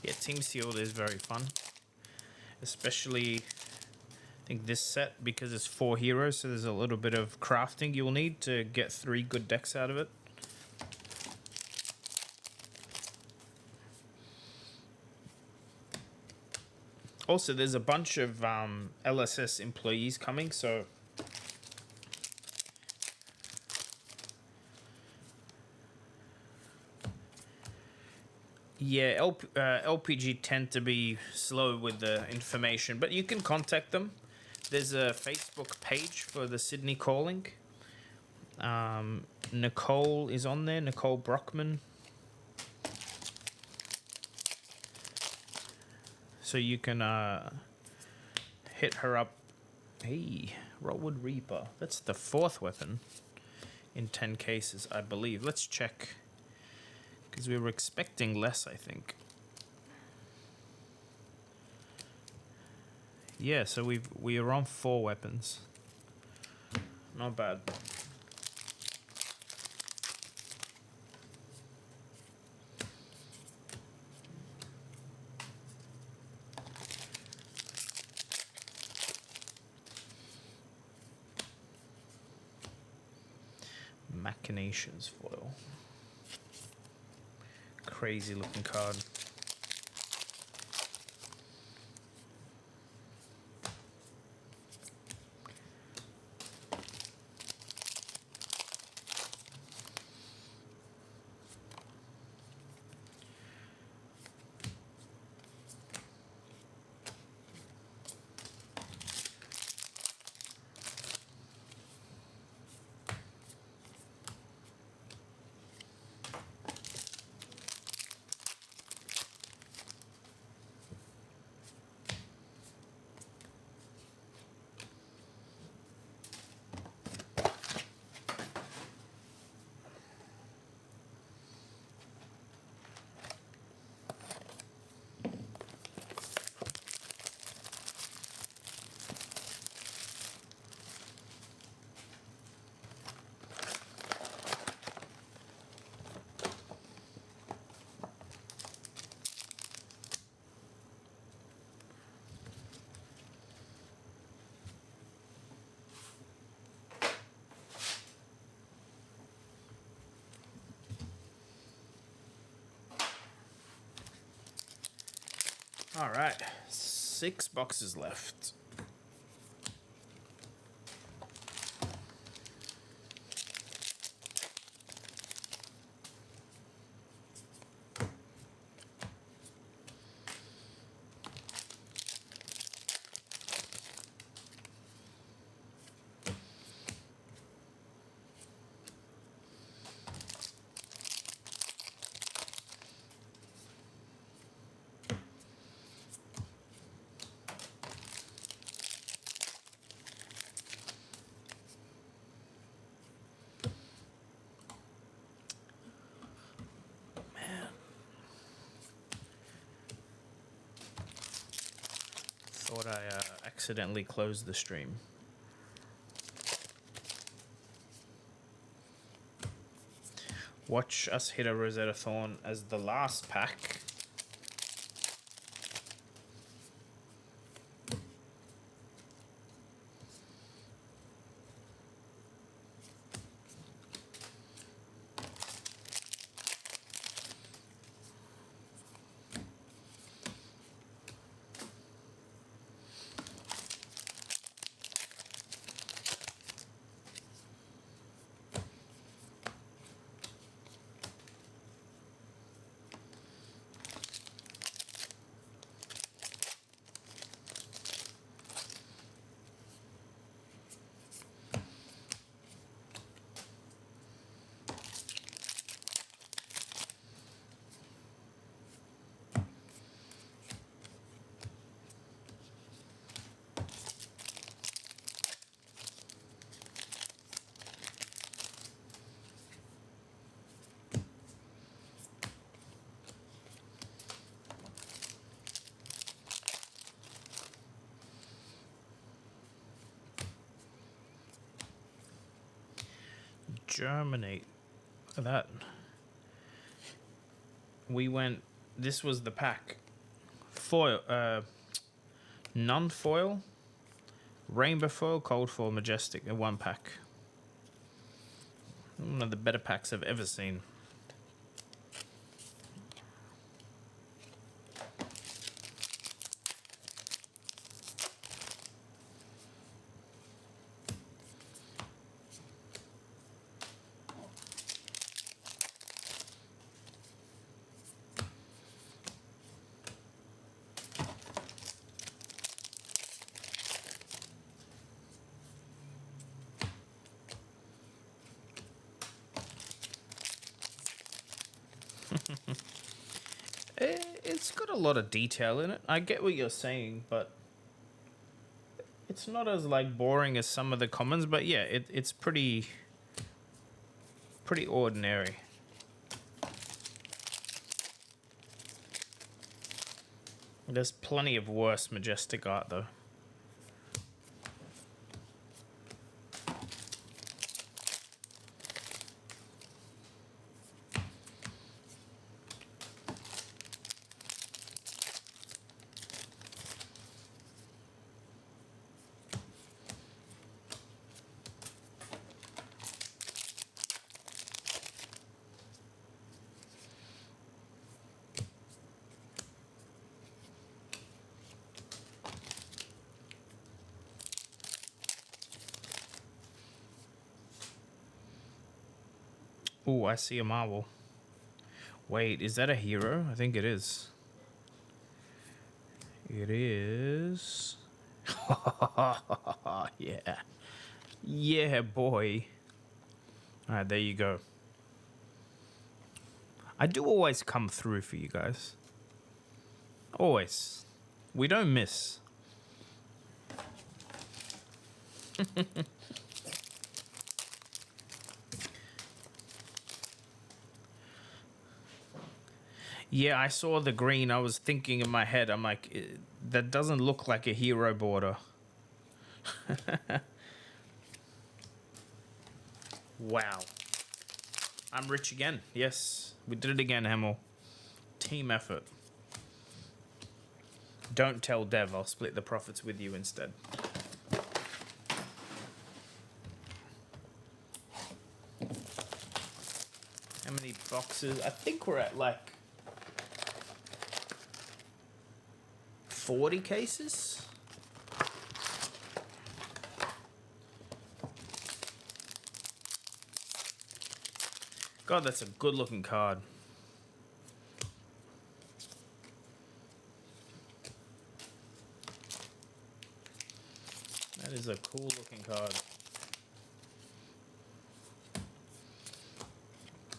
Yeah, Team Sealed is very fun. Especially, I think this set, because it's 4 heroes, so there's a little bit of crafting you'll need to get 3 good decks out of it. Also, there's a bunch of LSS employees coming, so yeah, LPG tend to be slow with the information, but you can contact them. There's a Facebook page for the Sydney Calling. Nicole is on there, Nicole Brockman. So you can hit her up. Hey, Rollwood Reaper. That's the 4th weapon in 10 cases, I believe. Let's check. Because we were expecting less, I think. Yeah, so we are on 4 weapons. Not bad. Machinations foil. Crazy looking card. All right, 6 boxes left. Thought I accidentally closed the stream. Watch us hit a Rosetta Thorn as the last pack. Germinate. Look at that. We went. This was the pack. Foil. Non-foil. Rainbow foil, cold foil, majestic in 1 pack. One of the better packs I've ever seen. It's got a lot of detail in it. I get what you're saying, but it's not as like boring as some of the commons. But yeah, it's pretty ordinary. There's plenty of worse majestic art though. Oh, I see a marble. Wait, is that a hero? I think it is. It is. Yeah. Yeah, boy. Alright, there you go. I do always come through for you guys. Always. We don't miss. Yeah, I saw the green. I was thinking in my head, I'm like, that doesn't look like a hero border. Wow. I'm rich again. Yes, we did it again, Hemel. Team effort. Don't tell Dev, I'll split the profits with you instead. How many boxes? I think we're at like 40 cases. God, that's a good looking card. That is a cool looking card.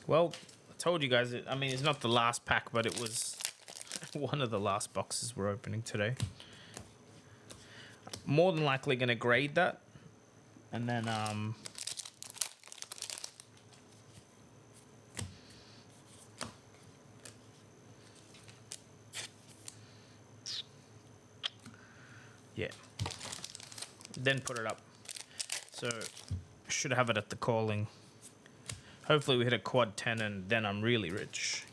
Well, I told you guys, I mean, it's not the last pack, but it was one of the last boxes we're opening today. More than likely going to grade that. And then, yeah. Then put it up. So, should have it at the calling. Hopefully we hit a quad 10 and then I'm really rich.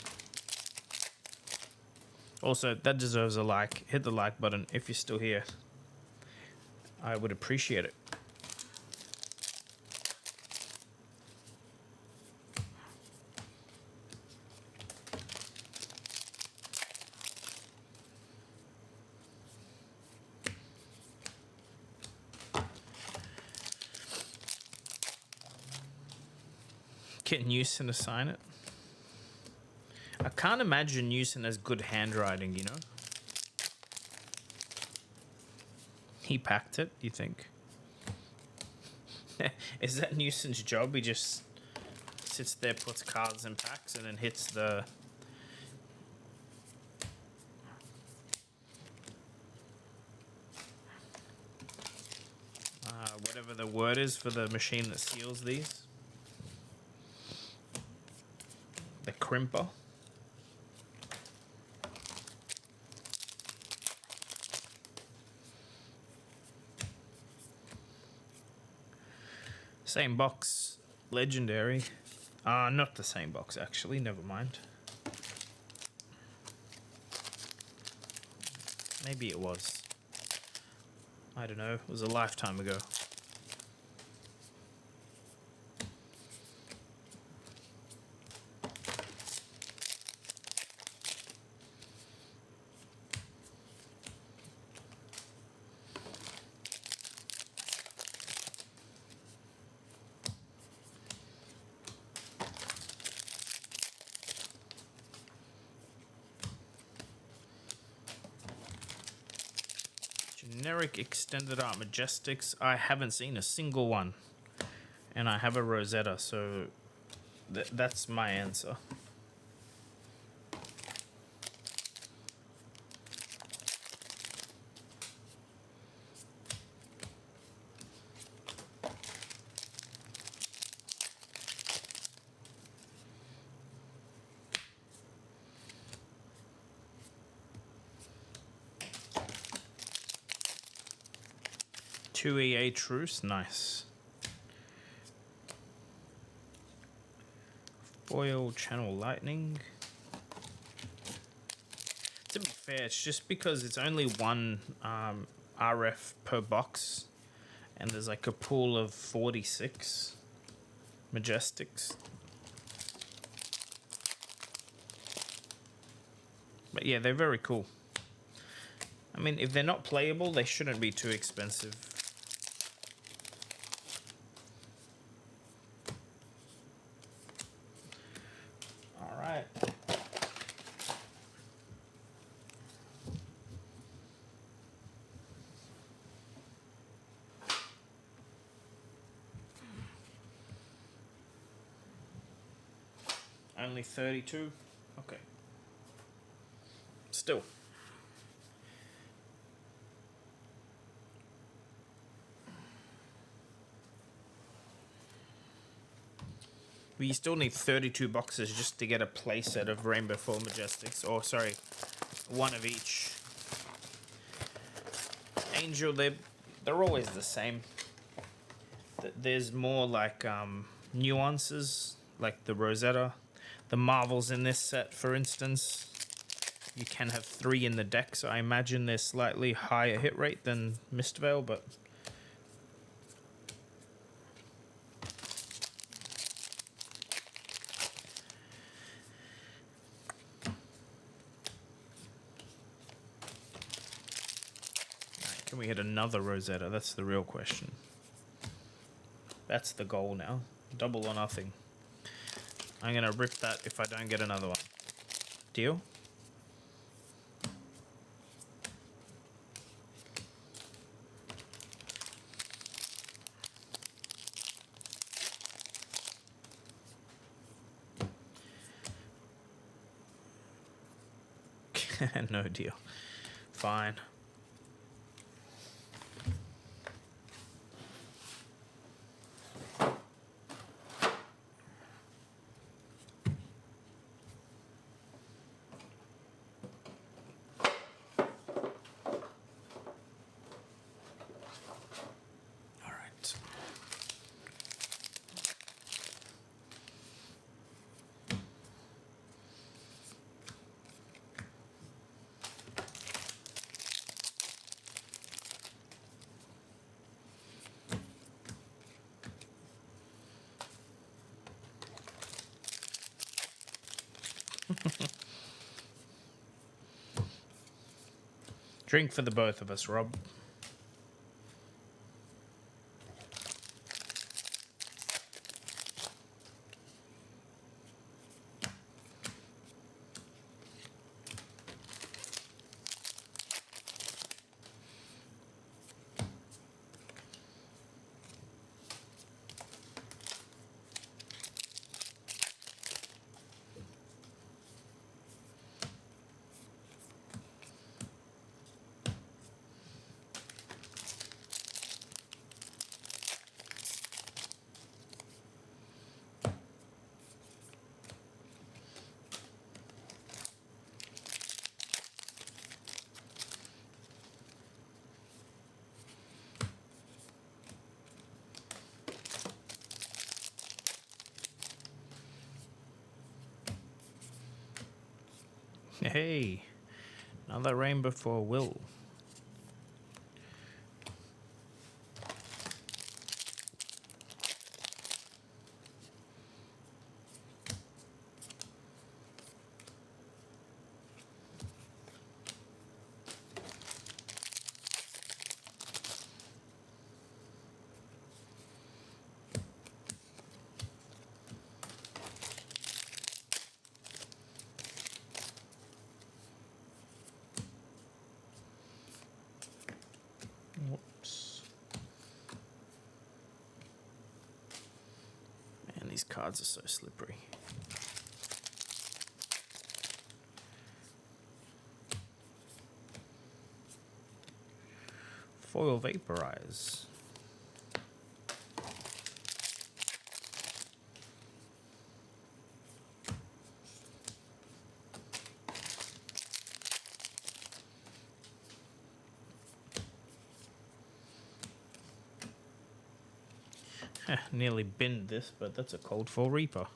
Also, that deserves a like. Hit the like button if you're still here. I would appreciate it. Get Newson to sign it. I can't imagine Newson has good handwriting, you know? He packed it, you think? Is that Newson's job? He just sits there, puts cards in packs, and then hits the... whatever the word is for the machine that seals these. The crimper. Same box, legendary. Not the same box actually, never mind. Maybe it was. I don't know, it was a lifetime ago. Generic extended art majestics. I haven't seen a single one, and I have a Rosetta, so that's my answer. 2 EA Truce, nice. Foil Channel Lightning. To be fair, it's just because it's only one RF per box, and there's like a pool of 46 Majestics. But yeah, they're very cool. I mean, if they're not playable, they shouldn't be too expensive. All right. Only 32? Okay. Still. But you still need 32 boxes just to get a playset of Rainbow Foil Majestics. Or, sorry, one of each. Angel, they're always the same. There's more like nuances, like the Rosetta. The Marvels in this set, for instance, you can have 3 in the deck, so I imagine there's slightly higher hit rate than Mistveil, but... Can we hit another Rosetta? That's the real question. That's the goal now. Double or nothing. I'm gonna rip that if I don't get another one. Deal? No deal. Fine. Drink for the both of us, Rob. Hey, another Rainbow for Will. Whoops. Man, these cards are so slippery. Foil Vaporize. Nearly binned this, but that's a cold fall Reaper.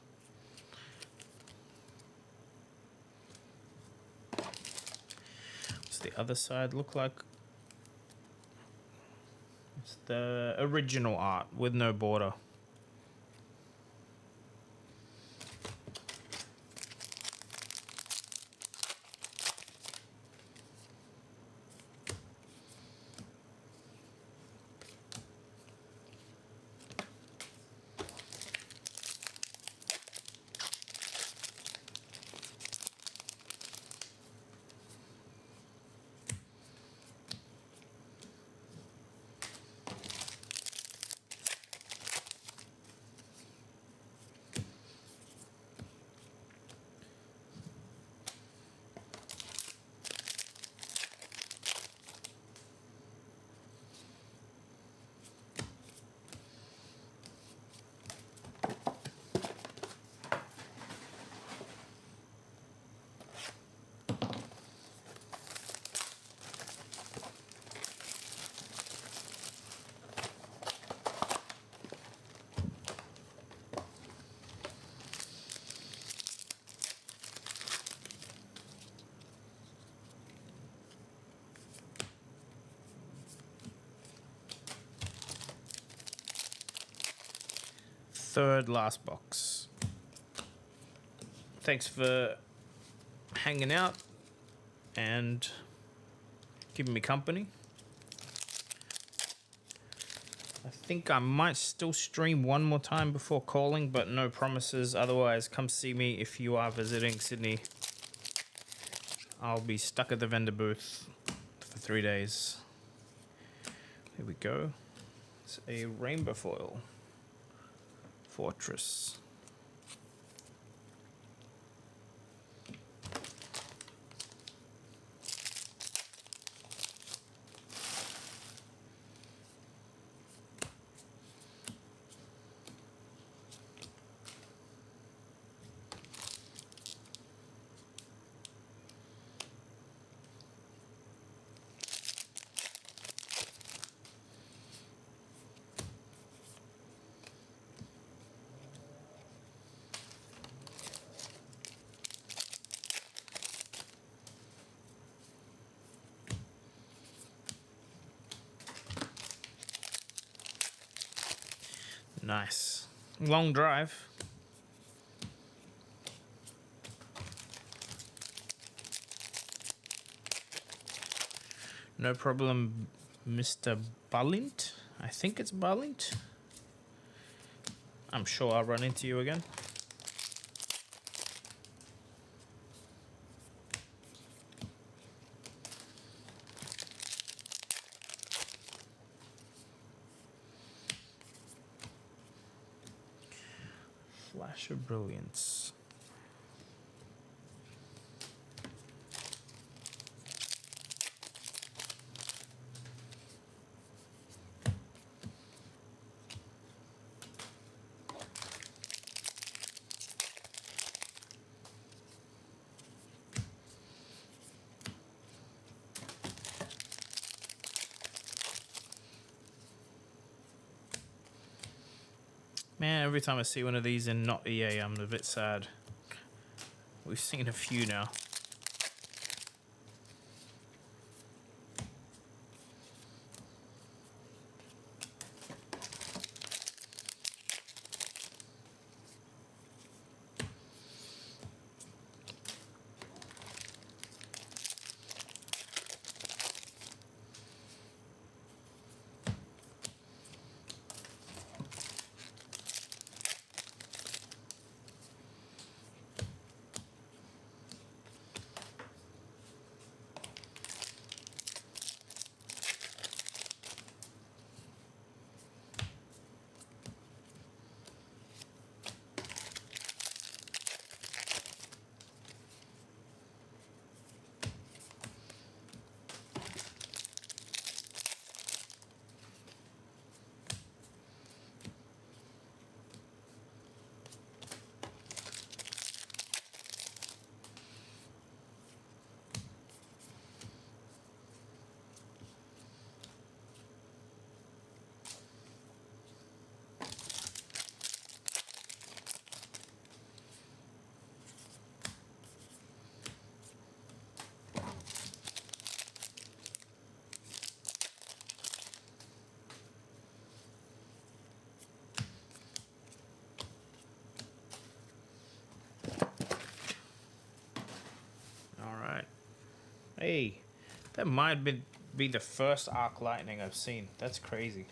What's the other side look like? It's the original art with no border. Third last box. Thanks for hanging out and keeping me company. I think I might still stream one more time before calling, but no promises. Otherwise, come see me if you are visiting Sydney. I'll be stuck at the vendor booth for 3 days. Here we go. It's a rainbow foil Fortress. Nice. Long drive. No problem, Mr. Balint. I think it's Balint. I'm sure I'll run into you again. Flash of Brilliance. Man, every time I see one of these in not EA, I'm a bit sad. We've seen a few now. Hey, that might be the first arc lightning I've seen. That's crazy.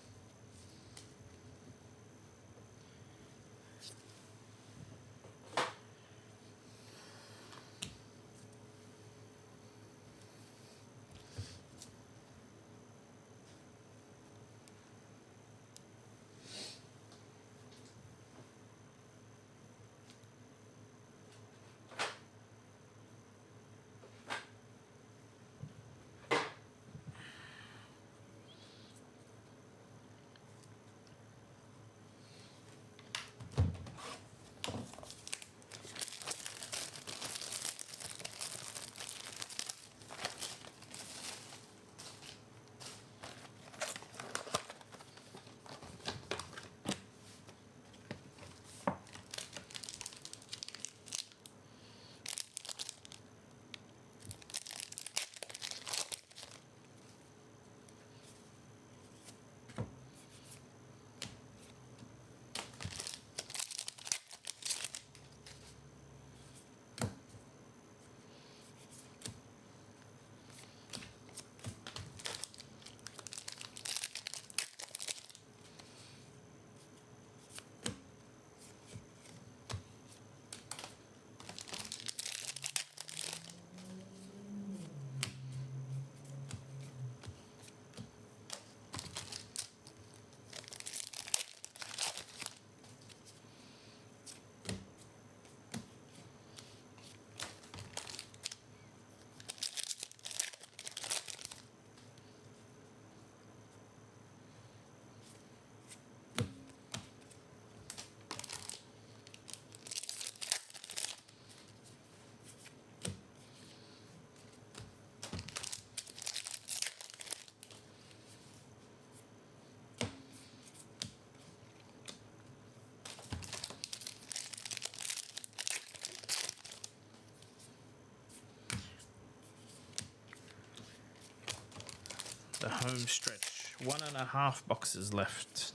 The home stretch. 1.5 boxes left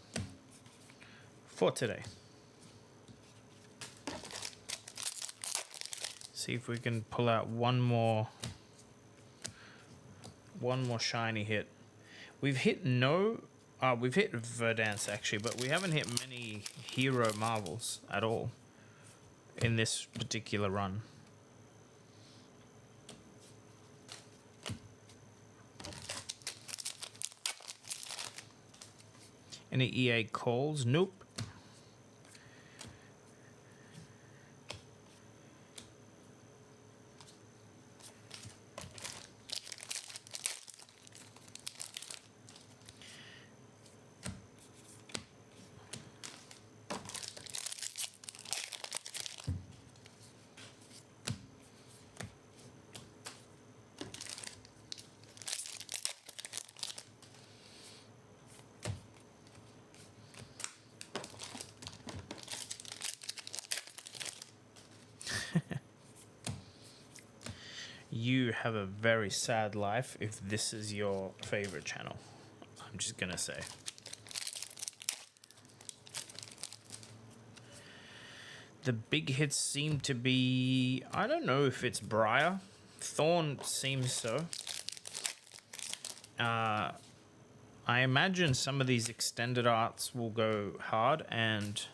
for today. See if we can pull out one more shiny hit. We've hit we've hit Verdance actually, but we haven't hit many hero marvels at all in this particular run. Any EA calls? Nope. You have a very sad life if this is your favorite channel. I'm just gonna say. The big hits seem to be, I don't know if it's Briar. Thorn seems so. I imagine some of these extended arts will go hard, and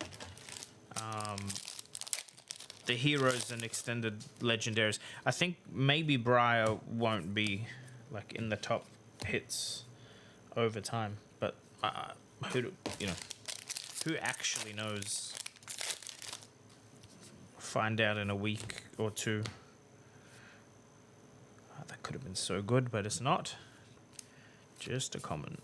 the heroes and extended legendaries. I think maybe Briar won't be like in the top hits over time, but who actually knows? Find out in a week or two. That could have been so good, but it's not. Just a common.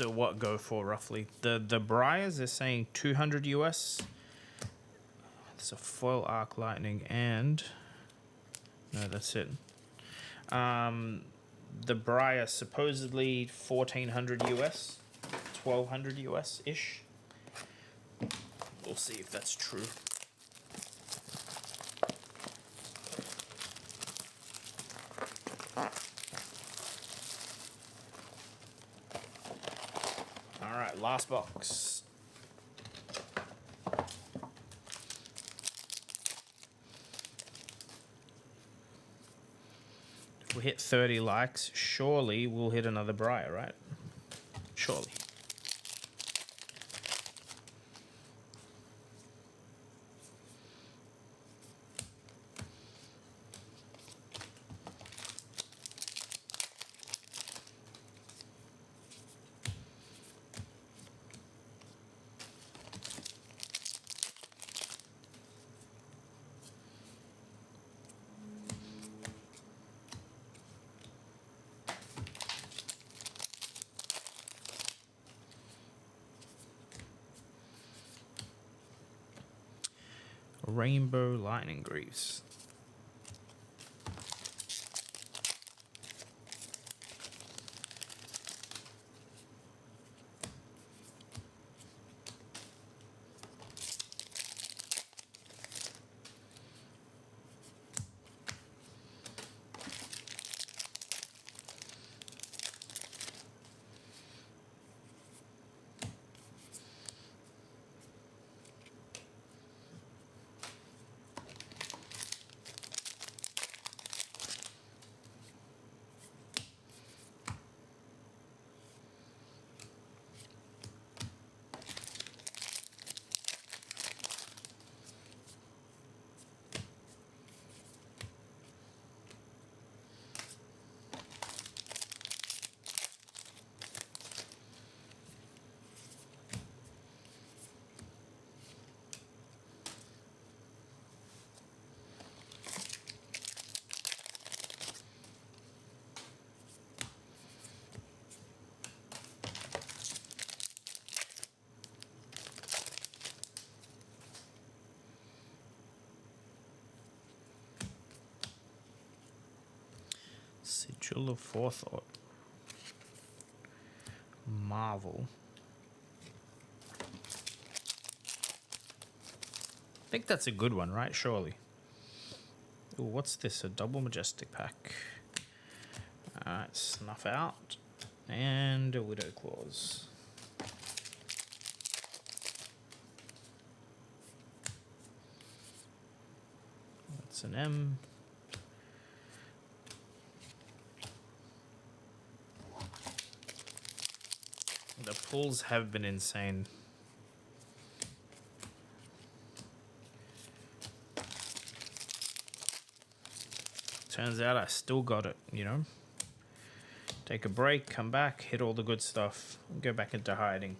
What go for roughly? The Briars are saying 200 US. It's a foil arc lightning and no, that's it. The Briar supposedly 1400 US, 1200 US ish. We'll see if that's true. All right, last box. If we hit 30 likes, surely we'll hit another Briar, right? Surely. Rainbow Lightning Greaves. Sigil of Forethought. Marvel. I think that's a good one, right? Surely. Ooh, what's this? A double majestic pack. Alright, Snuff Out. And a Widow Claws. That's an M. The pulls have been insane. Turns out I still got it, you know. Take a break, come back, hit all the good stuff, and go back into hiding.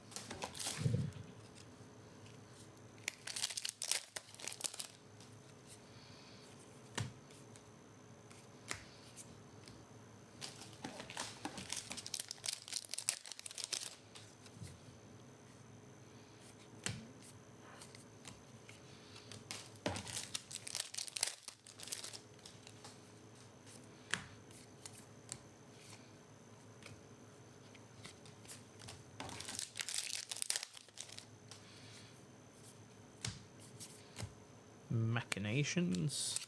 Machinations.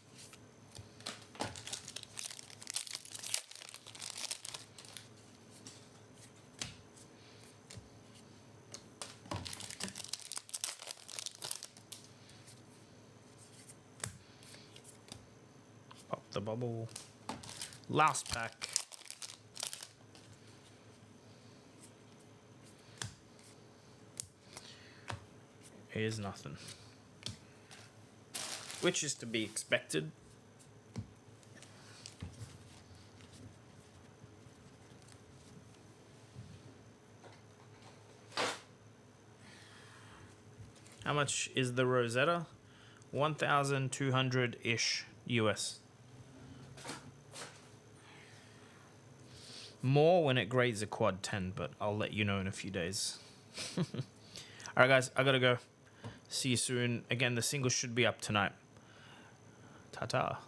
Pop the bubble. Last pack. Here's nothing. Which is to be expected. How much is the Rosetta? 1,200-ish US. More when it grades a quad 10, but I'll let you know in a few days. Alright guys, I gotta go. See you soon. Again, the single should be up tonight. Ta-ta.